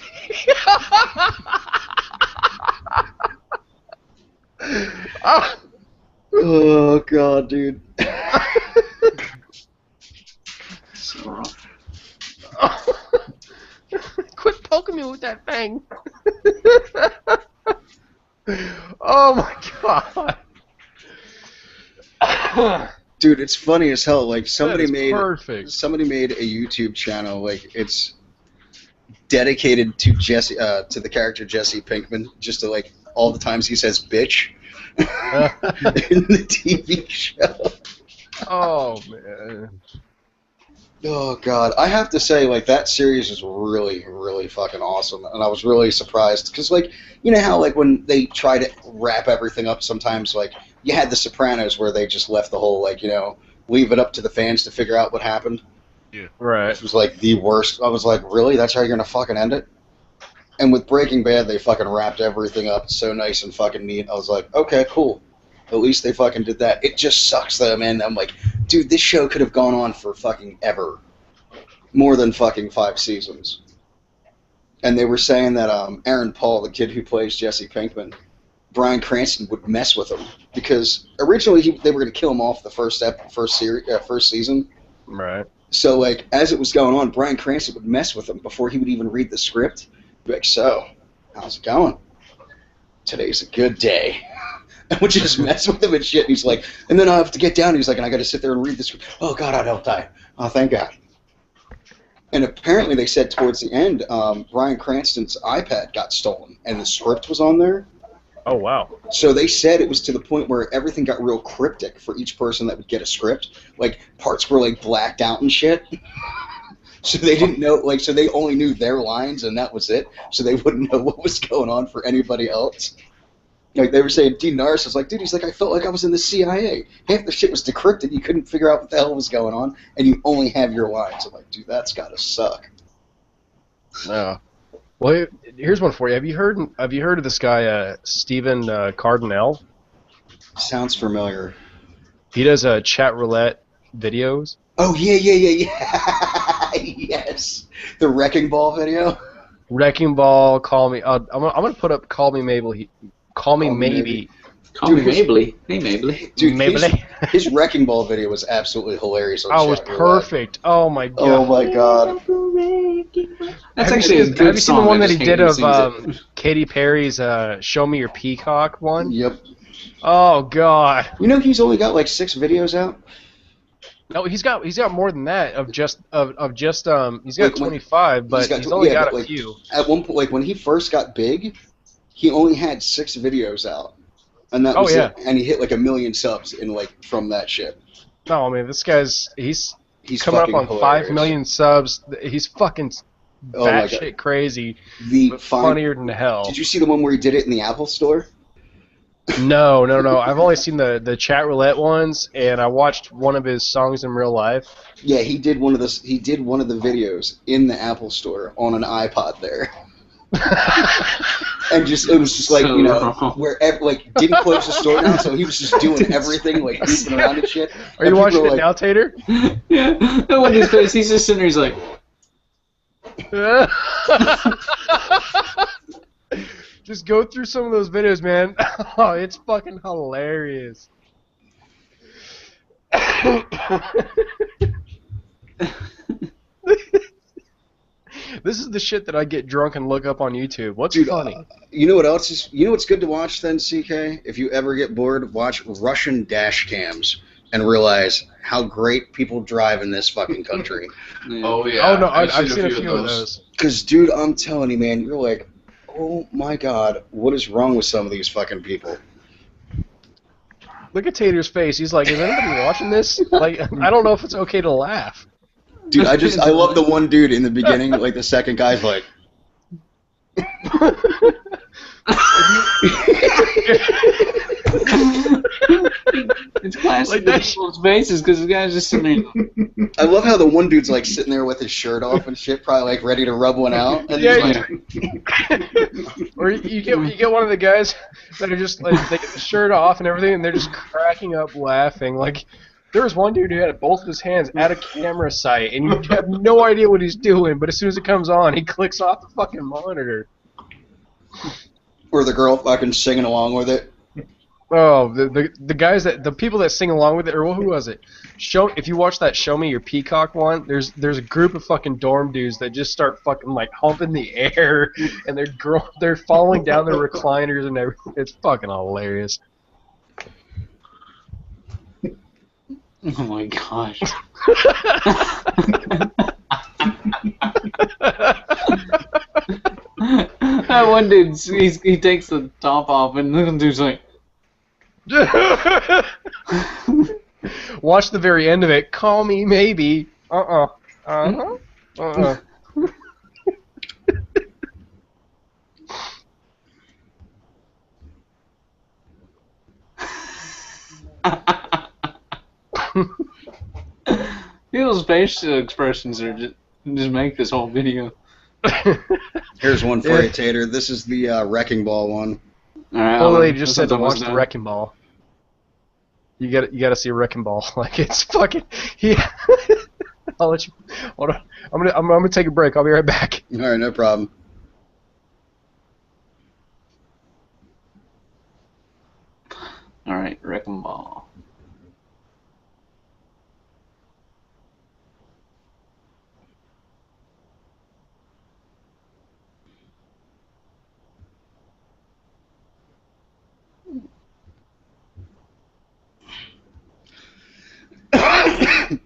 Oh god, dude. So rough. Quit poking me with that thing. Oh my god. Dude, it's funny as hell. Like somebody made perfect. Somebody made a YouTube channel. Like it's dedicated to Jesse, to the character Jesse Pinkman, just to like all the times he says "bitch" in the TV show. Oh man. Oh god, I have to say, like that series is really, really fucking awesome, and I was really surprised because, like, you know how like when they try to wrap everything up, sometimes like you had The Sopranos where they just left the whole like leave it up to the fans to figure out what happened. Yeah. Right. This was like the worst. I was like, really? That's how you're gonna fucking end it? And with Breaking Bad, they fucking wrapped everything up so nice and fucking neat. I was like, okay, cool. At least they fucking did that. It just sucks though, man. I'm like, dude, this show could have gone on for fucking ever. More than fucking 5 seasons. And they were saying that Aaron Paul, the kid who plays Jesse Pinkman, Bryan Cranston would mess with him because originally they were going to kill him off the first season. Right. So like as it was going on, Bryan Cranston would mess with him before he would even read the script. Be like, so, how's it going? Today's a good day. And would just mess with him and shit. And he's like, and then I have to get down. He's like, and I got to sit there and read the script. Oh God, I don't die. Oh, thank God. And apparently they said towards the end, Bryan Cranston's iPad got stolen, and the script was on there. Oh, wow. So they said it was to the point where everything got real cryptic for each person that would get a script. Like, parts were, like, blacked out and shit. So they didn't know, like, so they only knew their lines, and that was it. So they wouldn't know what was going on for anybody else. Like, they were saying, Dean Norris was like, dude, he's like, I felt like I was in the CIA. Half the shit was decrypted, you couldn't figure out what the hell was going on, and you only have your lines. I'm like, dude, that's gotta suck. No. Well, here's one for you. Have you heard of this guy, Stephen Cardinal? Sounds familiar. He does chat roulette videos. Oh, yeah. Yes. The Wrecking Ball video? Wrecking Ball, call me. I'm gonna put up Call Me Maybe. Call Me Maybe. Call me Mabley. Hey, Mabley. Dude, Mabley. his Wrecking Ball video was absolutely hilarious. Oh, it was perfect. Oh my god. Oh my god. That's Have actually you a seen, good have you seen the song. one I that he just hate did when of sings it. Katy Perry's "Show Me Your Peacock" one? Yep. Oh God. You know he's only got like 6 videos out. No, he's got more than that he's got Like when 25, but he's only yeah, got but a like few. at one point, like when he first got big, he only had 6 videos out, and that Oh was yeah. it. And he hit like 1 million subs in like from that shit. No, I mean this he's He's coming up fucking on 5 hilarious. million subs. He's fucking Oh my god, batshit crazy, the but fine. funnier than hell. Did you see the one where he did it in the Apple Store? No. I've only seen the chat roulette ones, and I watched one of his songs in real life. Yeah, he did one of the videos in the Apple Store on an iPod there. And it was just like, So you know, wrong. where like didn't close the store down, so he was just doing everything, like goofing around and shit. Are you And people watching were it like, now, Tater? Yeah, that one his face. He's just sitting there. He's like, Just go through some of those videos, man. Oh, it's fucking hilarious. This is the shit that I get drunk and look up on YouTube. What's dude, funny? you know what else is? You know what's good to watch then, CK? If you ever get bored, watch Russian dash cams and realize how great people drive in this fucking country. Oh yeah. Oh no, I've seen a few of those. Because, dude, I'm telling you, man, you're like, oh my god, what is wrong with some of these fucking people? Look at Tater's face. He's like, is anybody watching this? Like, I don't know if it's okay to laugh. Dude, I love the one dude in the beginning, like the second guy's like, it's classic Like that people's faces because the guy's just sitting there. I love how the one dude's like sitting there with his shirt off and shit, probably like ready to rub one out. And Yeah, he's like, Or you get one of the guys that are just like they get the shirt off and everything, and they're just cracking up laughing. Like there was one dude who had both of his hands at a camera sight, and you have no idea what he's doing. But as soon as it comes on, he clicks off the fucking monitor. or the girl fucking singing along with it. Oh, the guys the people that sing along with it, or who was it? If you watch that Show Me Your Peacock one, there's a group of fucking dorm dudes that just start fucking like humping the air, and they're falling down their recliners and everything. It's fucking hilarious. Oh my gosh. That one dude, he takes the top off, and the dude's like, Watch the very end of it. Call me maybe. Uh-huh. People's facial expressions are just make this whole video. Here's one for you, Tater. This is the Wrecking Ball one. All right, Well, they this just said to one's watch the done. Wrecking Ball. You gotta see Wrecking Ball. Like it's fucking. Yeah. I'll let you. Hold on. I'm gonna take a break. I'll be right back. All right, no problem. All right, Wrecking Ball.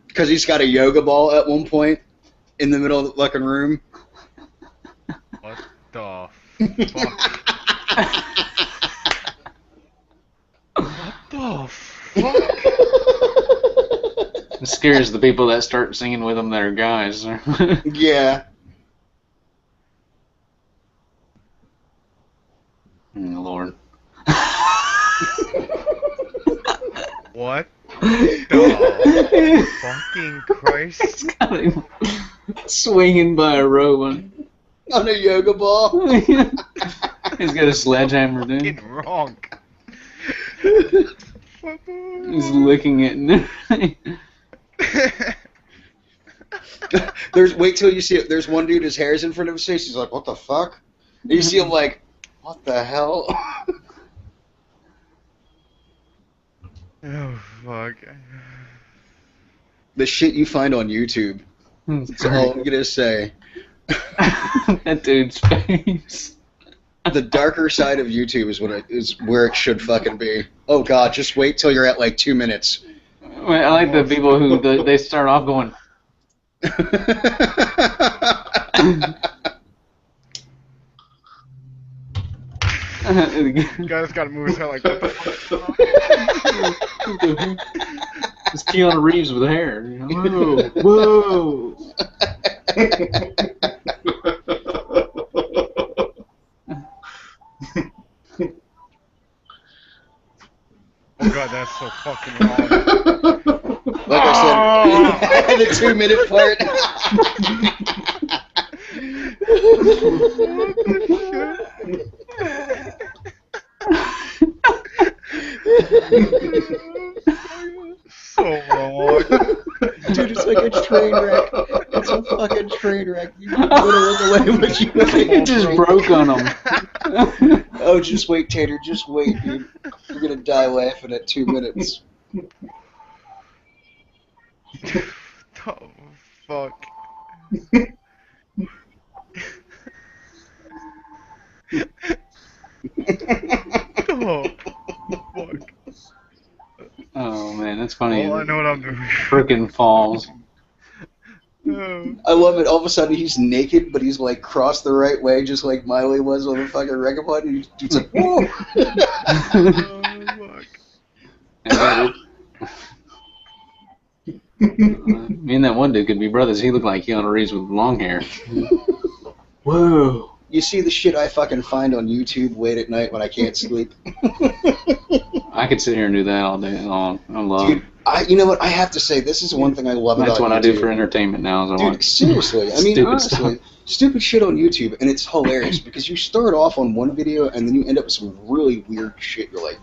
Because he's got a yoga ball at one point in the middle of the fucking room. What the fuck? What the fuck? It scares the people that start singing with them that are guys. Yeah. Lord. What the fucking Christ? He's got him swinging by a rope. On a yoga ball. He's got a sledgehammer, dude. Fucking wrong. He's licking it and everything. Wait till you see it. There's one dude, his hair's in front of his face. He's like, what the fuck? And you see him like, what the hell? Oh fuck. The shit you find on YouTube. That's all I'm gonna say. That dude's face. The darker side of YouTube is where it should fucking be. Oh god, just wait till you're at like 2 minutes. I like the people who they start off going. The guy that's got to move his head like, what the fuck? It's Keanu Reeves with hair. Whoa, whoa. Oh god, that's so fucking wrong. Like I said, the 2 minute part. So wrong. Dude, it's like a train wreck. It's a fucking train wreck. You gotta look away, but you It just broke on him. Oh, just wait, Tater. Just wait, dude. You're gonna die laughing at 2 minutes. Oh, fuck. Oh, fuck. Oh man, that's funny. Oh, I know what I'm doing. Frickin' falls. Oh. I love it. All of a sudden, he's naked, but he's like crossed the right way, just like Miley was on the fucking record pod. And he's like, whoa! Oh, fuck. Me and that one dude could be brothers. He looked like Keanu Reeves with long hair. Whoa. You see the shit I fucking find on YouTube late at night when I can't sleep? I could sit here and do that all day long. I love Dude, you know what? I have to say, this is one thing I love That's about what YouTube. I do for entertainment now. Is I Dude, watch seriously. I mean, stupid honestly, stuff. stupid shit on YouTube, and it's hilarious because you start off on one video and then you end up with some really weird shit. You're like,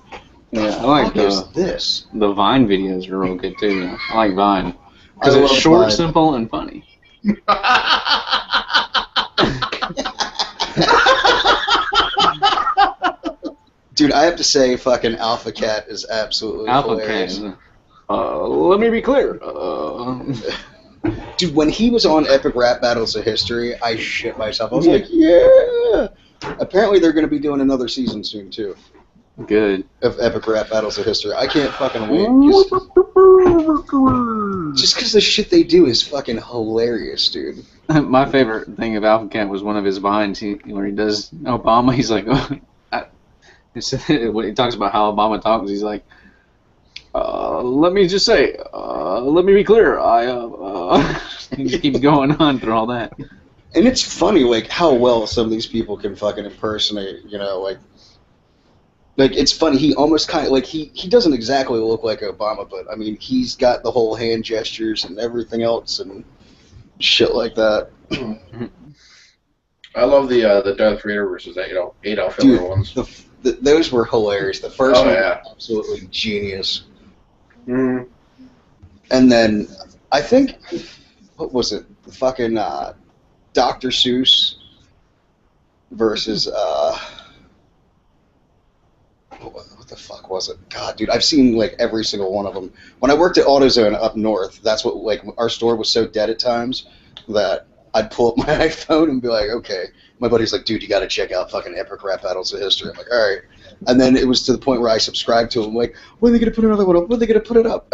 Yeah, I like what is this? the Vine videos are real good too. I like Vine because I it's love short, Vine. simple, and funny. Dude, I have to say, fucking Alpha Cat is absolutely Alpha hilarious. Cat. Let me be clear. Dude, when he was on Epic Rap Battles of History, I shit myself. I was like, yeah! Apparently they're going to be doing another season soon, too, Good. of Epic Rap Battles of History. I can't fucking wait. Just because the shit they do is fucking hilarious, dude. My favorite thing of Alpha Cat was one of his vines where he does Obama. He's like, when he talks about how Obama talks, he's like, let me just say, let me be clear. He just keeps going on through all that. And it's funny, like, how well some of these people can fucking impersonate, you know, like it's funny, he almost kind of, like, he doesn't exactly look like Obama, but, I mean, he's got the whole hand gestures and everything else and shit like that. I love the Darth Vader versus Adolf Hitler Dude, ones. Those were hilarious. The first Oh, one yeah. was absolutely genius. Mm. And then, I think, what was it? The fucking Dr. Seuss versus, what the fuck was it? God, dude, I've seen, like, every single one of them. When I worked at AutoZone up north, that's what, like, our store was so dead at times that I'd pull up my iPhone and be like, okay. My buddy's like, dude, you got to check out fucking Epic Rap Battles of History. I'm like, all right. And then it was to the point where I subscribed to him. Like, when are they going to put another one up? When are they going to put it up?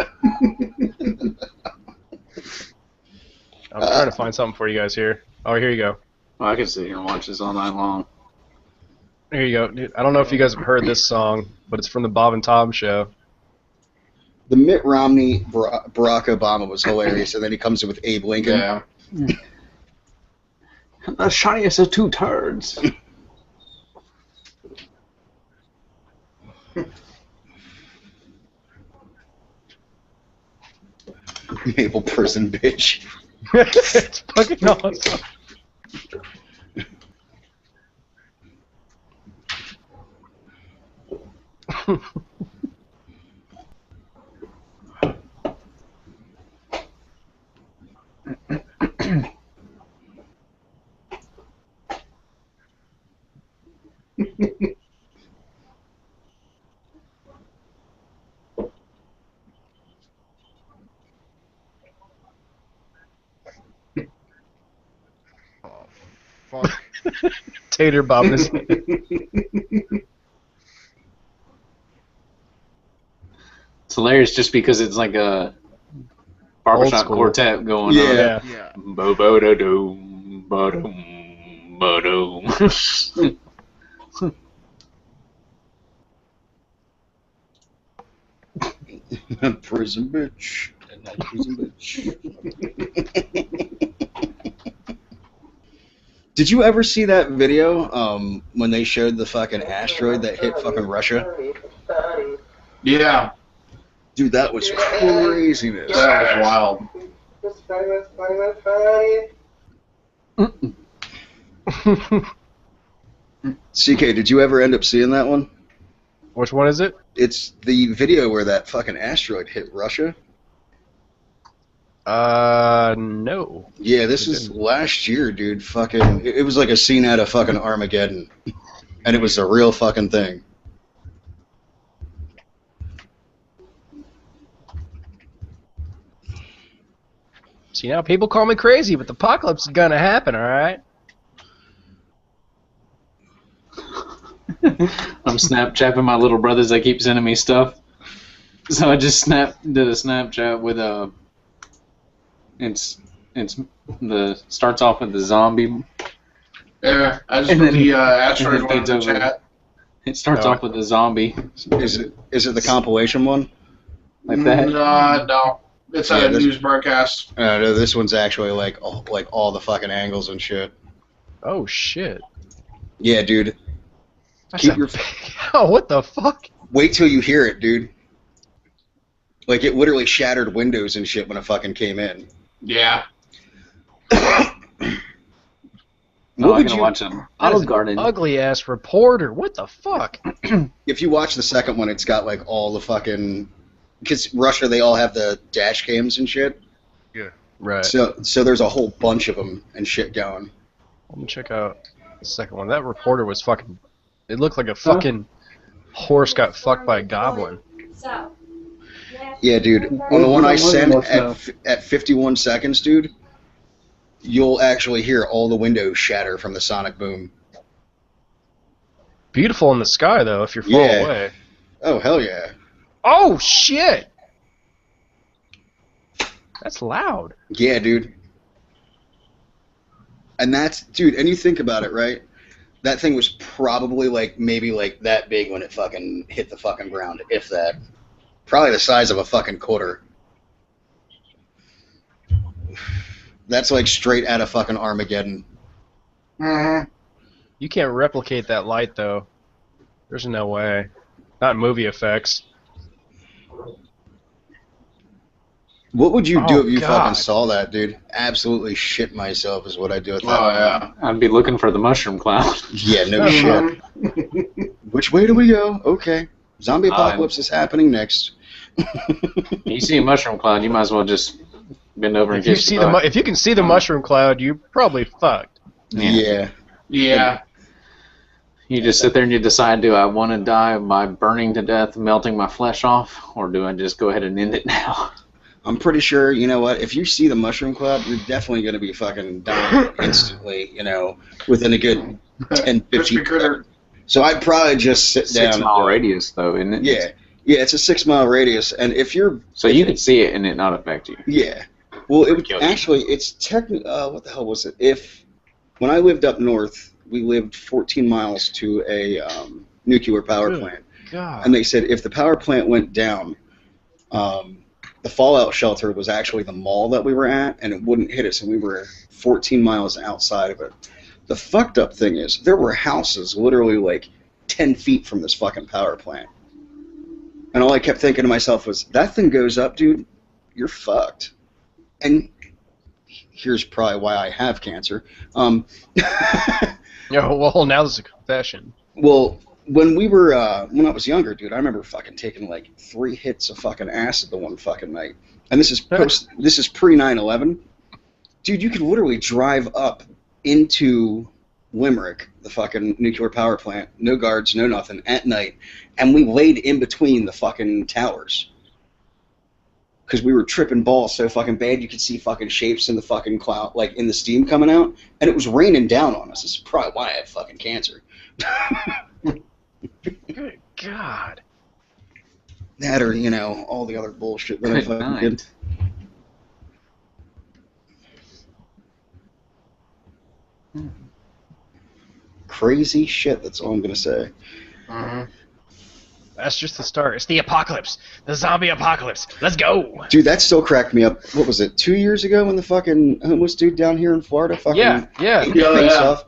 I'm trying to find something for you guys here. Oh, here you go. Well, I could sit here and watch this all night long. Here you go. Dude, I don't know if you guys have heard this song, but it's from the Bob and Tom show. The Mitt Romney, Barack Obama was hilarious, and then he comes in with Abe Lincoln. Yeah. The shiniest of two turds. Maple prison bitch. It's fucking awesome. Oh, fuck? Tater bobbing his It's hilarious just because it's like a Old barbershop school. quartet going Yeah. on. Yeah. Yeah. Bo-bo-da-doom, ba-doom, ba-doom. Prison bitch. Prison bitch. Did you ever see that video when they showed the fucking asteroid that hit fucking Russia? Yeah, Dude, that was craziness. that was wild. CK, did you ever end up seeing that one? Which one is it? It's the video where that fucking asteroid hit Russia. No. Yeah, this is last year, dude. Fucking, it was like a scene out of fucking Armageddon, and it was a real fucking thing. See, now people call me crazy, but the apocalypse is gonna happen, alright? I'm Snapchatting my little brothers. They keep sending me stuff, so I just did a Snapchat with it's starts off with the zombie. Yeah, I just And put then- the asteroid and then one in the fades over. chat. It starts off with the zombie Is it the compilation one? like that. No. It's Yeah, a this- news broadcast. No, this one's actually like all the fucking angles and shit. Oh shit. Yeah, dude. That's Keep a your big... Oh, what the fuck? wait till you hear it, dude. Like it literally shattered windows and shit when it fucking came in. Yeah. No, I'm would gonna you- watch That Olive is an Garden. ugly ass reporter. What the fuck? If you watch the second one, it's got like all the fucking because Russia they all have the dash cams and shit. Right. So there's a whole bunch of them and shit going. Let me check out the second one. That reporter was fucking. It looked like a fucking horse got fucked by a goblin. So, Yeah, dude. On the one I sent at 51 seconds, dude, you'll actually hear all the windows shatter from the sonic boom. Beautiful in the sky though, if you're far Yeah. away. Oh hell yeah. Oh shit! That's loud. Yeah, dude. And that's, dude, and you think about it, right? That thing was probably like, maybe like that big when it fucking hit the fucking ground, if that. Probably the size of a fucking quarter. That's like straight out of fucking Armageddon. Mm-hmm. You can't replicate that light though. There's no way. Not movie effects. What would you do Oh, if you God. fucking saw that, dude? Absolutely shit myself is what I do at that Oh, point. yeah. I'd be looking for the mushroom cloud. Yeah, no shit. Which way do we go? Okay. Zombie apocalypse is happening next. You see a mushroom cloud, you might as well just bend over and If you kiss see your butt. if you can see the mushroom cloud, you're probably fucked. Yeah. Yeah. You just sit there and you decide, do I want to die by burning to death, melting my flesh off, or do I just go ahead and end it now? I'm pretty sure, you know what, if you see the mushroom cloud, you're definitely going to be fucking dying instantly, you know, within a good 10, 15 Crispy critter. So I'd probably just sit down. 6 mile radius, though, isn't it? Yeah. Yeah, it's a 6 mile radius. And if you're. So you could see it and it not affect you. Yeah. Well, it would Kill you. actually, it's technically. What the hell was it? When I lived up north, we lived 14 miles to a nuclear power Good plant. God. And they said if the power plant went down, the fallout shelter was actually the mall that we were at, and it wouldn't hit us, and we were 14 miles outside of it. The fucked up thing is, there were houses literally like 10 feet from this fucking power plant. And all I kept thinking to myself was, that thing goes up, dude, you're fucked. And here's probably why I have cancer. Yeah, well, now this is a confession. Well, when we were, when I was younger, dude, I remember fucking taking like 3 hits of fucking acid the one fucking night. And this is pre 9/11. Dude, you could literally drive up into Limerick, the fucking nuclear power plant, no guards, no nothing, at night, and we laid in between the fucking towers. because we were tripping balls so fucking bad you could see fucking shapes in the fucking cloud, like in the steam coming out, and it was raining down on us. This is probably why I had fucking cancer. Good God. That or, all the other bullshit that I Good fucking night. did. Crazy shit, that's all I'm going to say. That's just the start. It's the apocalypse. The zombie apocalypse. Let's go. Dude, that still cracked me up. What was it, 2 years ago when the fucking homeless dude down here in Florida fucking Yeah. ate his face off?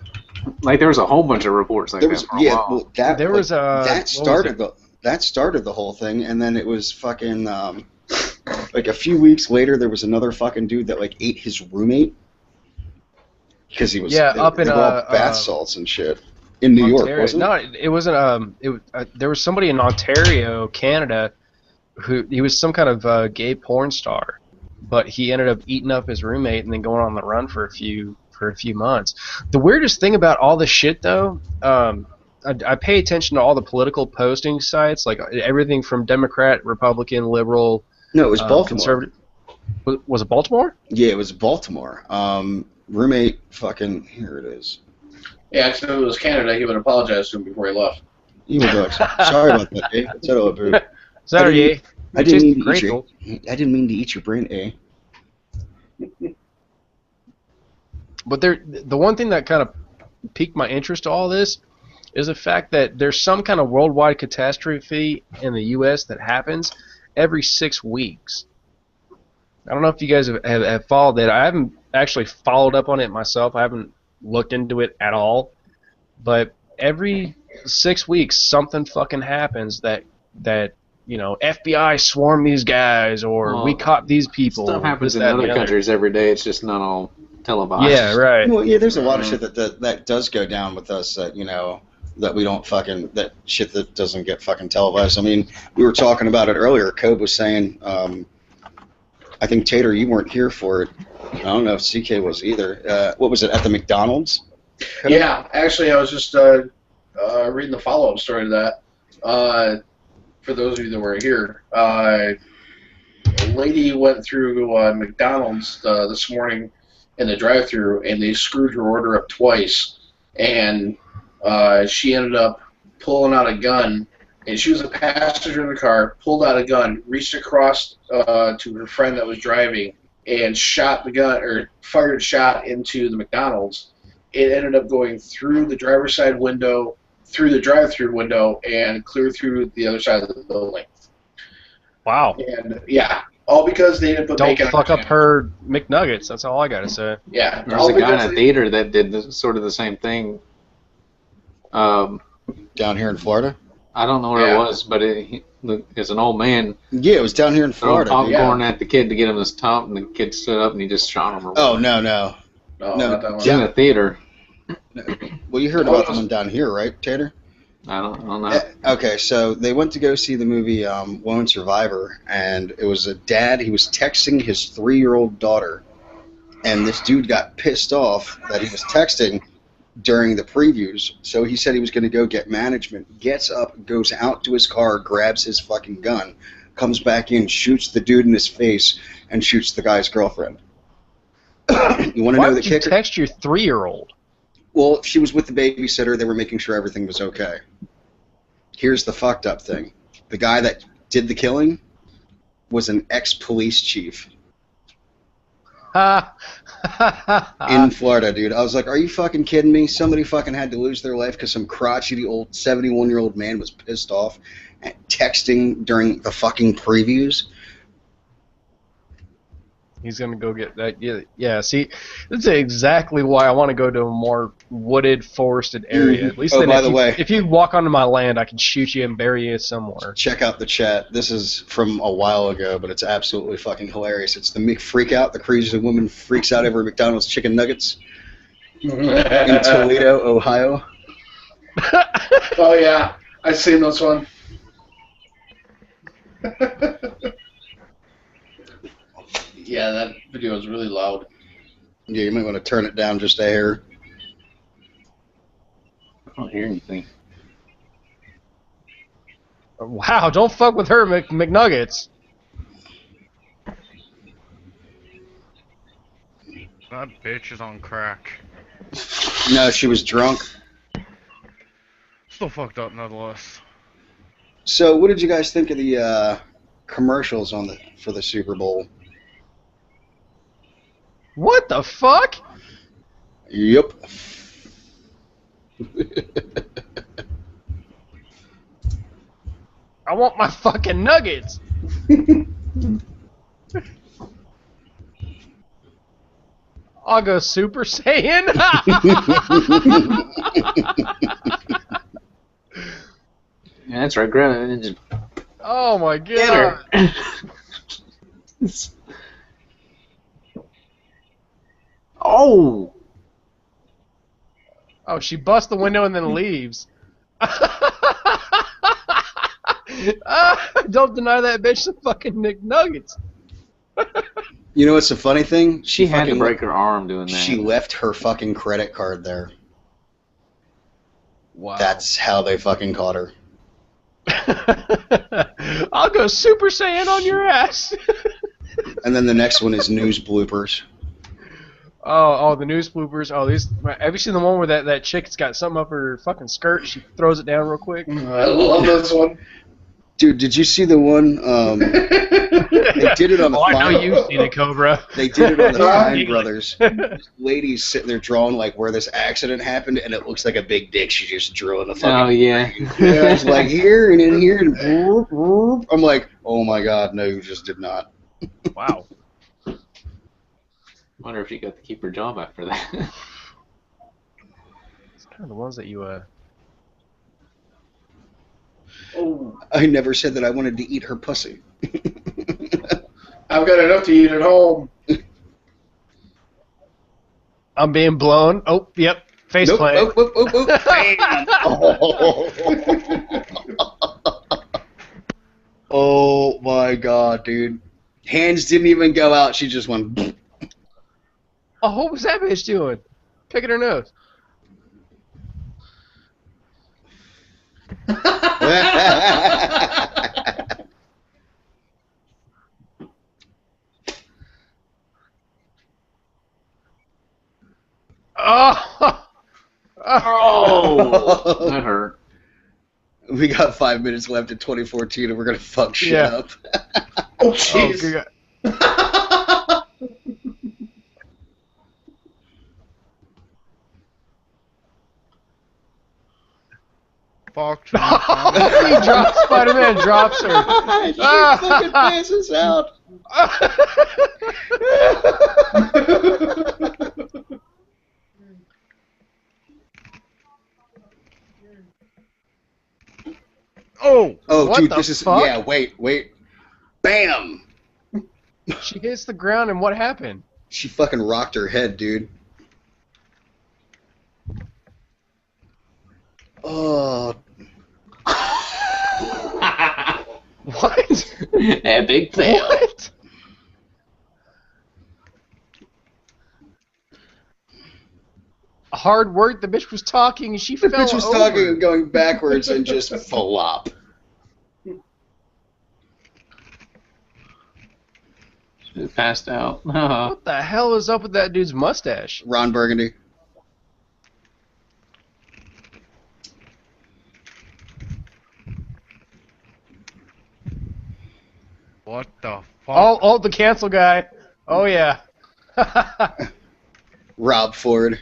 Like there was a whole bunch of reports like There that was, for a while. well, that, There like, was a. that started the whole thing, and then it was fucking, like a few weeks later, there was another fucking dude that, like, ate his roommate. Because he was, up in they were all bath salts and shit. In New York, wasn't it? No, it wasn't. There was somebody in Ontario, Canada, who he was some kind of gay porn star, but he ended up eating up his roommate and then going on the run for a few months. The weirdest thing about all this shit, though, I pay attention to all the political posting sites, like everything from Democrat, Republican, liberal. No, it was Baltimore. Conservative. Was it Baltimore? Yeah, it was Baltimore. Roommate, fucking, here it is. Yeah, if it was Canada, he would apologize to him before he left. Evil dogs. Sorry about that, eh? Settle it, boo. Sorry, I didn't mean to eat your. I didn't mean to eat your brain, eh? But the one thing that kind of piqued my interest to all this is the fact that there's some kind of worldwide catastrophe in the U.S. that happens every 6 weeks. I don't know if you guys have followed that. I haven't actually followed up on it myself. I haven't looked into it at all. But every 6 weeks, something fucking happens that FBI swarm these guys, or we caught these people. Stuff happens in other countries every day. It's just not all televised. Yeah, right. Well, yeah, there's a lot of shit that does go down with us that, that we don't fucking, that shit that doesn't get fucking televised. I mean, we were talking about it earlier. Cobe was saying, I think, Tater, you weren't here for it. I don't know if CK was either. What was it, at the McDonald's? Yeah, actually, I was just reading the follow-up story to that. For those of you that were here, a lady went through McDonald's this morning in the drive-thru, and they screwed her order up twice, and she ended up pulling out a gun, and she was a passenger in the car, pulled out a gun, reached across to her friend that was driving, and shot the gun, or fired a shot into the McDonald's. It ended up going through the driver's side window, through the drive-thru window, and clear through the other side of the building. Wow. And yeah, all because they didn't put Don't bacon fuck on up her McNuggets. That's all I gotta say. Yeah, There was a guy in a theater that did sort of the same thing. Down here in Florida? I don't know where it was, but it's an old man. Yeah, it was down here in Florida. Throwing popcorn at the kid to get him to stop, and the kid stood up and he just shot him. Oh, no. No, not that one. In a theater. Well, you heard about the one down here, right, Tater? I don't know. Okay, so they went to go see the movie Lone Survivor, and it was a dad. He was texting his 3-year-old daughter, and this dude got pissed off that he was texting during the previews, so he said he was going to go get management, gets up, goes out to his car, grabs his fucking gun, comes back in, shoots the dude in his face, and shoots the guy's girlfriend. You want to Why know the would you kicker? text your 3-year-old? Well, she was with the babysitter. They were making sure everything was okay. Here's the fucked up thing. The guy that did the killing was an ex-police chief in Florida, dude. I was like, are you fucking kidding me? Somebody fucking had to lose their life because some crotchety old 71-year-old man was pissed off at texting during the fucking previews. He's gonna go get that. Yeah. See, that's exactly why I want to go to a more wooded, forested area. At least, Oh, then by the way, if you walk onto my land, I can shoot you and bury you somewhere. check out the chat. This is from a while ago, but it's absolutely fucking hilarious. It's the freak out. The crazy woman freaks out over McDonald's chicken nuggets in Toledo, Ohio. Oh yeah, I've seen this one. Yeah, that video is really loud. Yeah, you might want to turn it down just a hair. I don't hear anything. Wow! Don't fuck with her, McNuggets. That bitch is on crack. No, she was drunk. Still fucked up nonetheless. So, what did you guys think of the commercials for the Super Bowl? What the fuck? Yep. I want my fucking nuggets. I'll go Super Saiyan. Yeah, that's right. Grab it. Just Oh my get god. her. Oh. Oh, she busts the window and then leaves. Don't deny that bitch some fucking McNuggets. You know what's the funny thing? She had to fucking break her arm doing that. She left her fucking credit card there. Wow. That's how they fucking caught her. I'll go Super Saiyan on your ass. And then the next one is news bloopers. Oh, the news bloopers. Oh, these. Have you seen the one where that chick's got something up her fucking skirt? She throws it down real quick. I love this one. Dude, did you see the one? They did it on the. Oh, I know Fine- you've seen it, Cobra. They did it on the Fine Giggling. Brothers. This lady's sitting there drawing like where this accident happened, and it looks like a big dick. She just drew in the fucking. Oh yeah. It's like here and in here and. Whoop, whoop. I'm like, oh my god, no, you just did not. Wow. Wonder if she got to keep her job after that. It's kind of the ones that you Oh, I never said that I wanted to eat her pussy. I've got enough to eat at home. I'm being blown. Oh, yep. Face Nope, plant. nope, nope, nope, nope. Bam. Oh my god, dude. Hands didn't even go out. She just went. Oh, what was that bitch doing? Picking her nose. Oh! Oh, that hurt. We got 5 minutes left in 2014, and we're gonna fuck shit Yeah. up. Oh, Oh, jeez. good God. Fuck. He drops Spider-Man, drops her. She fucking passes out. Oh! Oh, What dude, the this is fuck? yeah. Wait. Bam! She hits the ground, and what happened? She fucking rocked her head, dude. Oh, What? Epic fail. What? Hard work. The bitch was talking, and she the fell bitch was over. talking and going backwards and just flop. She passed out. Oh. What the hell is up with that dude's mustache? Ron Burgundy. What the fuck? Oh, the cancel guy. Oh yeah. Rob Ford.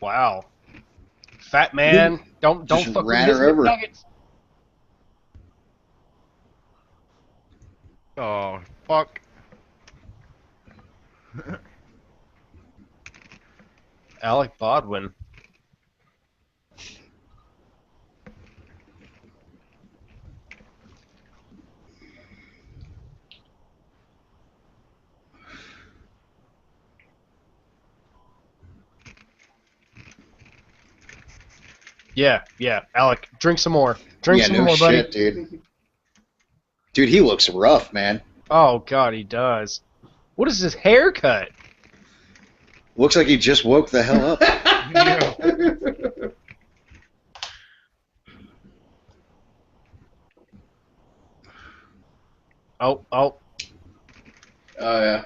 Wow. Fat man. Don't Just fuck with ran his her over. McNuggets. Oh, fuck. Alec Baldwin. Yeah, Alec, drink some more. Drink Yeah, some no more, buddy. shit, dude. Dude, he looks rough, man. Oh god, he does. What is his haircut? Looks like he just woke the hell up. Yeah. Oh, oh. Oh yeah.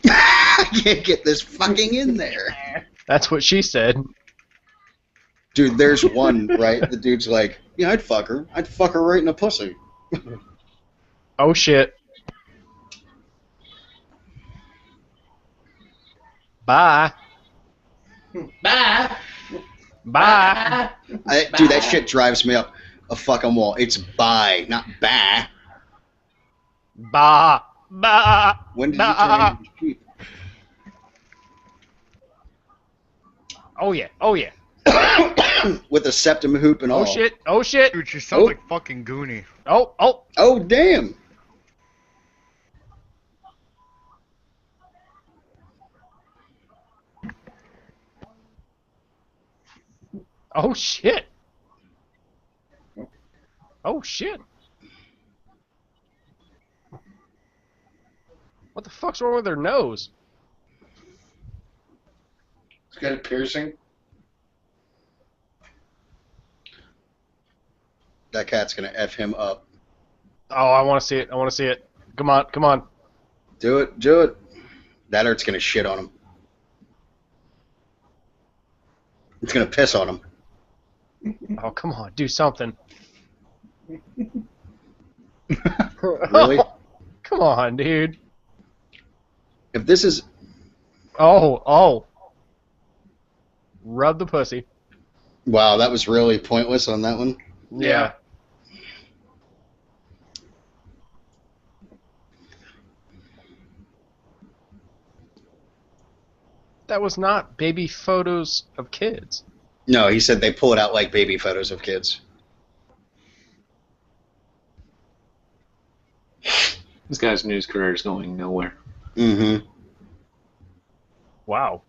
I can't get this fucking in there. That's what she said. Dude, there's one, right? The dude's like, yeah, I'd fuck her. I'd fuck her right in the pussy. Oh shit. Bye. Bye. Bye. Dude, that shit drives me up a fucking wall. It's bye, not bah. Bah. Bah. When did bah. you turn into sheep? Oh yeah. Oh yeah. With a septum hoop and all. Oh shit. Oh shit. Dude, she sounds Oh. like fucking Goonie. Oh, oh. Oh, damn. Oh shit. Oh shit. What the fuck's wrong with her nose? It's got a piercing. That cat's gonna F him up. Oh, I want to see it. I want to see it. Come on. Come on. Do it, do it. That hurt's gonna shit on him. It's gonna piss on him. Oh, come on. Do something. Really? Come on, dude. If this is... Oh, oh. Rub the pussy. Wow, that was really pointless on that one. Yeah. That was not baby photos of kids. No, he said they pull it out like baby photos of kids. This guy's news career is going nowhere. Mm-hmm. Wow.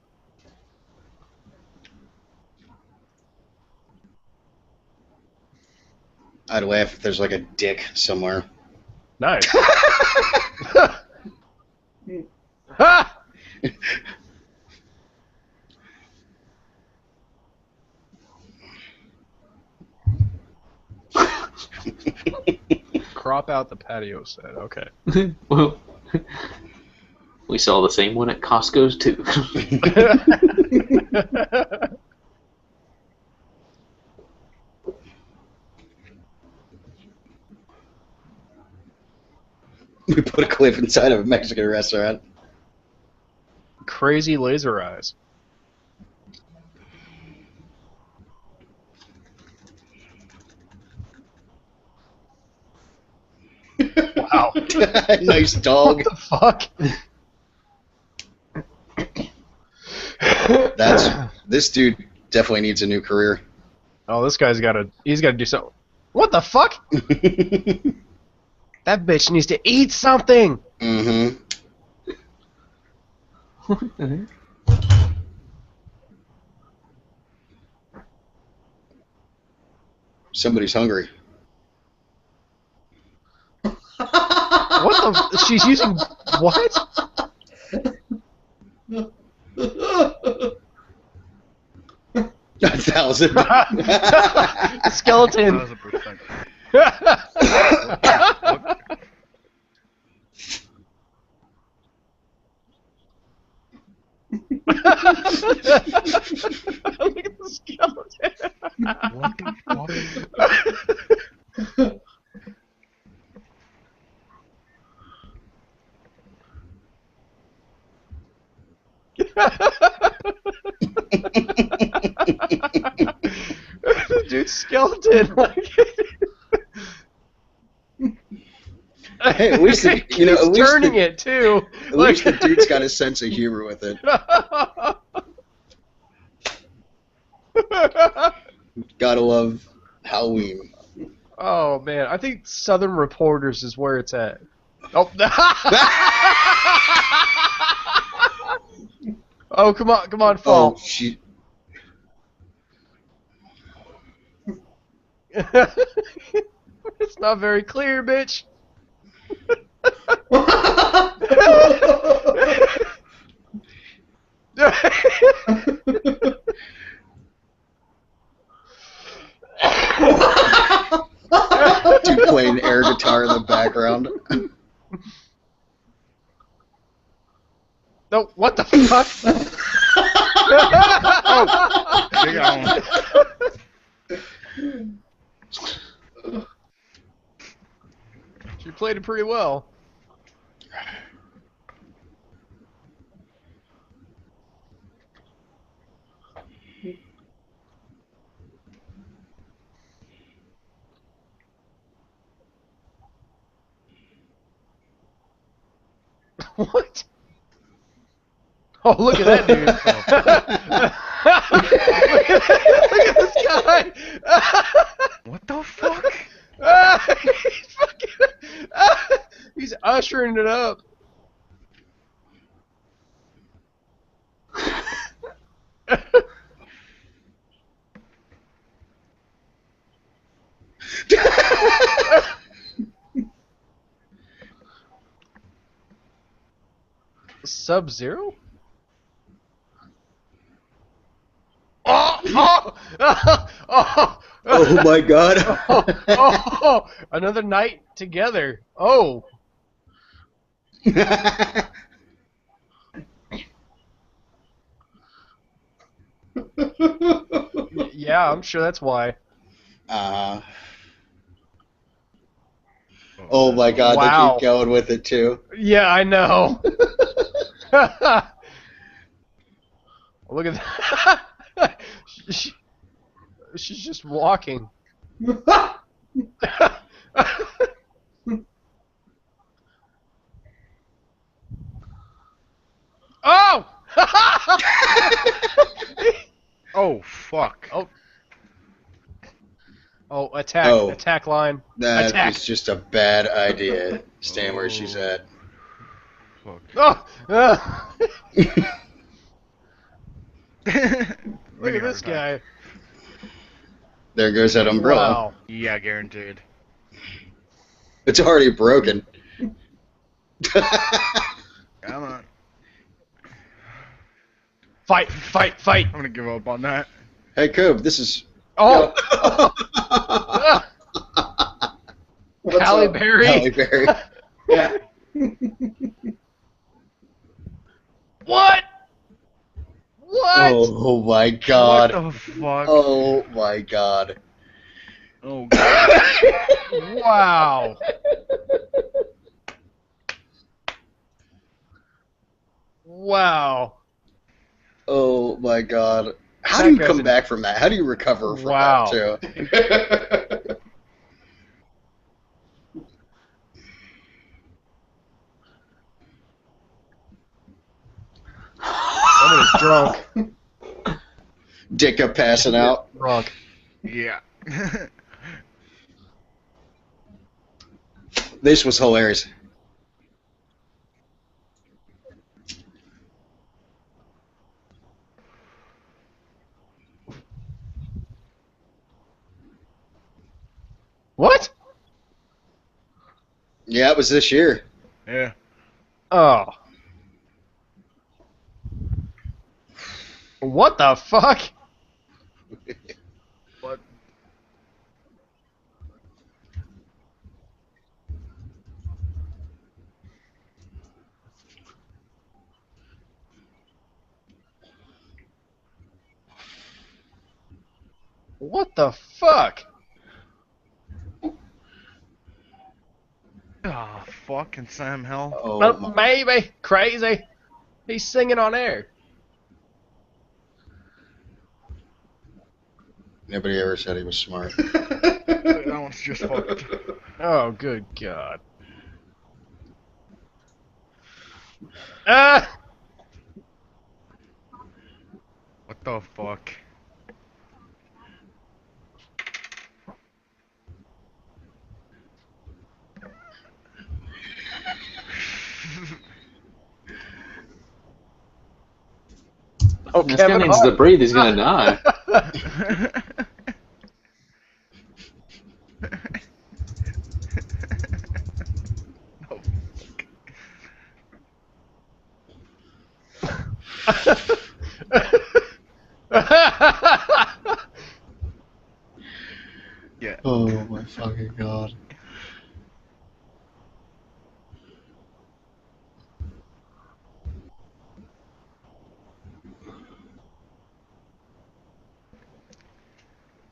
I'd laugh if there's like a dick somewhere. Nice. Ha! Crop out the patio set. Okay. Well, we saw the same one at Costco's too. We put a clip inside of a Mexican restaurant. Crazy laser eyes. Wow. Nice dog. What the fuck? This dude definitely needs a new career. Oh, this guy's he's gotta do something. What the fuck? That bitch needs to eat something. Mm-hmm. What the heck? Somebody's hungry. What the? She's using what? 1,000. Skeleton. 1000%. Look at the skeleton. What the fuck? Dude, skeleton. Hey, at least the, you know, He's at least turning the, it too. At least the dude's got a sense of humor with it. Gotta love Halloween. Oh man, I think Southern Reporters is where it's at. Oh, oh come on, fall. Oh, she. It's not very clear, bitch. Dude playing air guitar in the background. No, what the fuck? Big Allen. She played it pretty well. What? Oh, look at that dude. look at this guy. What the fuck? He's fucking, he's ushering it up. Sub-Zero? Oh, Oh my god. another night together. Oh. Yeah, I'm sure that's why. Oh my god, Wow. they keep going with it too. Yeah, I know. Look at that. She's just walking. Oh! Oh fuck. Oh. Oh, attack. Oh. Attack line. That Attack. is just a bad idea. Stand where she's at. Fuck. Oh! Look Mini at this heart attack. guy. There goes that umbrella. Wow. Yeah, guaranteed. It's already broken. Come on. Fight, fight, fight. I'm gonna give up on that. Hey, Coob, this is... Oh! What's Halle up? Berry. Halle Berry. Yeah. What? What? Oh my god. What the fuck? Oh my god. Oh god. Wow. Wow. Oh my god. How That do you guy's come a- back from that? How do you recover from Wow. that, too? Someone's drunk. Dicka passing out. Drunk. Yeah. This was hilarious. What? Yeah, it was this year. Yeah. Oh. What the fuck? What? What the fuck? Ah, fucking Sam Hell. Oh, my. Maybe. Crazy. He's singing on air. Nobody ever said he was smart. That one's just fucked. Oh, good God. Ah! What the fuck? Oh, This guy Kevin needs Hart. to breathe. He's gonna die. Oh, yeah. Oh my fucking god.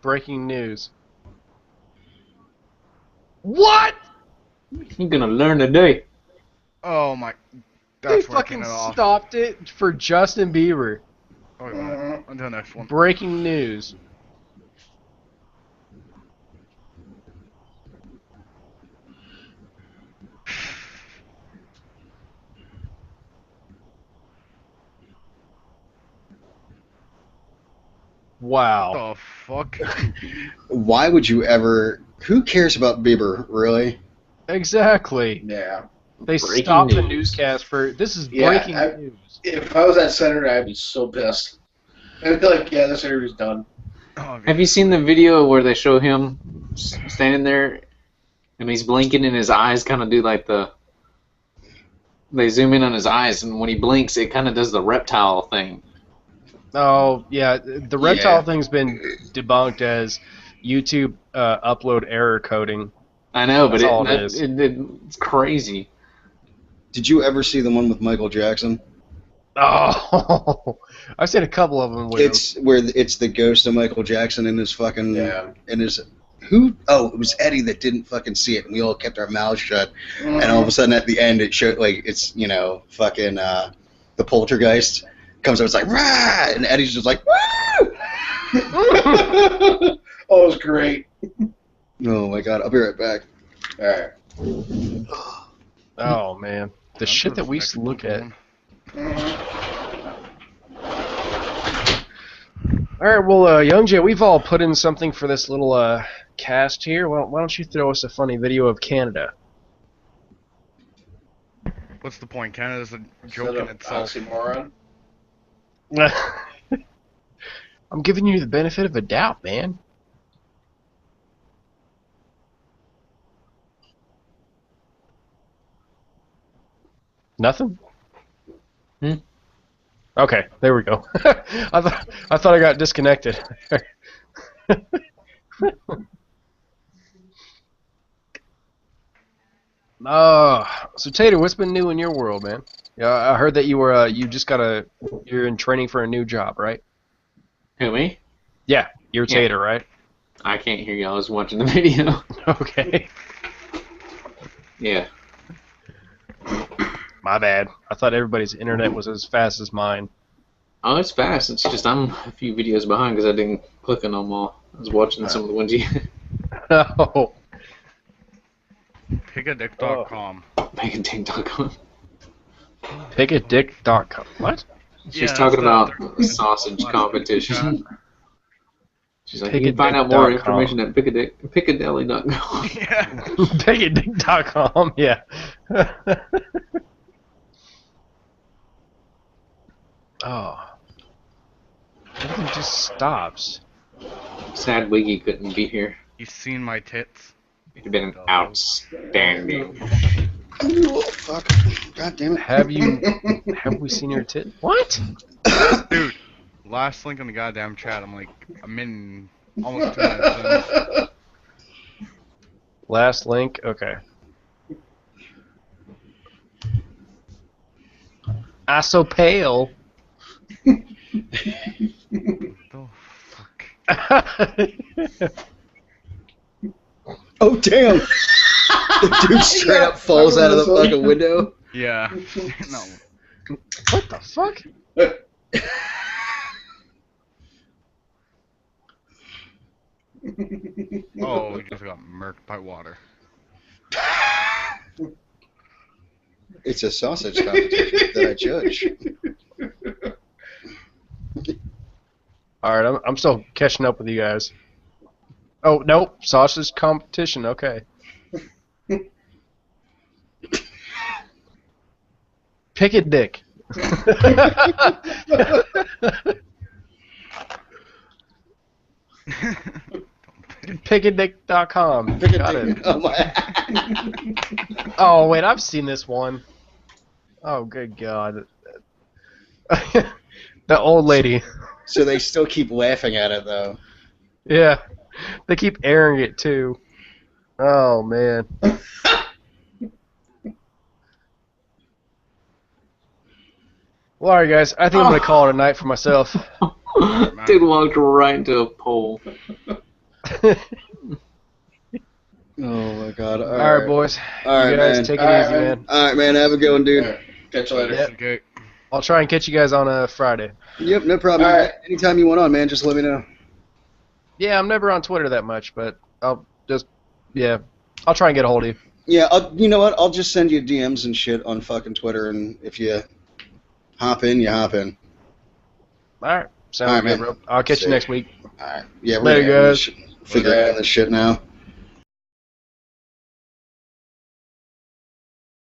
Breaking news. What? You're gonna learn today. Oh my. They That's where I fucking turned it off. stopped it for Justin Bieber. Oh, wait a minute. On to the next one. Breaking news. Wow. What the fuck? Why would you ever? Who cares about Bieber, really? Exactly. Yeah. They Breaking stopped the news. newscast for this is Yeah, breaking I- news. If I was that senator, I'd be so pissed. I'd be like, yeah, this interview's done. Oh, Have you seen the video where they show him standing there and he's blinking and his eyes kind of do like the. They zoom in on his eyes and when he blinks, it kind of does the reptile thing. Oh yeah, the reptile thing's been debunked as YouTube upload error coding. I know, That's but all it is. it's crazy. Did you ever see the one with Michael Jackson? Oh, I've seen a couple of them with It's where it's the ghost of Michael Jackson in his fucking in his who? Oh, it was Eddie that didn't fucking see it, and we all kept our mouths shut. And all of a sudden, at the end, it showed like it's fucking the poltergeist comes up. It's like rah, and Eddie's just like woo. Oh, it was great. Oh my god! I'll be right back. All right. them. Oh man, the shit that we used to look at. All right, well, Young Jay, we've all put in something for this little cast here. Why don't you throw us a funny video of Canada? What's the point? Canada's a joke Instead in of itself. oxymoron. I'm giving you the benefit of a doubt, man. Nothing? Okay, there we go. I thought I got disconnected. So Tater, what's been new in your world, man? Yeah, I heard that you're in training for a new job, right? Who, me? Yeah, you're Yeah. Tater, right? I can't hear you. I was watching the video. Okay. Yeah. My bad. I thought everybody's internet was as fast as mine. Oh, it's fast. It's just I'm a few videos behind because I didn't click on them all. I was watching some of the ones you. Oh. Pigadick.com. Pigadick.com. Pickadick.com. What? She's talking about the sausage competition. She's like, you can find out more information at Piccadilly.com. Yeah. Pickadick.com, yeah. Oh. Everything just stops. Sad Wiggy couldn't be here. You seen my tits? It'd have been outstanding. Oh, fuck! God damn it! Have we seen your tit? What? Dude, last link on the goddamn chat. I'm like, I'm in almost 2 minutes in. Last link? Okay. I so pale. The fuck? Oh damn! The dude straight up falls out of the fucking window. Yeah. No. What the fuck? Oh, we just got murked by water. It's a sausage competition that I judge. Alright, I'm still catching up with you guys. Oh, nope. Sausage competition, okay. Pick a dick. Pickadick.com. Got it. Oh my! Oh, wait, I've seen this one. Oh, good God. The old lady. So they still keep laughing at it though. Yeah. They keep airing it, too. Oh, man. Well, alright, guys. I think I'm going to call it a night for myself. Dude walked right into a pole. Oh my God! All right, boys. All right, You guys man. take it All right, easy, man. man. All right, man. Have a good one, dude. All right. Catch you later. Yep. Okay. I'll try and catch you guys on a Friday. Yep, no problem. All right. Anytime you want on, man, just let me know. Yeah, I'm never on Twitter that much, but I'll try and get a hold of you. Yeah, you know what? I'll just send you DMs and shit on fucking Twitter, and if you hop in, you hop in. All right. Sounds All right, good, man. bro. I'll catch See you ya. next week. All right. Yeah, we're Later, gonna guys. figure out this shit now.